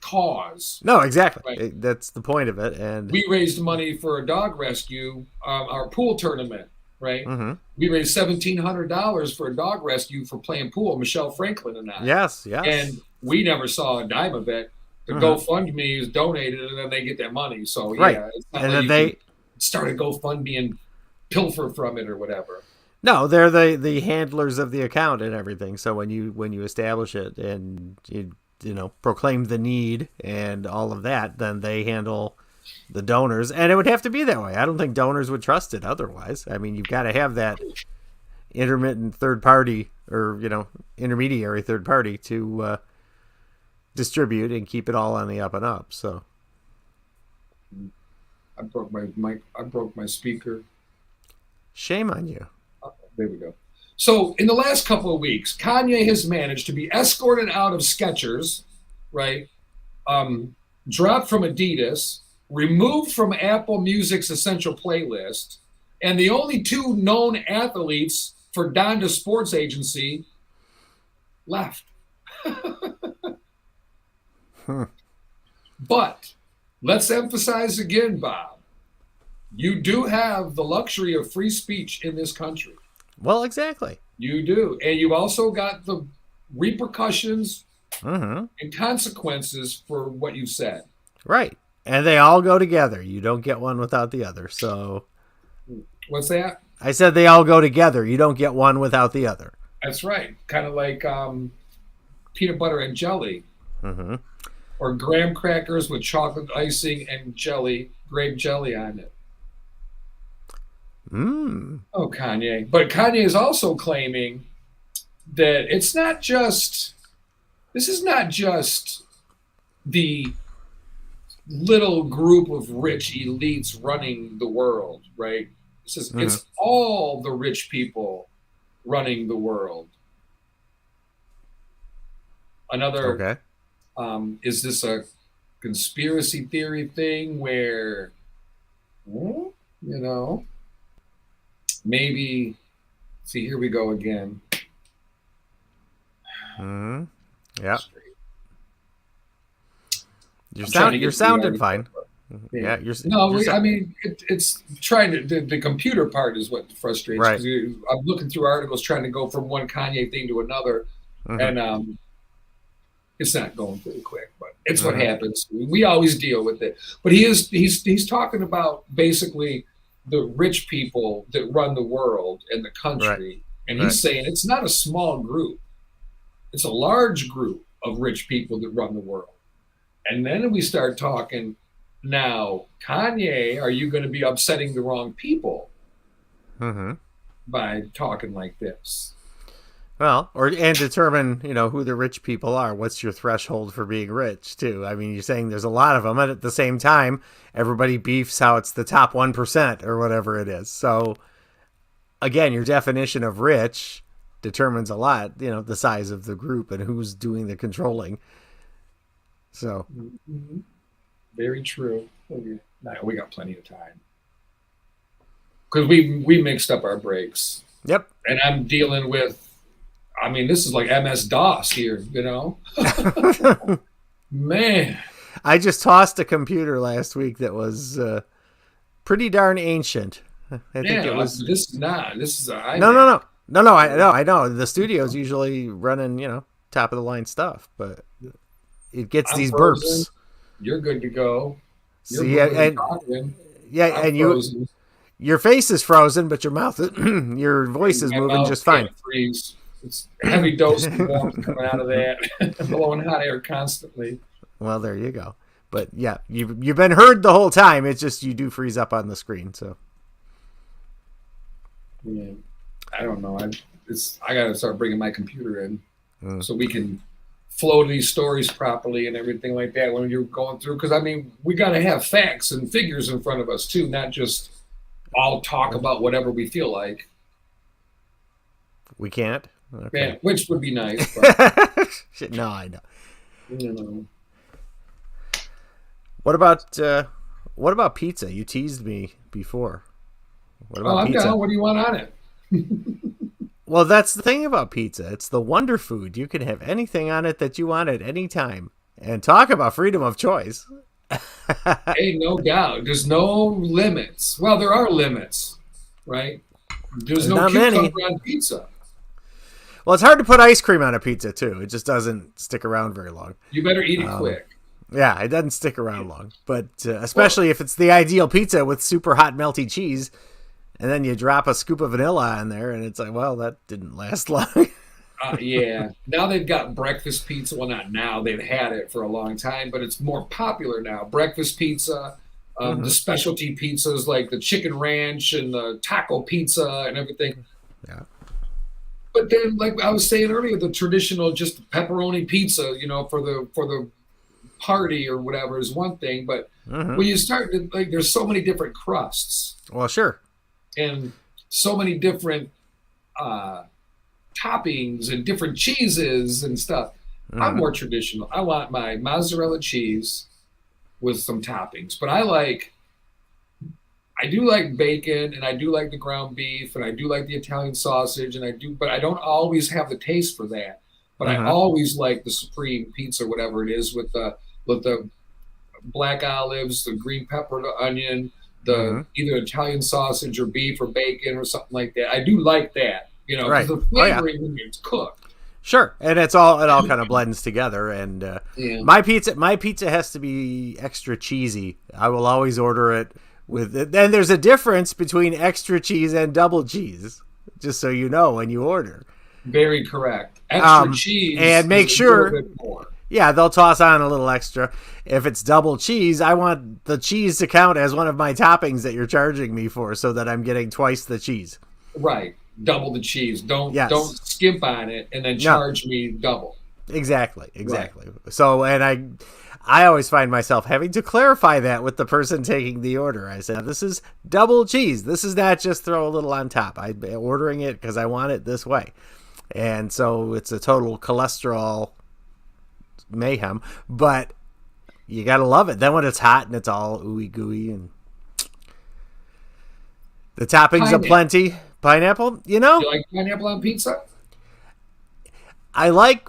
cause. no, exactly. Right. That's the point of it. And We raised money for a dog rescue, our pool tournament, right? Mhm. We raised $1,700 for a dog rescue for playing pool, Michelle Franklin and I. yes, And we never saw a dime of it. The GoFundMe is donated, and then they get their money. So yeah, Right. it's not And like then you can start a GoFundMe and pilfer from it or whatever. no, they're the handlers of the account and everything. So when you establish it and you know proclaim the need and all of that, then they handle the donors, and it would have to be that way. I don't think donors would trust it otherwise. I mean, you've got to have that intermittent third party or intermediary third party to distribute and keep it all on the up and up. So I broke my mic. I broke my speaker. shame on you. There we go. So in the last couple of weeks, Kanye has managed to be escorted out of Skechers, right? Dropped from Adidas, removed from Apple Music's essential playlist, and the only two known athletes for Donda Sports Agency left. But let's emphasize again, Bob, you do have the luxury of free speech in this country. Well, exactly. You do. And you've also got the repercussions Mm-hmm. and consequences for what you said. Right. And they all go together. You don't get one without the other. So What's that? I said they all go together. You don't get one without the other. That's right. Kind of like peanut butter and jelly, Mm-hmm. or graham crackers with chocolate icing and jelly, grape jelly on it. Oh, Kanye. But Kanye is also claiming that this is not just the little group of rich elites running the world, right? It's all the rich people running the world. Another, Okay. is this a conspiracy theory thing where, maybe, see, here we go again. Mm-hmm. Yeah. You're trying to get to the sounding article. fine. Yeah. It's trying to, the computer part is what frustrates Right. me. I'm looking through articles trying to go from one Kanye thing to another, and it's not going very quick, but it's what happens. We always deal with it. But he's talking about basically the rich people that run the world and the country. Right. And he's saying it's not a small group. It's a large group of rich people that run the world. And then we start talking, now, Kanye, are you going to be upsetting the wrong people by talking like this? Well, and determine, who the rich people are. What's your threshold for being rich, too? I mean, you're saying there's a lot of them, and at the same time, everybody beefs how it's the top 1% or whatever it is. So, again, your definition of rich determines a lot, the size of the group and who's doing the controlling. So, very true. No, we got plenty of time because we mixed up our breaks. Yep. And I'm dealing with. I mean, this is like MS-DOS here, Man. I just tossed a computer last week that was pretty darn ancient. I think it was. This is not. This is. No. I know. The studio's usually running, top of the line stuff, but it gets I'm these frozen. burps. You're good to go. See, and your face is frozen, but your mouth, your voice is moving just fine. Freeze. It's a heavy dose of warmth coming out of that, blowing hot air constantly. Well, there you go. But yeah, you've been heard the whole time. It's just you do freeze up on the screen. So yeah, I don't know. I got to start bringing my computer in so we can flow these stories properly and everything like that when you're going through. Because I mean, we got to have facts and figures in front of us too, not just all talk about whatever we feel like. We can't. Okay. Yeah, which would be nice. But, Shit, no, I know. you know. What about pizza? You teased me before. What about I'm pizza? down. What do you want on it? Well, that's the thing about pizza. It's the wonder food. You can have anything on it that you want at any time. And talk about freedom of choice. Hey, no doubt. There's no limits. Well, there are limits, right? There's no Not cucumber many. on pizza. Well, it's hard to put ice cream on a pizza, too. It just doesn't stick around very long. You better eat it quick. Yeah, it doesn't stick around long. But especially if it's the ideal pizza with super hot melty cheese, and then you drop a scoop of vanilla on there, and it's like, well, that didn't last long. Yeah. Now they've got breakfast pizza. Well, not now. They've had it for a long time, but it's more popular now. Breakfast pizza, the specialty pizzas like the chicken ranch and the taco pizza and everything. Yeah. But then, like I was saying earlier, the traditional just pepperoni pizza, for the party or whatever is one thing. But when you start to, like, there's so many different crusts Well, sure. and so many different toppings and different cheeses and stuff. I'm more traditional. I want my mozzarella cheese with some toppings, but I do like bacon, and I do like the ground beef, and I do like the Italian sausage, but I don't always have the taste for that. But I always like the supreme pizza, whatever it is, with the black olives, the green pepper, the onion, the either Italian sausage or beef or bacon or something like that. I do like that, Right. because the flavoring when it's cooked. Sure, and it all kind of blends together. And Yeah. my pizza has to be extra cheesy. I will always order it with it. And there's a difference between extra cheese and double cheese, just so you know when you order. Very correct. Extra cheese, and make is sure- a little bit more. Yeah, they'll toss on a little extra. If it's double cheese, I want the cheese to count as one of my toppings that you're charging me for, so that I'm getting twice the cheese. Right, double the cheese. Don't Yes. skimp on it and then charge me double. Exactly. So, and I always find myself having to clarify that with the person taking the order. I said, this is double cheese. This is not just throw a little on top. I'm ordering it because I want it this way. And so it's a total cholesterol mayhem, but you got to love it. Then when it's hot and it's all ooey gooey and the toppings Pineapple. aplenty. Pineapple, You like pineapple on pizza? I like.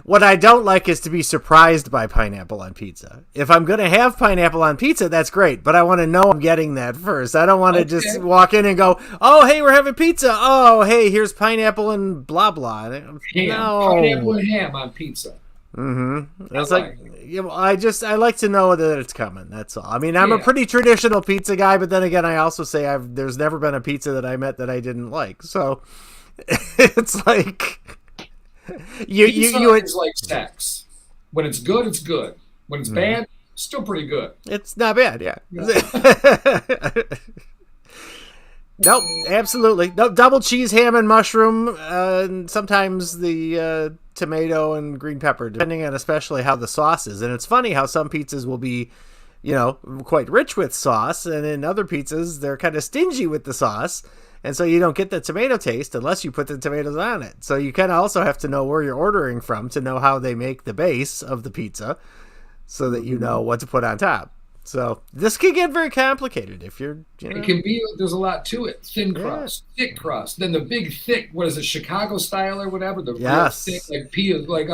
What I don't like is to be surprised by pineapple on pizza. If I'm going to have pineapple on pizza, that's great, but I want to know I'm getting that first. I don't want to just walk in and go, oh, hey, we're having pizza. Oh, hey, here's pineapple and blah, blah. Ham. No. Pineapple and ham on pizza. It's like, I like to know that it's coming. That's all. I mean, I'm a Yeah. pretty traditional pizza guy, but then again, I also say there's never been a pizza that I met that I didn't like. So it's like... Pizza You is like sex. When it's good, it's good. When it's bad, still pretty good. It's not bad, yeah. Nope, absolutely. No, double cheese, ham, and mushroom, and sometimes the tomato and green pepper, depending on especially how the sauce is. And it's funny how some pizzas will be, quite rich with sauce, and in other pizzas, they're kind of stingy with the sauce. And so you don't get the tomato taste unless you put the tomatoes on it. So you kind of also have to know where you're ordering from to know how they make the base of the pizza so that you know what to put on top. So this can get very complicated if you're, It can be, there's a lot to it. Thin crust, thick crust, then the big thick, what is it, Chicago style or whatever? The Yes. real thick, like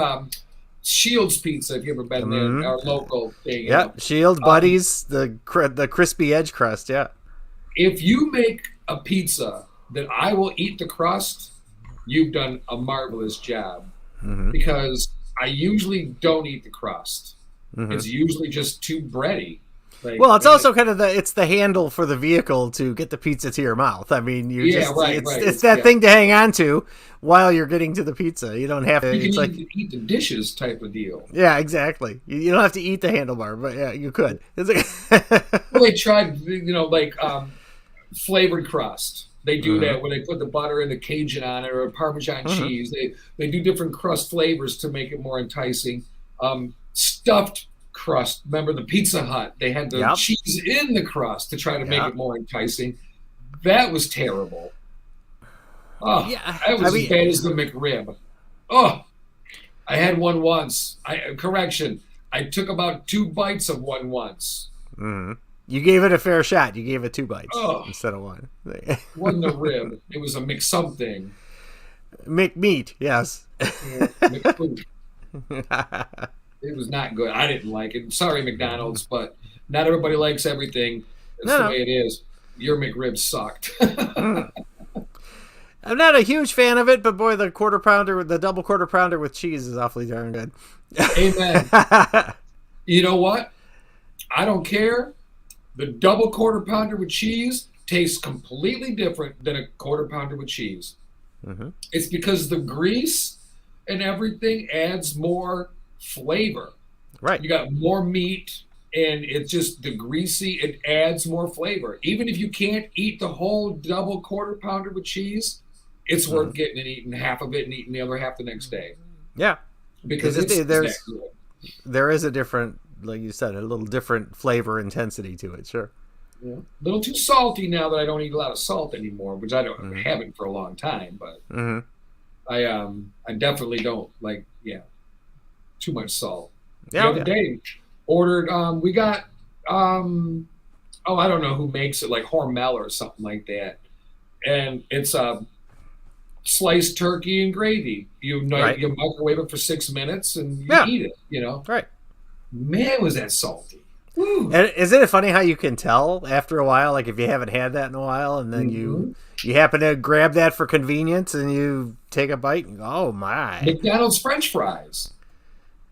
Shields Pizza, if you ever been there, our local thing. Shield Buddies, the crispy edge crust, yeah. If you make a pizza that I will eat the crust, you've done a marvelous job. Because I usually don't eat the crust. It's usually just too bready. Well, it's also kind of it's the handle for the vehicle to get the pizza to your mouth. I mean, it's that thing to hang on to while you're getting to the pizza. You don't have to. You It's can like eat the dishes type of deal. yeah, exactly. You don't have to eat the handlebar, but yeah, you could. It's like Well, they tried, flavored crust. They do that when they put the butter and the Cajun on it or Parmesan cheese. They do different crust flavors to make it more enticing. Stuffed crust. Remember the Pizza Hut? They had the cheese in the crust to try to make it more enticing. That was terrible. Oh, that was as bad as the McRib. Oh, I had one once. Correction. I took about 2 bites of one once. Mm-hmm. You gave it a fair shot. You gave it 2 bites instead of 1. Wasn't a rib. It was a McSomething. McMeat, yes. McFood. It was not good. I didn't like it. Sorry, McDonald's, but not everybody likes everything. That's the way it is. Your McRib sucked. I'm not a huge fan of it, but boy, the double quarter pounder with cheese is awfully darn good. Amen. You know what? I don't care. The double quarter pounder with cheese tastes completely different than a quarter pounder with cheese. Mm-hmm. It's because the grease and everything adds more flavor. Right. You got more meat, and it's just the greasy, it adds more flavor. Even if you can't eat the whole double quarter pounder with cheese, it's worth getting and eating half of it and eating the other half the next day. Yeah. Because there is a different, like you said, a little different flavor intensity to it, sure. Yeah. A little too salty now that I don't eat a lot of salt anymore, which I haven't for a long time, but I definitely don't like too much salt. The other day ordered we got I don't know who makes it, like Hormel or something like that. And it's sliced turkey and gravy. You microwave it for 6 minutes and you eat it, you know. Right. Man, was that salty. Woo. And isn't it funny how you can tell after a while, like if you haven't had that in a while, and then you happen to grab that for convenience and you take a bite and go, oh my. McDonald's French fries.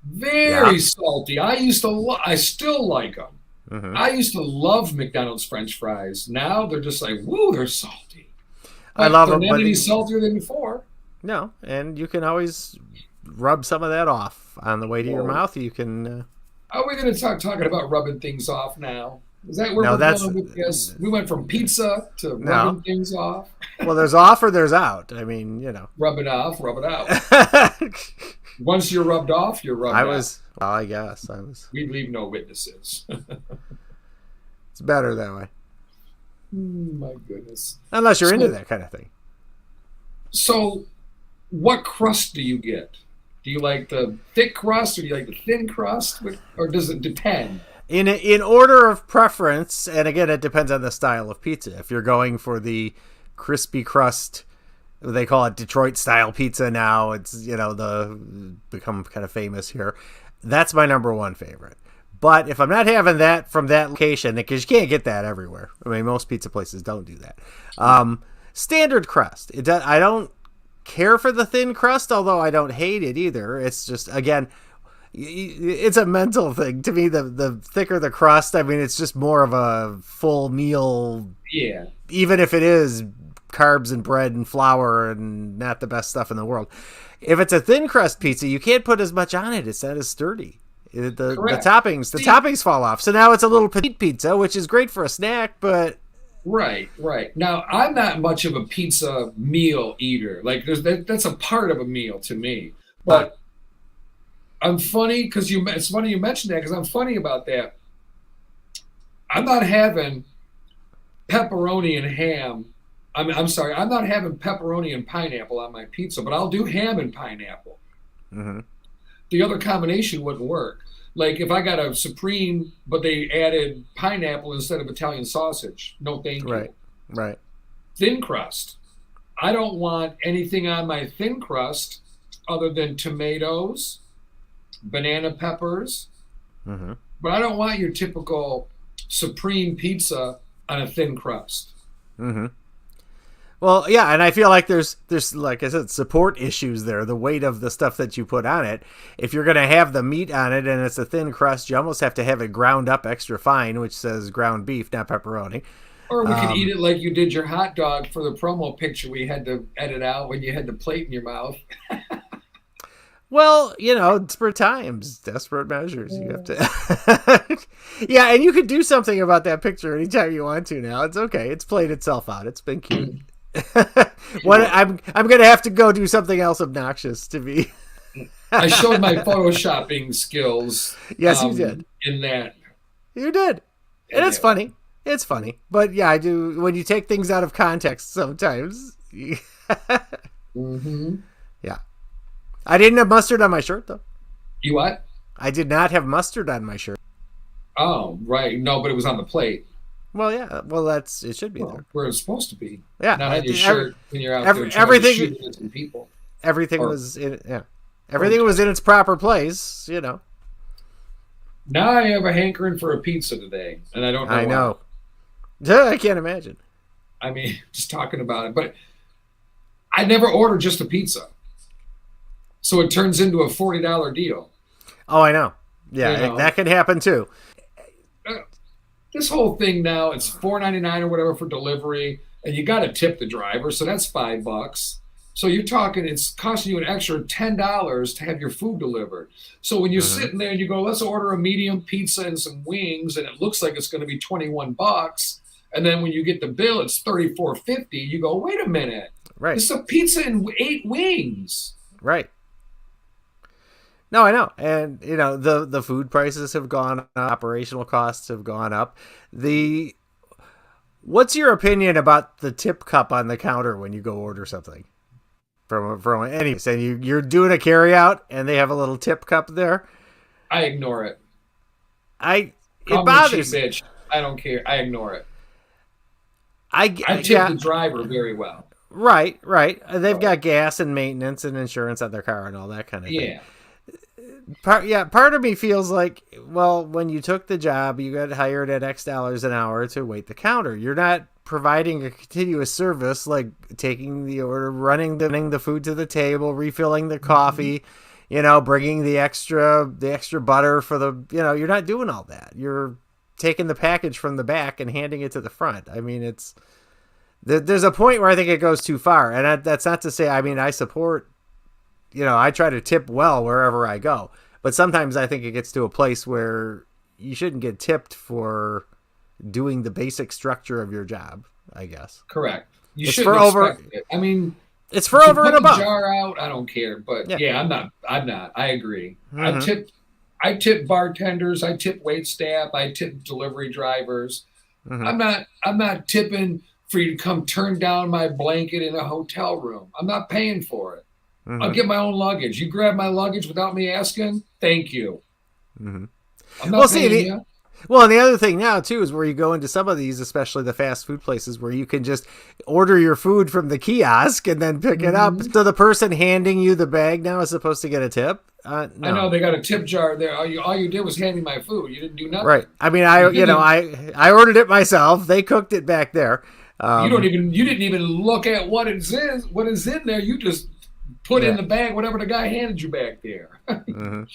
Very salty. I still like them. Mm-hmm. I used to love McDonald's French fries. Now they're just like, woo, they're salty. I love them, they're not any saltier than before. No, and you can always rub some of that off on the way to your mouth. You can. Are we going to talking about rubbing things off now? Is that where we're going with this? We went from pizza to rubbing things off. Well, there's off or there's out. I mean, you know. Rub it off, rub it out. Once you're rubbed off, you're rubbed out. Well, I guess I was. We leave no witnesses. It's better that way. My goodness. Unless you're into that kind of thing. So, what crust do you get? Do you like the thick crust or do you like the thin crust? Or does it depend? In order of preference, and again, it depends on the style of pizza. If you're going for the crispy crust, they call it Detroit style pizza now. It's, become kind of famous here. That's my number one favorite. But if I'm not having that from that location, because you can't get that everywhere. I mean, most pizza places don't do that. Standard crust. I don't care for the thin crust, although I don't hate it either. It's just, again, it's a mental thing. To me, the thicker the crust, I mean, it's just more of a full meal. Yeah. Even if it is carbs and bread and flour and not the best stuff in the world. If it's a thin crust pizza, you can't put as much on it. It's not as sturdy. The toppings fall off. So now it's a little petite pizza, which is great for a snack, but right. Now I'm not much of a pizza meal eater. Like that's a part of a meal to me. But I'm funny because it's funny you mentioned that because I'm funny about that. I'm not having pepperoni and ham. I'm sorry. I'm not having pepperoni and pineapple on my pizza, but I'll do ham and pineapple. Mm-hmm. The other combination wouldn't work. Like if I got a Supreme, but they added pineapple instead of Italian sausage. No, thank you. Right. Thin crust. I don't want anything on my thin crust other than tomatoes, banana peppers. Mm-hmm. But I don't want your typical Supreme pizza on a thin crust. Mm-hmm. Well, yeah, and I feel like there's like I said, support issues there. The weight of the stuff that you put on it. If you're going to have the meat on it and it's a thin crust, you almost have to have it ground up extra fine, which says ground beef, not pepperoni. Or we could eat it like you did your hot dog for the promo picture we had to edit out when you had the plate in your mouth. Well, desperate times, desperate measures. You have to. Yeah, and you could do something about that picture anytime you want to now. It's okay. It's played itself out. It's been cute. What I'm gonna have to go do something else obnoxious to be. I showed my photoshopping skills. Yes, you did. In that. You did, and it's funny. It's funny, but yeah, I do. When you take things out of context, sometimes. Mm-hmm. Yeah, I didn't have mustard on my shirt though. You what? I did not have mustard on my shirt. Oh, right. No, but it was on the plate. Well, yeah. Well, it should be there. Where it's supposed to be. Yeah, Not on your shirt when you're out there trying everything. to shoot at some people. Everything was in. Yeah, everything was in its proper place. You know. Now I have a hankering for a pizza today, and I don't know. I why. know. I can't imagine. I mean, just talking about it, but I never order just a pizza, so it turns into a $40 deal. Oh, I know. Yeah, You know? that could happen too. This whole thing now, it's $4.99 or whatever for delivery, and you got to tip the driver, so that's $5. So you're talking, it's costing you an extra $10 to have your food delivered. So when you're sitting there and you go, let's order a medium pizza and some wings, and it looks like it's going to be $21, and then when you get the bill, it's $34.50. You go, wait a minute, Right. it's a pizza and 8 wings. Right. No, I know. And, you know, the food prices have gone up, operational costs have gone up. What's your opinion about the tip cup on the counter when you go order something? From any, and you're doing a carry out and they have a little tip cup there. I ignore it. It Call me a bothers cheap bitch. I don't care. I ignore it. I tip the driver very well. Right. They've got gas and maintenance and insurance on their car and all that kind of thing. Yeah. Part of me feels like, well, when you took the job, you got hired at X dollars an hour to wait the counter. You're not providing a continuous service like taking the order, running the food to the table, refilling the coffee, you know, bringing the extra butter for the, you know, you're not doing all that. You're taking the package from the back and handing it to the front. I mean, there's a point where I think it goes too far. And that's not to say, I mean, I support, you know, I try to tip well wherever I go, but sometimes I think it gets to a place where you shouldn't get tipped for doing the basic structure of your job, I guess. Correct. You It's should for expect it. I mean, It's for over put and the above. jar out, I don't care. But yeah, I'm not. I agree. Mhm. I tip bartenders, I tip wait staff, I tip delivery drivers. Mhm. I'm not tipping for you to come turn down my blanket in a hotel room. I'm not paying for it. Mhm. I'll get my own luggage. You grab my luggage without me asking, thank you. Mhm. I'm not Well, see, paying you. Well, and the other thing now, too, is where you go into some of these, especially the fast food places, where you can just order your food from the kiosk and then pick it up. So the person handing you the bag now is supposed to get a tip? No. I know they got a tip jar there. All you did was hand me my food. You didn't do nothing. Right. I mean, I ordered it myself. They cooked it back there. You didn't even look at what is in there. You just put in the bag whatever the guy handed you back there.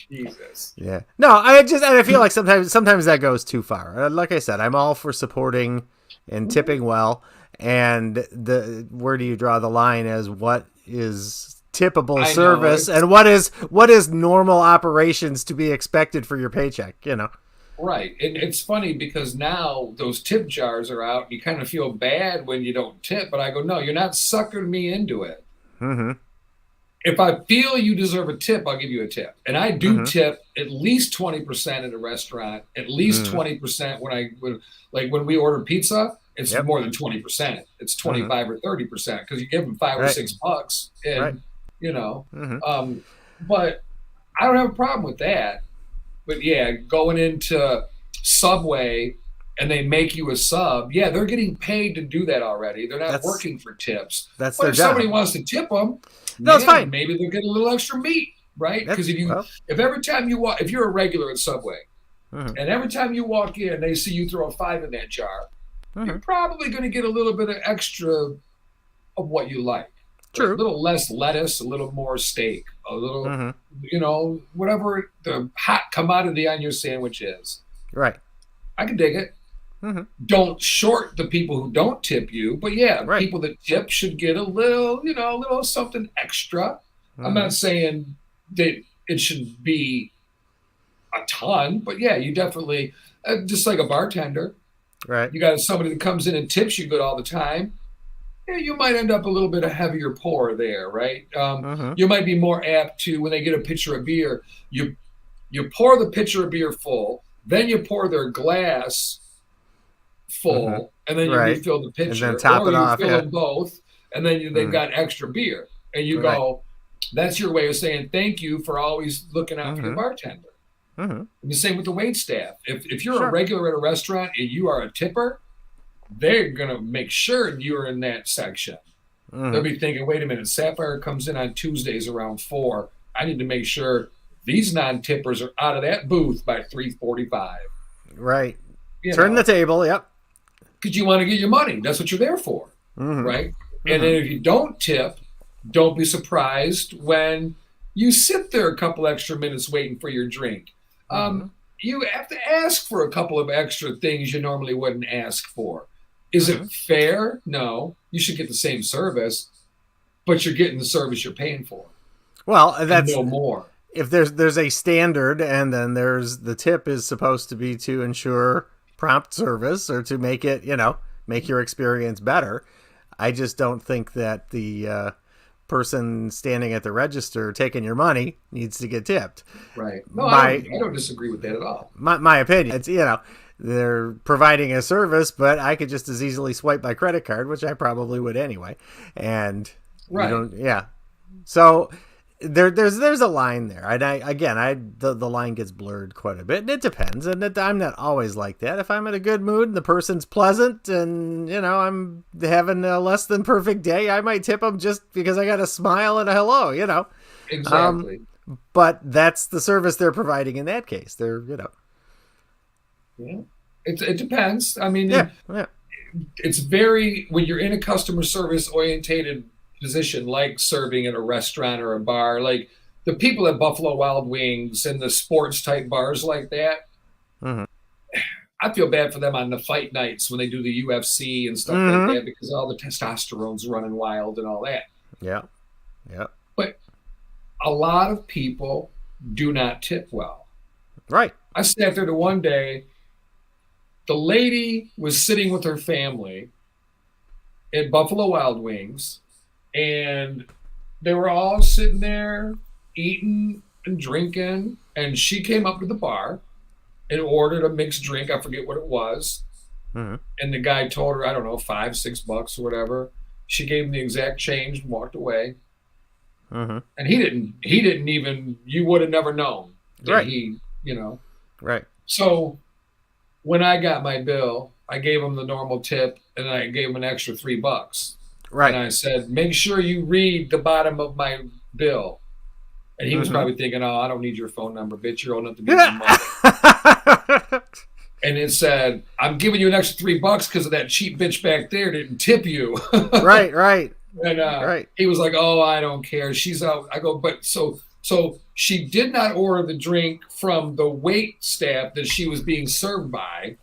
Jesus. Yeah. No, I feel like sometimes that goes too far. Like I said, I'm all for supporting and tipping well. And where do you draw the line as what is tippable service and what is normal operations to be expected for your paycheck, you know? Right. And it's funny because now those tip jars are out. You kind of feel bad when you don't tip, but I go, no, you're not sucking me into it. Mm-hmm. If I feel you deserve a tip, I'll give you a tip. And I do tip at least 20% at a restaurant, at least 20% when we order pizza, it's more than 20%. It's 25 or 30% because you give them $5 or $6 and, you know, but I don't have a problem with that. But yeah, going into Subway and they make you a sub, they're getting paid to do that already. They're not working for tips. That's but their if job. somebody wants to tip them, it's fine. Maybe they'll get a little extra meat, right? Because if every time you walk, if you're a regular at Subway, and every time you walk in, they see you throw a $5 in that jar, you're probably going to get a little bit of extra of what you like. True. A little less lettuce, a little more steak, a little, you know, whatever the hot commodity on your sandwich is. Right. I can dig it. Don't short the people who don't tip you, but people that tip should get a little, you know, a little something extra. I'm not saying that it should be a ton, but you definitely, just like a bartender, right? You got somebody that comes in and tips you good all the time. you might end up a little bit of heavier pour there, right? Mm-hmm. You might be more apt to, when they get a pitcher of beer, you pour the pitcher of beer full, then you pour their glass full, and then you Right. refill the pitcher, And then top or it you off, fill yeah. them both, and then they've got extra beer, and you Right. go, that's your way of saying thank you for always looking out for your bartender. Mm-hmm. And the same with the wait staff. If you're Sure. a regular at a restaurant and you are a tipper, they're gonna make sure you're in that section. Mm-hmm. They'll be thinking, wait a minute, Sapphire comes in on Tuesdays around 4. I need to make sure these non-tippers are out of that booth by 3:45. Right. Turn the table. Yep. Because you want to get your money. That's what you're there for, right? And then if you don't tip, don't be surprised when you sit there a couple extra minutes waiting for your drink. You have to ask for a couple of extra things you normally wouldn't ask for. Is it fair? No. You should get the same service, but you're getting the service you're paying for. Well, that's no more. If there's a standard, and then there's the tip is supposed to be to ensure prompt service or to make it, make your experience better. I just don't think that the person standing at the register taking your money needs to get tipped. Right. No, I don't disagree with that at all. My opinion. It's, they're providing a service, but I could just as easily swipe my credit card, which I probably would anyway. And so there's a line there. And the line gets blurred quite a bit, and it depends. And I'm not always like that. If I'm in a good mood and the person's pleasant and, I'm having a less than perfect day, I might tip them just because I got a smile and a hello, Exactly. But that's the service they're providing in that case. They're, Yeah. It depends. I mean, it's very, when you're in a customer service orientated position, like serving at a restaurant or a bar, like the people at Buffalo Wild Wings and the sports type bars like that, I feel bad for them on the fight nights when they do the UFC and stuff like that, because all the testosterone's running wild and all that. Yeah. But a lot of people do not tip well. Right. I sat there one day, the lady was sitting with her family at Buffalo Wild Wings, and they were all sitting there eating and drinking, and she came up to the bar and ordered a mixed drink. I forget what it was. And the guy told her, I don't know, $5-6 or whatever. She gave him the exact change and walked away. And he didn't even, you would have never known that right. Right. So when I got my bill, I gave him the normal tip, and I gave him an extra $3. Right. And I said, make sure you read the bottom of my bill. And he was probably thinking, oh, I don't need your phone number, bitch. You're old enough to be my mother. And it said, I'm giving you an extra $3 because of that cheap bitch back there didn't tip you. Right. And he was like, oh, I don't care. She's out. I go, but so she did not order the drink from the wait staff that she was being served by.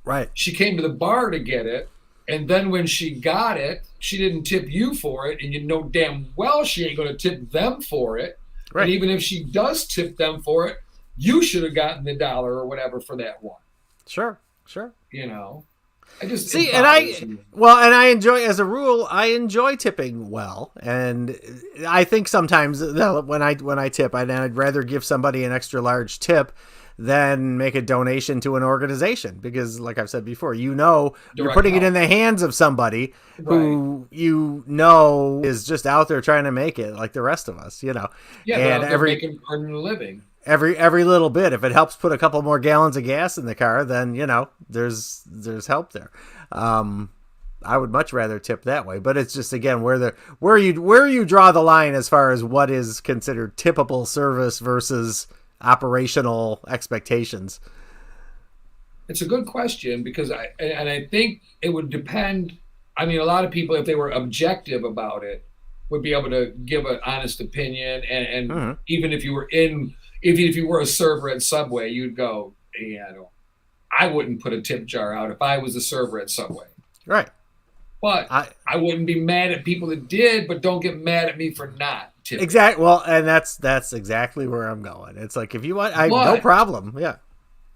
Right. She came to the bar to get it. And then when she got it, she didn't tip you for it. And you know damn well she ain't going to tip them for it. Right. And even if she does tip them for it, you should have gotten the $1 or whatever for that one. Sure. I just see, and I enjoy, as a rule, I enjoy tipping well, and I think sometimes when I tip, I'd rather give somebody an extra large tip than make a donation to an organization, because, like I've said before, you're putting it in the hands of somebody who is just out there trying to make it like the rest of us, Yeah, and earning a living. Every little bit, if it helps put a couple more gallons of gas in the car, then there's help there. I would much rather tip that way, but it's just, again, where you draw the line as far as what is considered tippable service versus operational expectations. It's a good question, because I think it would depend. I mean, a lot of people, if they were objective about it, would be able to give an honest opinion, and even if you were a server at Subway, you'd go, I wouldn't put a tip jar out if I was a server at Subway. Right. But I wouldn't be mad at people that did, but don't get mad at me for not tipping. Exactly. Well, and that's exactly where I'm going. It's like, if you want, no problem. Yeah.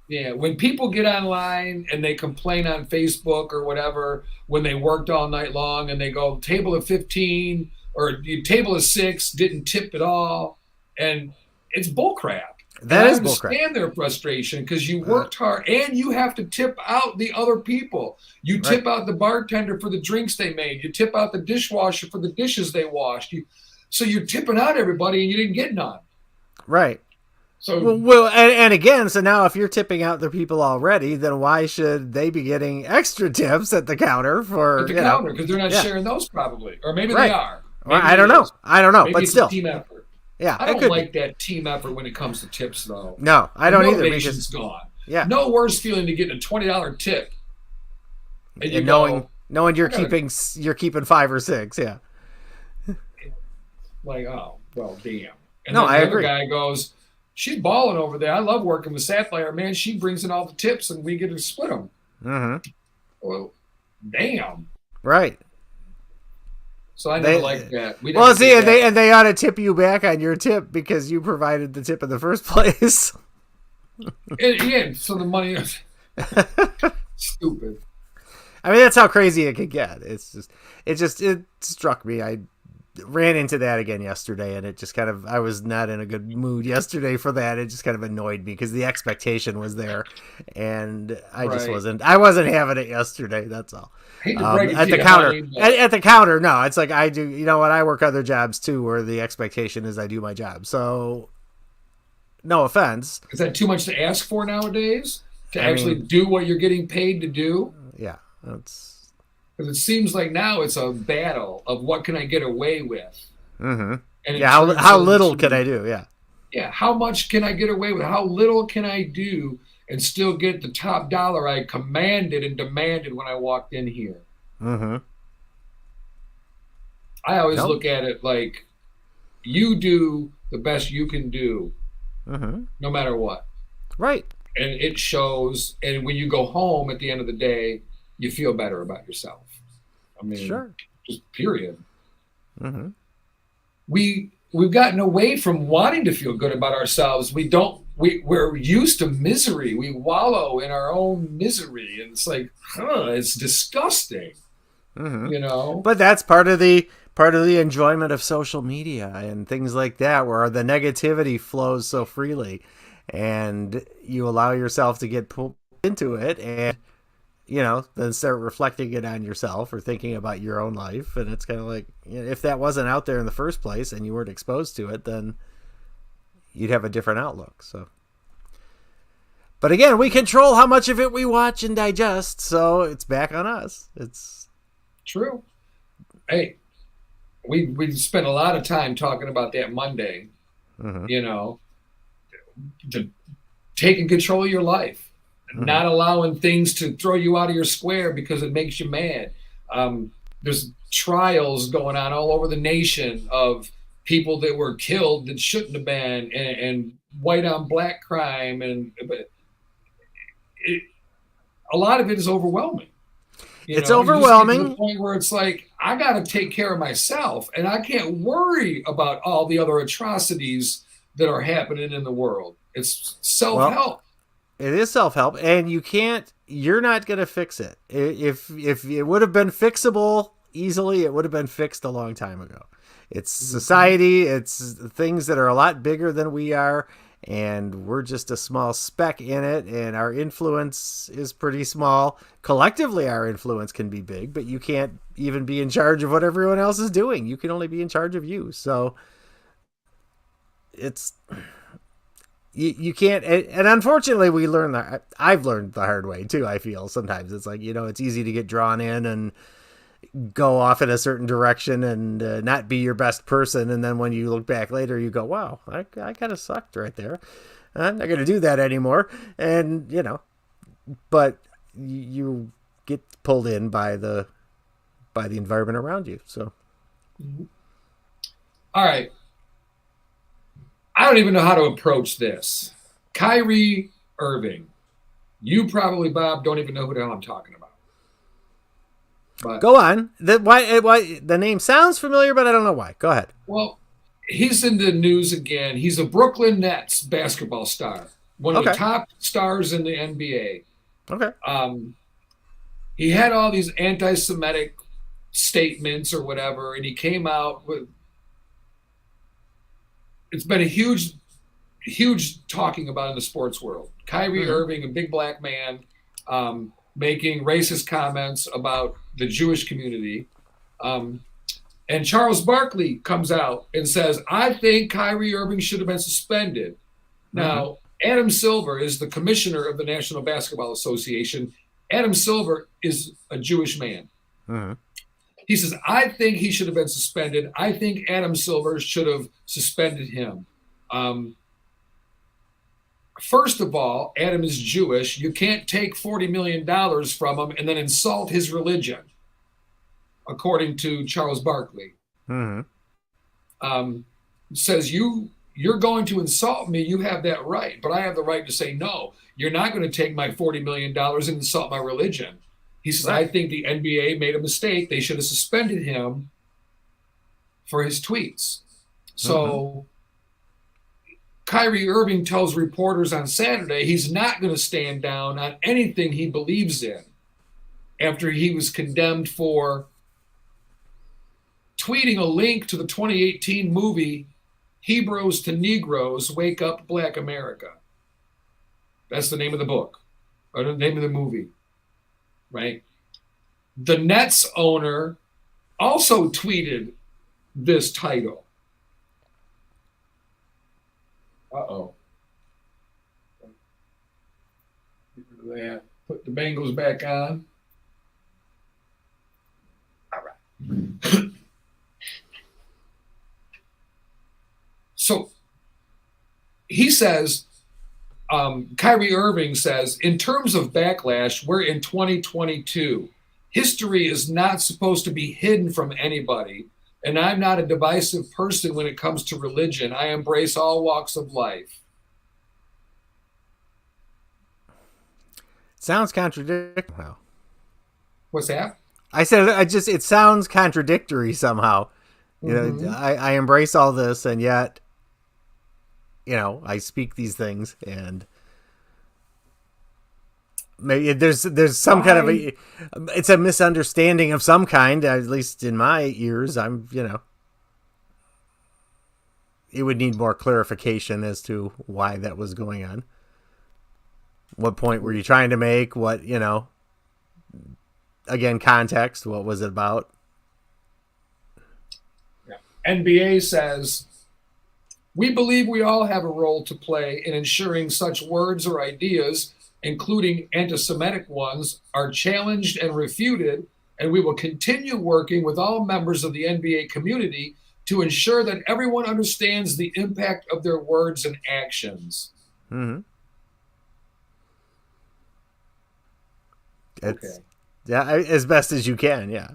Yeah, when people get online and they complain on Facebook or whatever, when they worked all night long and they go table of 15 or you table of 6 didn't tip at all, and it's bullcrap. That And is I bullcrap. understand their frustration because you worked hard and you have to tip out the other people. You tip out the bartender for the drinks they made. You tip out the dishwasher for the dishes they washed. So you're tipping out everybody and you didn't get none. Right. So Well, and again, so now if you're tipping out the people already, then why should they be getting extra tips at the counter for at the counter because they're not sharing those probably, or maybe they are. Well, I don't know. Maybe But it's still, a team effort. yeah, I it don't could like be. that team effort when it comes to tips, though. No, I don't either. Motivation's Because gone. yeah, No worse feeling to get a $20 tip, and you and go knowing you're I gotta- keeping 5 or 6, yeah. like, oh well, damn. And No, then the I other agree. guy goes, she's balling over there. I love working with Sapphire. Man, she brings in all the tips, and we get to split them. Mm-hmm. Well, damn. Right. So I never They- liked that. We'd Well, have to see, do that. and they ought to tip you back on your tip because you provided the tip in the first place. Yeah, so the money is stupid. I mean, that's how crazy it could get. It struck me. I ran into that again yesterday, and it just kind of, I was not in a good mood yesterday for that. It just kind of annoyed me because the expectation was there, and I Right. wasn't having it yesterday. That's all. Hate to break it At to the you, counter, honey, but- at the counter, no, it's like I do. You know what? I work other jobs too, where the expectation is I do my job. So, no offense. Is that too much to ask for nowadays? To I actually mean- do what you're getting paid to do? Yeah, that's. Because it seems like now it's a battle of what can I get away with. Mm-hmm. And it Yeah, turns how into- little can I do? Yeah. Yeah, how much can I get away with? How little can I do and still get the top dollar I commanded and demanded when I walked in here? Mm-hmm. I always Nope. look at it like you do the best you can do, Mm-hmm. no matter what. Right. And it shows. And when you go home at the end of the day, you feel better about yourself. I mean, Sure. just period. Mm-hmm. We've gotten away from wanting to feel good about ourselves. We're used to misery. We wallow in our own misery, and it's like, it's disgusting. Mm-hmm. You know? But that's part of the enjoyment of social media and things like that, where the negativity flows so freely, and you allow yourself to get pulled into it, and then start reflecting it on yourself or thinking about your own life. And it's kind of like, if that wasn't out there in the first place and you weren't exposed to it, then you'd have a different outlook. So, but again, we control how much of it we watch and digest, so it's back on us. It's True. Hey, we spent a lot of time talking about that Monday. Mhm. Taking control of your life, Mhm. not allowing things to throw you out of your square because it makes you mad. There's trials going on all over the nation of people that were killed that shouldn't have been, and white on black crime, a lot of it is overwhelming. It's You just get overwhelming. to the point where it's like, I got to take care of myself, and I can't worry about all the other atrocities that are happening in the world. It's self-help. It is self-help, and you're not going to fix it. If it would have been fixable easily, it would have been fixed a long time ago. It's society, it's things that are a lot bigger than we are, and we're just a small speck in it, and our influence is pretty small. Collectively, our influence can be big, but you can't even be in charge of what everyone else is doing. You can only be in charge of you. So it's... You can't, and unfortunately we learn that. I've learned the hard way too. I feel sometimes it's like, it's easy to get drawn in and go off in a certain direction and not be your best person. And then when you look back later, you go, wow, I kind of sucked right there. I'm not going to do that anymore. And, but you get pulled in by the environment around you. So. All right. I don't even know how to approach this. Kyrie Irving. You probably, Bob, don't even know who the hell I'm talking about. But, Go on. Why the name sounds familiar, but I don't know why. Go ahead. well, he's in the news again. He's a Brooklyn Nets basketball star. one of the Okay. top stars in the NBA. Okay. He had all these anti-Semitic statements or whatever, and he came out with. It's been a huge talking about in the sports world. Kyrie Irving, a big black man, making racist comments about the Jewish community. And Charles Barkley comes out and says, I think Kyrie Irving should have been suspended. Now, Adam Silver is the commissioner of the National Basketball Association. Adam Silver is a Jewish man. He says, I think he should have been suspended. I think Adam Silver should have suspended him. First of all, Adam is Jewish. You can't take $40 million from him and then insult his religion, according to Charles Barkley. Says, you're going to insult me. You have that right. But I have the right to say, no, you're not going to take my $40 million and insult my religion. He says, I think the NBA made a mistake. They should have suspended him for his tweets. So Kyrie Irving tells reporters on Saturday he's not going to stand down on anything he believes in after he was condemned for tweeting a link to the 2018 movie Hebrews to Negroes, Wake Up Black America. That's the name of the book, or the name of the movie. Right? The Nets owner also tweeted this title. Uh-oh. Get rid of that. Put the Bengals back on. All right. So he says, Kyrie Irving says, in terms of backlash, we're in 2022. History is not supposed to be hidden from anybody, and I'm not a divisive person when it comes to religion. I embrace all walks of life. Sounds contradictory. Wow. What's that? I said it sounds contradictory somehow. You know, I embrace all this, and yet, you know, I speak these things, and maybe there's some kind of it's a misunderstanding of some kind, at least in my ears. It would need more clarification as to why that was going on. What point were you trying to make? What, again, context, what was it about? NBA says, we believe we all have a role to play in ensuring such words or ideas, including anti-Semitic ones, are challenged and refuted, and we will continue working with all members of the NBA community to ensure that everyone understands the impact of their words and actions. Mm-hmm. Okay. Yeah, as best as you can, yeah.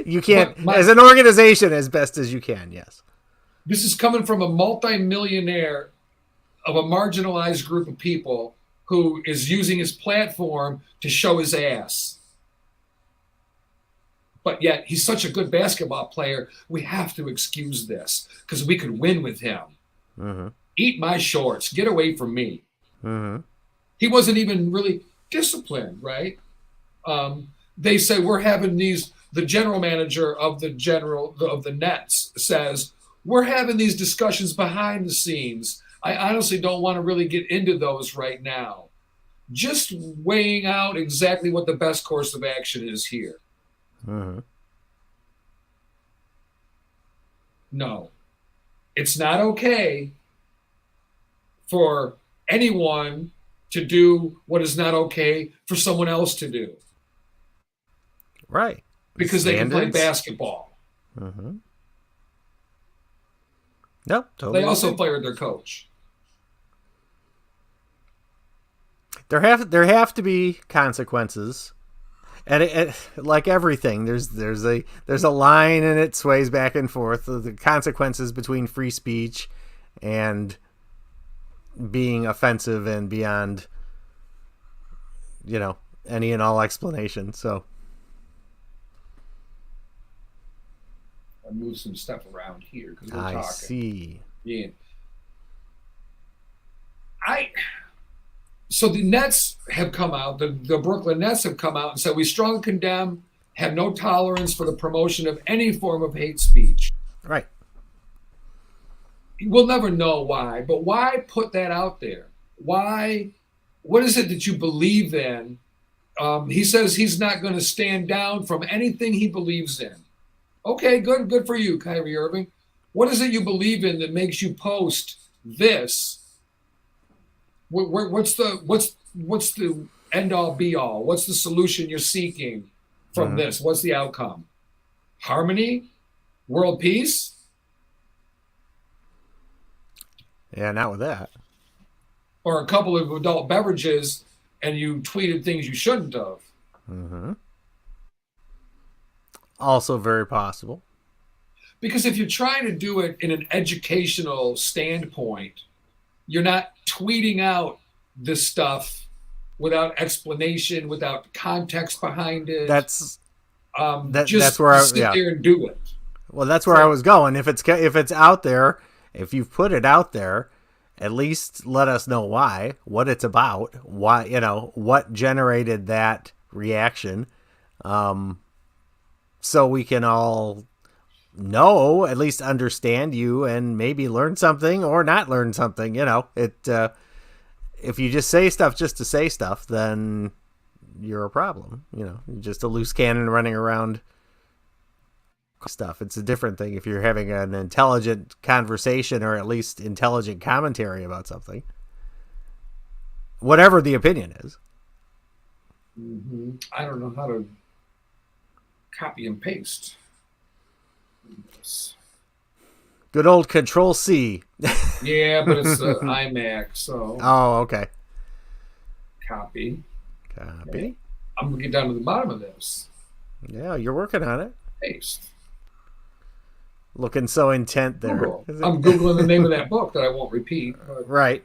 You can't, as an organization, as best as you can, yes. This is coming from a multimillionaire of a marginalized group of people who is using his platform to show his ass. But yet, he's such a good basketball player, we have to excuse this because we could win with him. Mm-hmm. Eat Eat my shorts. Get away from me. Mm-hmm. He wasn't even really disciplined, right? They say we're having these. The general manager of the Nets says we're having these discussions behind the scenes. I honestly don't want to really get into those right now. Just weighing out exactly what the best course of action is here. Mm-hmm. No, it's not okay for anyone to do what is not okay for someone else to do. Right. Because they can play Standards. basketball. Mm-hmm. Nope. Totally. They also fired their coach. There have to be consequences, and it like everything, there's a line, and it sways back and forth. The consequences between free speech and being offensive and beyond, any and all explanation. So. I move some stuff around here because we're I talking. see. Yeah. So the Nets have come out, the Brooklyn Nets have come out and said, we strongly condemn, have no tolerance for the promotion of any form of hate speech. Right. We'll never know why, but why put that out there? Why? What is it that you believe in? He says he's not going to stand down from anything he believes in. Okay, good for you, Kyrie Irving. What is it you believe in that makes you post this? What's the end all be all? What's the solution you're seeking from this? What's the outcome? Harmony? World peace? Yeah, not with that. Or a couple of adult beverages and you tweeted things you shouldn't have. Mm-hmm. Also very possible. Because if you're trying to do it in an educational standpoint, you're not tweeting out this stuff without explanation, without context behind it. That's just where I sit there and do it. Well, that's where I was going. If it's out there, if you've put it out there, at least let us know why, what it's about, why, what generated that reaction, so we can all know, at least understand you and maybe learn something or not learn something. If you just say stuff just to say stuff, then you're a problem. You're just a loose cannon running around stuff. It's a different thing if you're having an intelligent conversation or at least intelligent commentary about something, whatever the opinion is. Mm-hmm. I don't know how to copy and paste. Good old Control C. Yeah, but it's iMac, so. Oh, okay. Copy. Copy. I'm gonna get down to the bottom of this. Yeah, you're working on it. Paste. Looking so intent there. Google. I'm Googling the name of that book that I won't repeat. Right.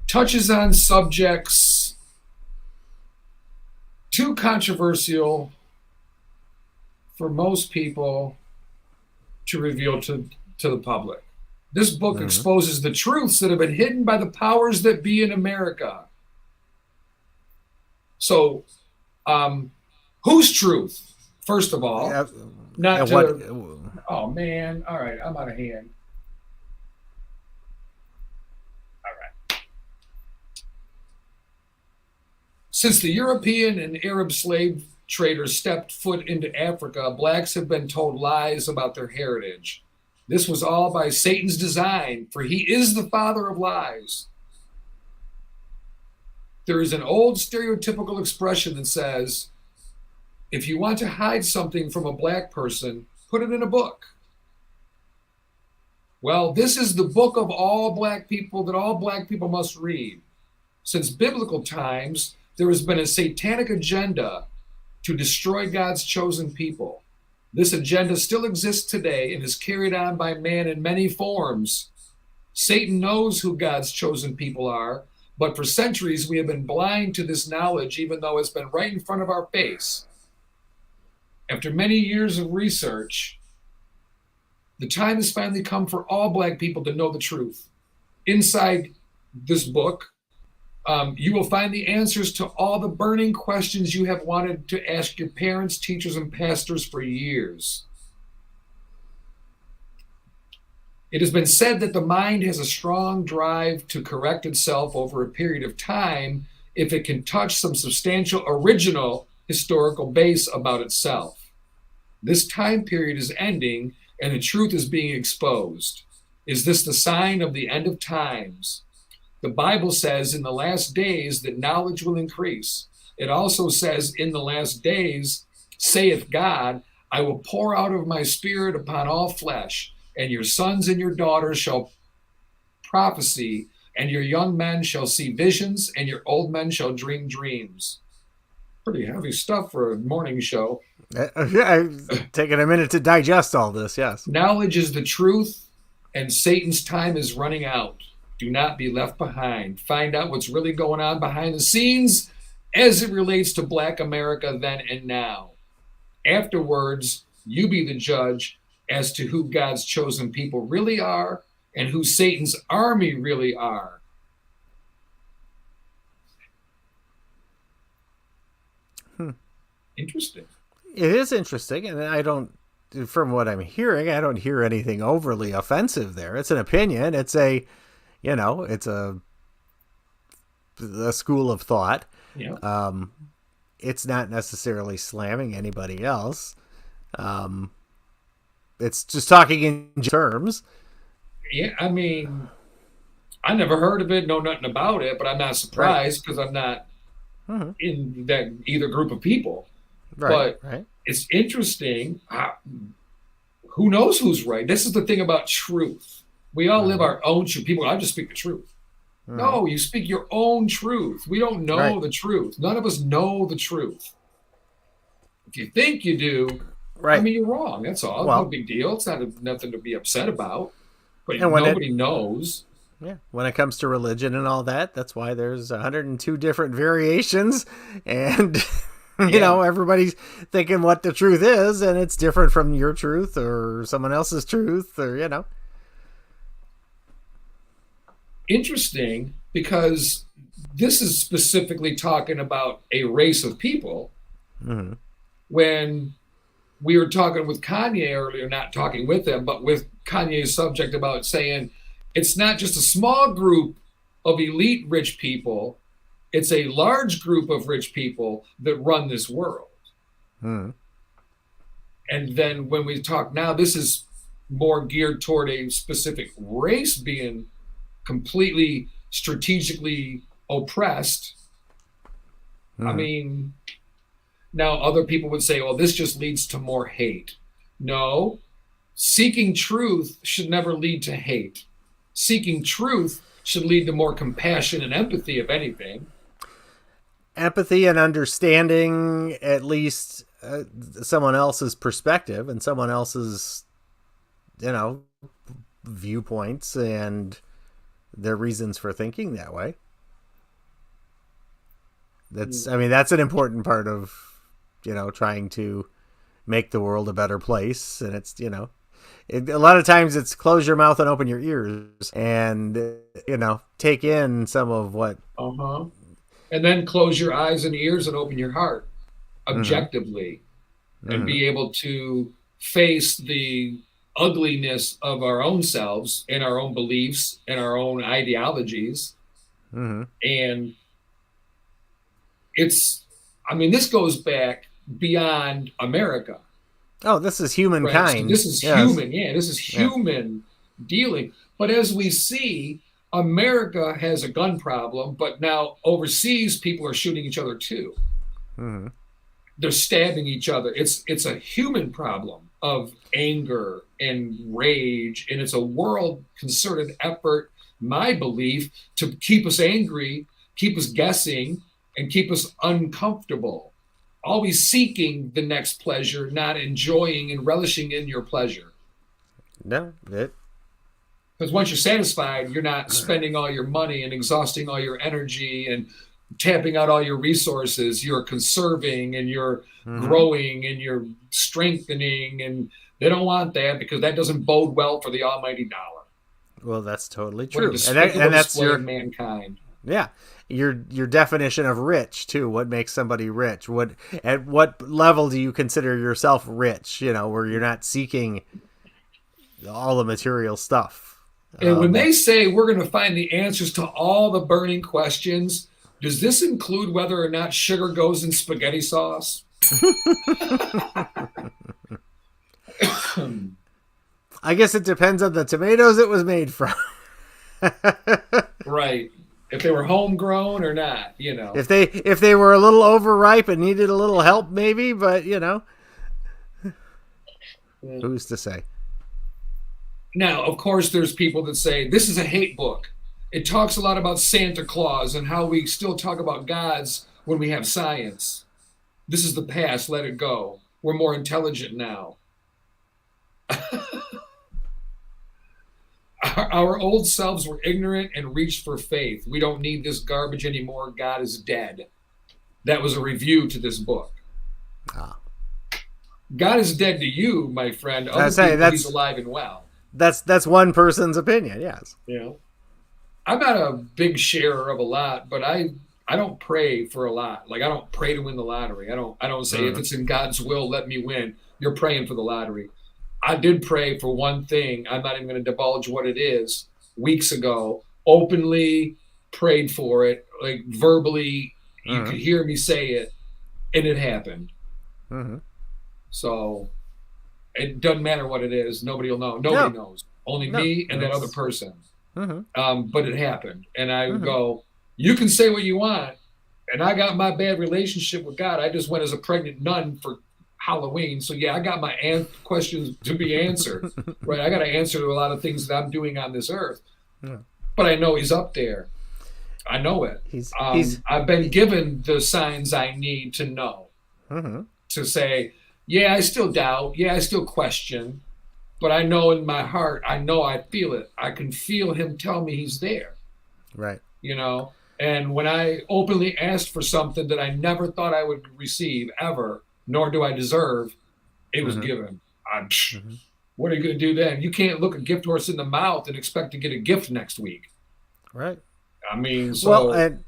Touches on subjects too controversial for most people to reveal to the public. This book exposes the truths that have been hidden by the powers that be in America. So, whose truth? First of all, oh man! All right, I'm out of hand. All right. Since the European and Arab slave traders stepped foot into Africa, blacks have been told lies about their heritage. This was all by Satan's design, for he is the father of lies. There is an old stereotypical expression that says, if you want to hide something from a black person, put it in a book. Well, this is the book of all black people that all black people must read. Since biblical times, there has been a satanic agenda to destroy God's chosen people. This agenda still exists today and is carried on by man in many forms. Satan knows who God's chosen people are, but for centuries we have been blind to this knowledge, even though it's been right in front of our face. After many years of research, the time has finally come for all black people to know the truth. Inside this book, you will find the answers to all the burning questions you have wanted to ask your parents, teachers, and pastors for years. It has been said that the mind has a strong drive to correct itself over a period of time if it can touch some substantial original historical base about itself. This time period is ending and the truth is being exposed. Is this the sign of the end of times? The Bible says in the last days that knowledge will increase. It also says in the last days, saith God, I will pour out of my spirit upon all flesh, and your sons and your daughters shall prophesy, and your young men shall see visions, and your old men shall dream dreams. Pretty heavy stuff for a morning show. Taking a minute to digest all this, yes. Knowledge is the truth, and Satan's time is running out. Do not be left behind. Find out what's really going on behind the scenes as it relates to Black America then and now. Afterwards, you be the judge as to who God's chosen people really are and who Satan's army really are. Interesting. It is interesting, and from what I'm hearing, I don't hear anything overly offensive there. It's an opinion. It's a school of thought. Yeah. It's not necessarily slamming anybody else. It's just talking in terms. Yeah, I mean, I never heard of it, know nothing about it, but I'm not surprised because I'm not in that either group of people. Right. But it's interesting. Who knows who's right? This is the thing about truth. We all live our own truth. People, I just speak the truth. No, you speak your own truth. We don't know the truth. None of us know the truth. If you think you do, I mean, you're wrong. That's all. Well, no big deal. It's nothing to be upset about. But nobody knows. Yeah. When it comes to religion and all that, that's why there's 102 different variations. And, you know, everybody's thinking what the truth is, and it's different from your truth or someone else's truth or, you know. Interesting, because this is specifically talking about a race of people. When we were talking with Kanye earlier, not talking with him, but with Kanye's subject about saying it's not just a small group of elite rich people, it's a large group of rich people that run this world. And then when we talk now, this is more geared toward a specific race being completely strategically oppressed. I mean, now other people would say, well, this just leads to more hate. No, seeking truth should never lead to hate. Seeking truth should lead to more compassion and empathy, if anything. Empathy and understanding at least someone else's perspective and someone else's, you know, viewpoints and their reasons for thinking that way. That's an important part of, you know, trying to make the world a better place. And it's, you know, a lot of times it's close your mouth and open your ears and, you know, take in some of what. And then close your eyes and ears and open your heart objectively and be able to face the ugliness of our own selves and our own beliefs and our own ideologies. And it's, I mean, this goes back beyond America. Oh, this is humankind. So this is human. Yeah, this is human dealing. But as we see, America has a gun problem, but now overseas people are shooting each other too. They're stabbing each other. It's a human problem of anger and rage, and it's a world concerted effort, my belief, to keep us angry, keep us guessing, and keep us uncomfortable. Always seeking the next pleasure, not enjoying and relishing in your pleasure. No, because once you're satisfied, you're not spending all your money and exhausting all your energy and tapping out all your resources. You're conserving and you're growing and you're strengthening, and they don't want that because that doesn't bode well for the almighty dollar. Well, that's totally true. And that's your mankind. Yeah. Your definition of rich too. What makes somebody rich? At what level do you consider yourself rich? You know, where you're not seeking all the material stuff. And when they say we're going to find the answers to all the burning questions, does this include whether or not sugar goes in spaghetti sauce? I guess it depends on the tomatoes it was made from. Right. If they were homegrown or not, you know. If they were a little overripe and needed a little help, maybe, but you know, who's to say? Now, of course, there's people that say this is a hate book. It talks a lot about Santa Claus and how we still talk about gods when we have science. This is the past. Let it go. We're more intelligent now. Our old selves were ignorant and reached for faith. We don't need this garbage anymore. God is dead. That was a review to this book. God is dead to you, my friend. He's alive and well. that's one person's opinion. Yes. You know, I'm not a big sharer of a lot, but I don't pray for a lot. Like I don't pray to win the lottery. I don't say if it's in God's will, let me win. You're praying for the lottery. I did pray for one thing. I'm not even going to divulge what it is. Weeks ago, openly prayed for it, like verbally. You could hear me say it, and it happened. So it doesn't matter what it is. Nobody will know. Nobody knows. Only me and that other person. But it happened. And I go, you can say what you want. And I got my bad relationship with God. I just went as a pregnant nun for Halloween. So yeah, I got my questions to be answered. Right? I got to answer to a lot of things that I'm doing on this earth. But I know he's up there. I know it. I've been given the signs I need to know. To say, yeah, I still doubt. Yeah, I still question. But I know in my heart, I feel it. I can feel him tell me he's there. Right. You know? And when I openly asked for something that I never thought I would receive ever, nor do I deserve, it was given. What are you going to do then? You can't look a gift horse in the mouth and expect to get a gift next week. Right. I mean, so... Well, and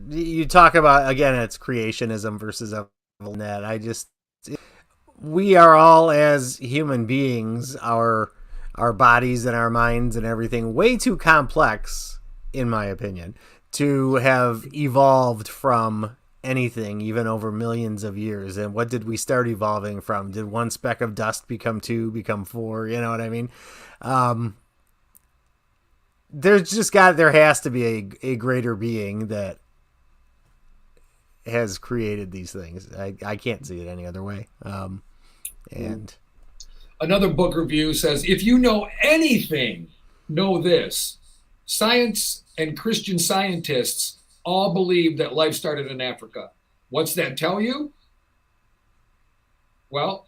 you talk about, again, it's creationism versus net. We are all, as human beings, our bodies and our minds and everything, way too complex, in my opinion, to have evolved from anything, even over millions of years. And what did we start evolving from? Did one speck of dust become two, become four? You know what I mean? There has to be a greater being that has created these things. I can't see it any other way. And another book review says, if you know anything, know this. Science and Christian scientists all believe that life started in Africa. What's that tell you? Well,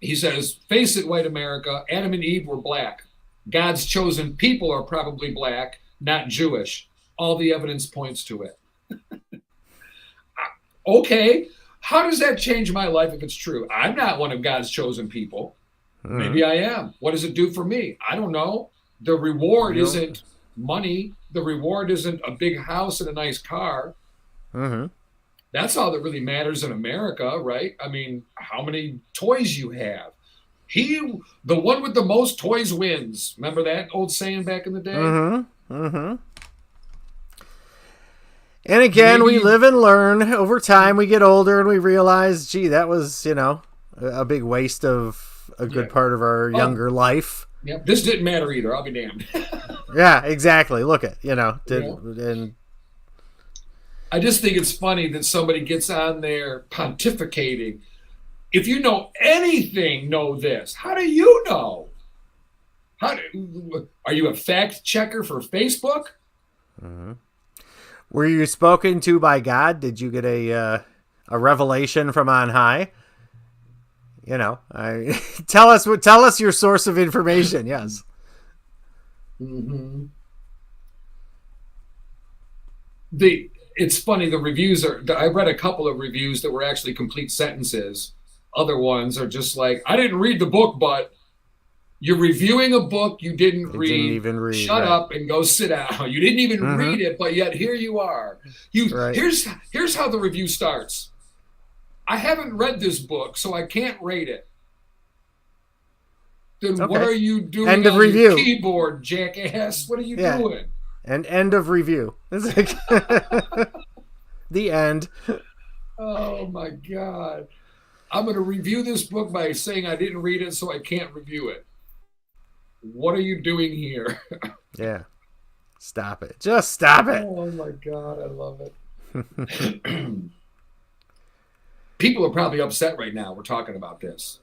he says, face it, white America, Adam and Eve were black. God's chosen people are probably black, not Jewish. All the evidence points to it. Okay, how does that change my life if it's true? I'm not one of God's chosen people. Maybe I am. What does it do for me? I don't know. The reward isn't money. The reward isn't a big house and a nice car. That's all that really matters in America, right? I mean, how many toys you have. The one with the most toys wins. Remember that old saying back in the day? And again, we live and learn. Over time, we get older and we realize, gee, that was, a big waste of a good part of our younger life. Yeah, this didn't matter either. I'll be damned. Yeah, exactly. Look at, and I just think it's funny that somebody gets on there pontificating. If you know anything, know this. How do you know? Are you a fact checker for Facebook? Were you spoken to by God? Did you get a revelation from on high? Tell us your source of information. Yes. It's funny. The reviews I read a couple of reviews that were actually complete sentences. Other ones are just like, I didn't read the book, but you're reviewing a book you didn't read. Shut up and go sit down. You didn't even read it, but yet here you are. Here's how the review starts. I haven't read this book, so I can't rate it. Then what are you doing on your review. Keyboard, jackass? What are you doing? And end of review. It's like the end. Oh my God. I'm going to review this book by saying I didn't read it, so I can't review it. What are you doing here? Yeah. Stop it. Just stop it. Oh my God, I love it. People are probably upset right now we're talking about this.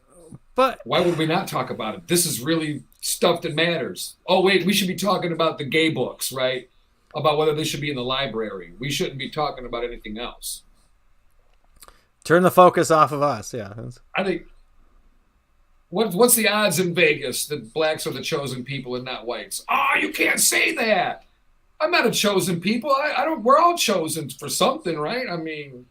But why would we not talk about it? This is really stuff that matters. Oh, wait, we should be talking about the gay books, right? About whether they should be in the library. We shouldn't be talking about anything else. Turn the focus off of us, yeah. I think, what's the odds in Vegas that blacks are the chosen people and not whites? Oh, you can't say that. I'm not a chosen people. I don't. We're all chosen for something, right? I mean,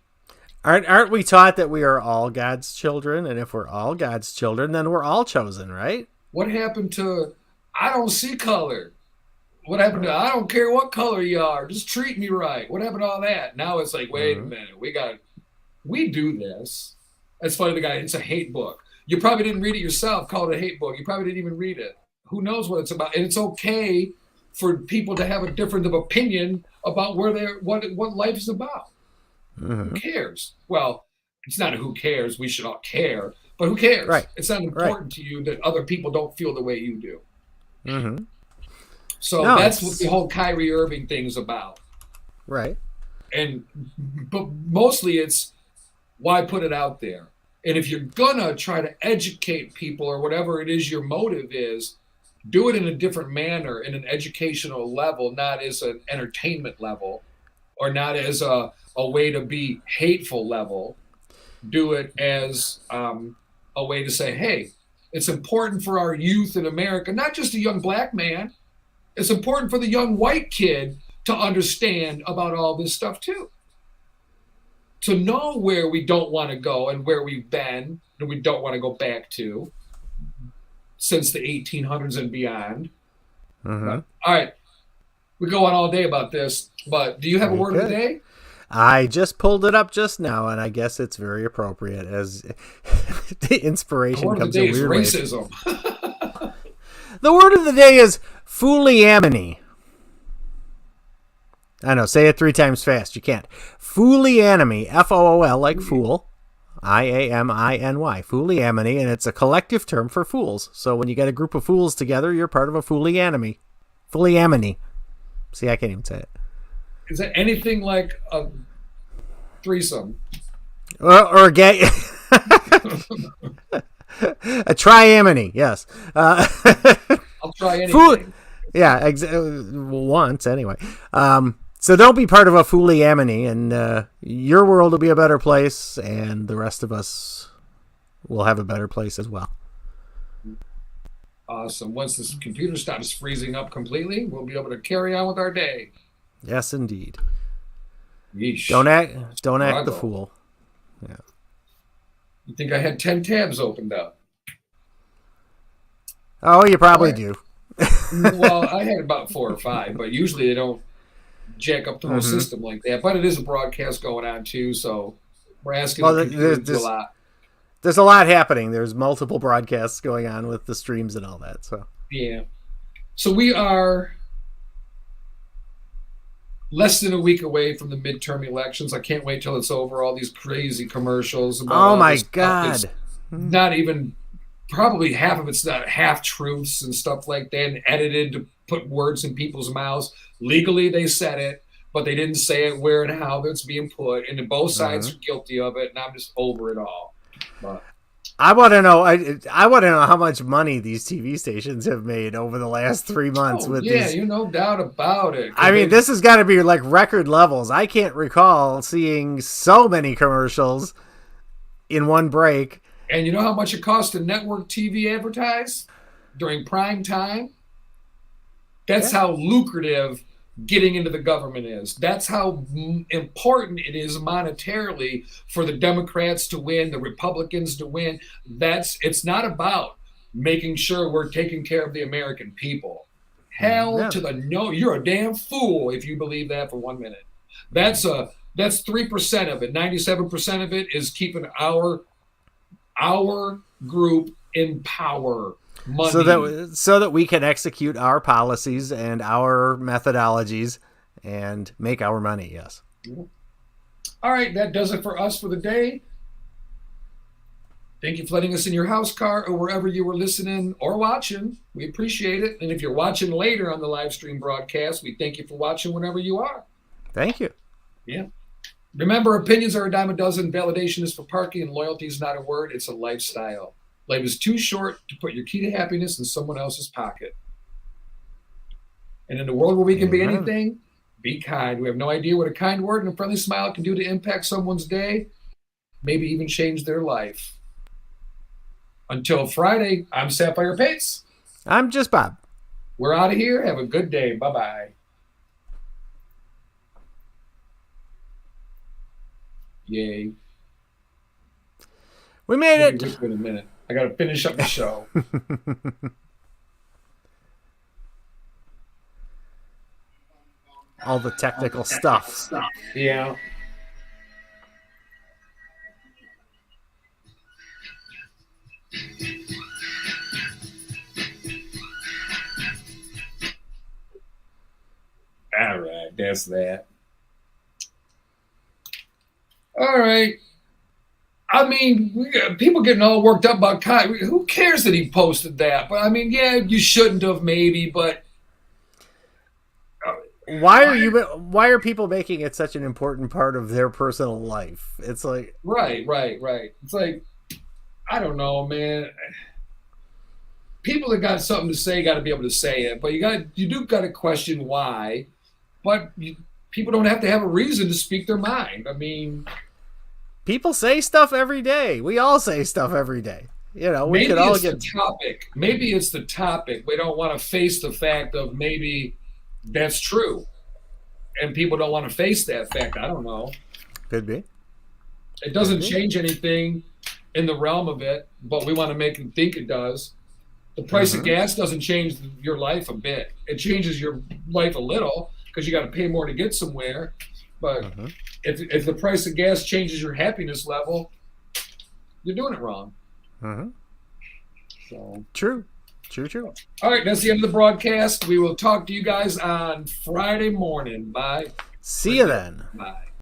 aren't we taught that we are all God's children? And if we're all God's children, then we're all chosen, right? What happened to I don't see color. What happened to I don't care what color you are, just treat me right. What happened to all that? Now it's like, wait a minute, we do this. That's funny, the guy, it's a hate book. You probably didn't read it yourself, call it a hate book. You probably didn't even read it. Who knows what it's about? And it's okay for people to have a different of opinion about what life is about. Who cares? Well, it's not a who cares, we should all care, but who cares? Right. It's not important to you that other people don't feel the way you do. Mm-hmm. So No, that's what the whole Kyrie Irving thing's about. Right. But mostly it's why put it out there? And if you're gonna try to educate people or whatever it is your motive is, do it in a different manner, in an educational level, not as an entertainment level, or not as a way to be hateful level. Do it as a way to say, hey, it's important for our youth in America, not just a young black man. It's important for the young white kid to understand about all this stuff too. To know where we don't want to go and where we've been and we don't want to go back to since the 1800s and beyond. All right. We go on all day about this, but do you have a word of the day? I just pulled it up just now, and I guess it's very appropriate as the inspiration comes in weird ways. Racism. The word of the day is fooliaminy. I know, say it 3 times fast. You can't. Fooliaminy, F-O-O-L, like fool, I-A-M-I-N-Y, fooliaminy, and it's a collective term for fools. So when you get a group of fools together, you're part of a fooliaminy. Fooliaminy. See, I can't even say it. Is that anything like a threesome? Or a gay... A triaminy, yes. I'll try anything. Yeah, once anyway. So don't be part of a fooliaminy, and your world will be a better place, and the rest of us will have a better place as well. Awesome. Once this computer stops freezing up completely, we'll be able to carry on with our day. Yes, indeed. Yeesh. Don't act the fool. Yeah. You think I had 10 tabs opened up? Oh, you probably do. Well, I had about 4 or 5, but usually they don't jack up the whole system like that. But it is a broadcast going on too, so we're asking the computer to do a lot. There's a lot happening. There's multiple broadcasts going on with the streams and all that. So yeah. So we are less than a week away from the midterm elections. I can't wait till it's over. All these crazy commercials. About oh my God. Not even, probably half of it's not half truths and stuff like that, and edited to put words in people's mouths. Legally, they said it, but they didn't say it where and how that's being put. And both sides are guilty of it, and I'm just over it all. But I want to know. I want to know how much money these TV stations have made over the last 3 months. These. No doubt about it. I mean, this has got to be like record levels. I can't recall seeing so many commercials in one break. And you know how much it costs to network TV advertise during prime time? That's how lucrative getting into the government is. That's how important it is monetarily for the Democrats to win, the Republicans to win. It's not about making sure we're taking care of the American people. Hell to the no. You're a damn fool if you believe that for 1 minute. That's 3% of it. 97% of it is keeping our group in power. Money. So that we can execute our policies and our methodologies and make our money. Yes. All right, that does it for us for the day. Thank you for letting us in your house, car, or wherever you were listening or watching. We appreciate it. And if you're watching later on the live stream broadcast, we thank you for watching whenever you are. Thank you. Yeah. Remember, opinions are a dime a dozen. Validation is for parking, and loyalty is not a word. It's a lifestyle. Life is too short to put your key to happiness in someone else's pocket. And in a world where we can be anything, be kind. We have no idea what a kind word and a friendly smile can do to impact someone's day, maybe even change their life. Until Friday, I'm Sapphire'S. I'm just Bob. We're out of here. Have a good day. Bye-bye. Yay. We made it. Wait a minute. I got to finish up the show. all the technical stuff. Yeah. All right, that's that. All right. I mean, people getting all worked up about Kyrie. Who cares that he posted that? But I mean, yeah, you shouldn't have, maybe. But why are people making it such an important part of their personal life? It's like right. It's like, I don't know, man. People that got something to say got to be able to say it, but you do got to question why. But people don't have to have a reason to speak their mind. I mean, people say stuff every day. We all say stuff every day. You know, we could all get the topic. Maybe it's the topic. We don't want to face the fact of maybe that's true, and people don't want to face that fact. I don't know. Could be. It doesn't change anything in the realm of it, but we want to make them think it does. The price of gas doesn't change your life a bit. It changes your life a little because you got to pay more to get somewhere. But if the price of gas changes your happiness level, you're doing it wrong. So True. All right, that's the end of the broadcast. We will talk to you guys on Friday morning. Bye. See you then. Bye.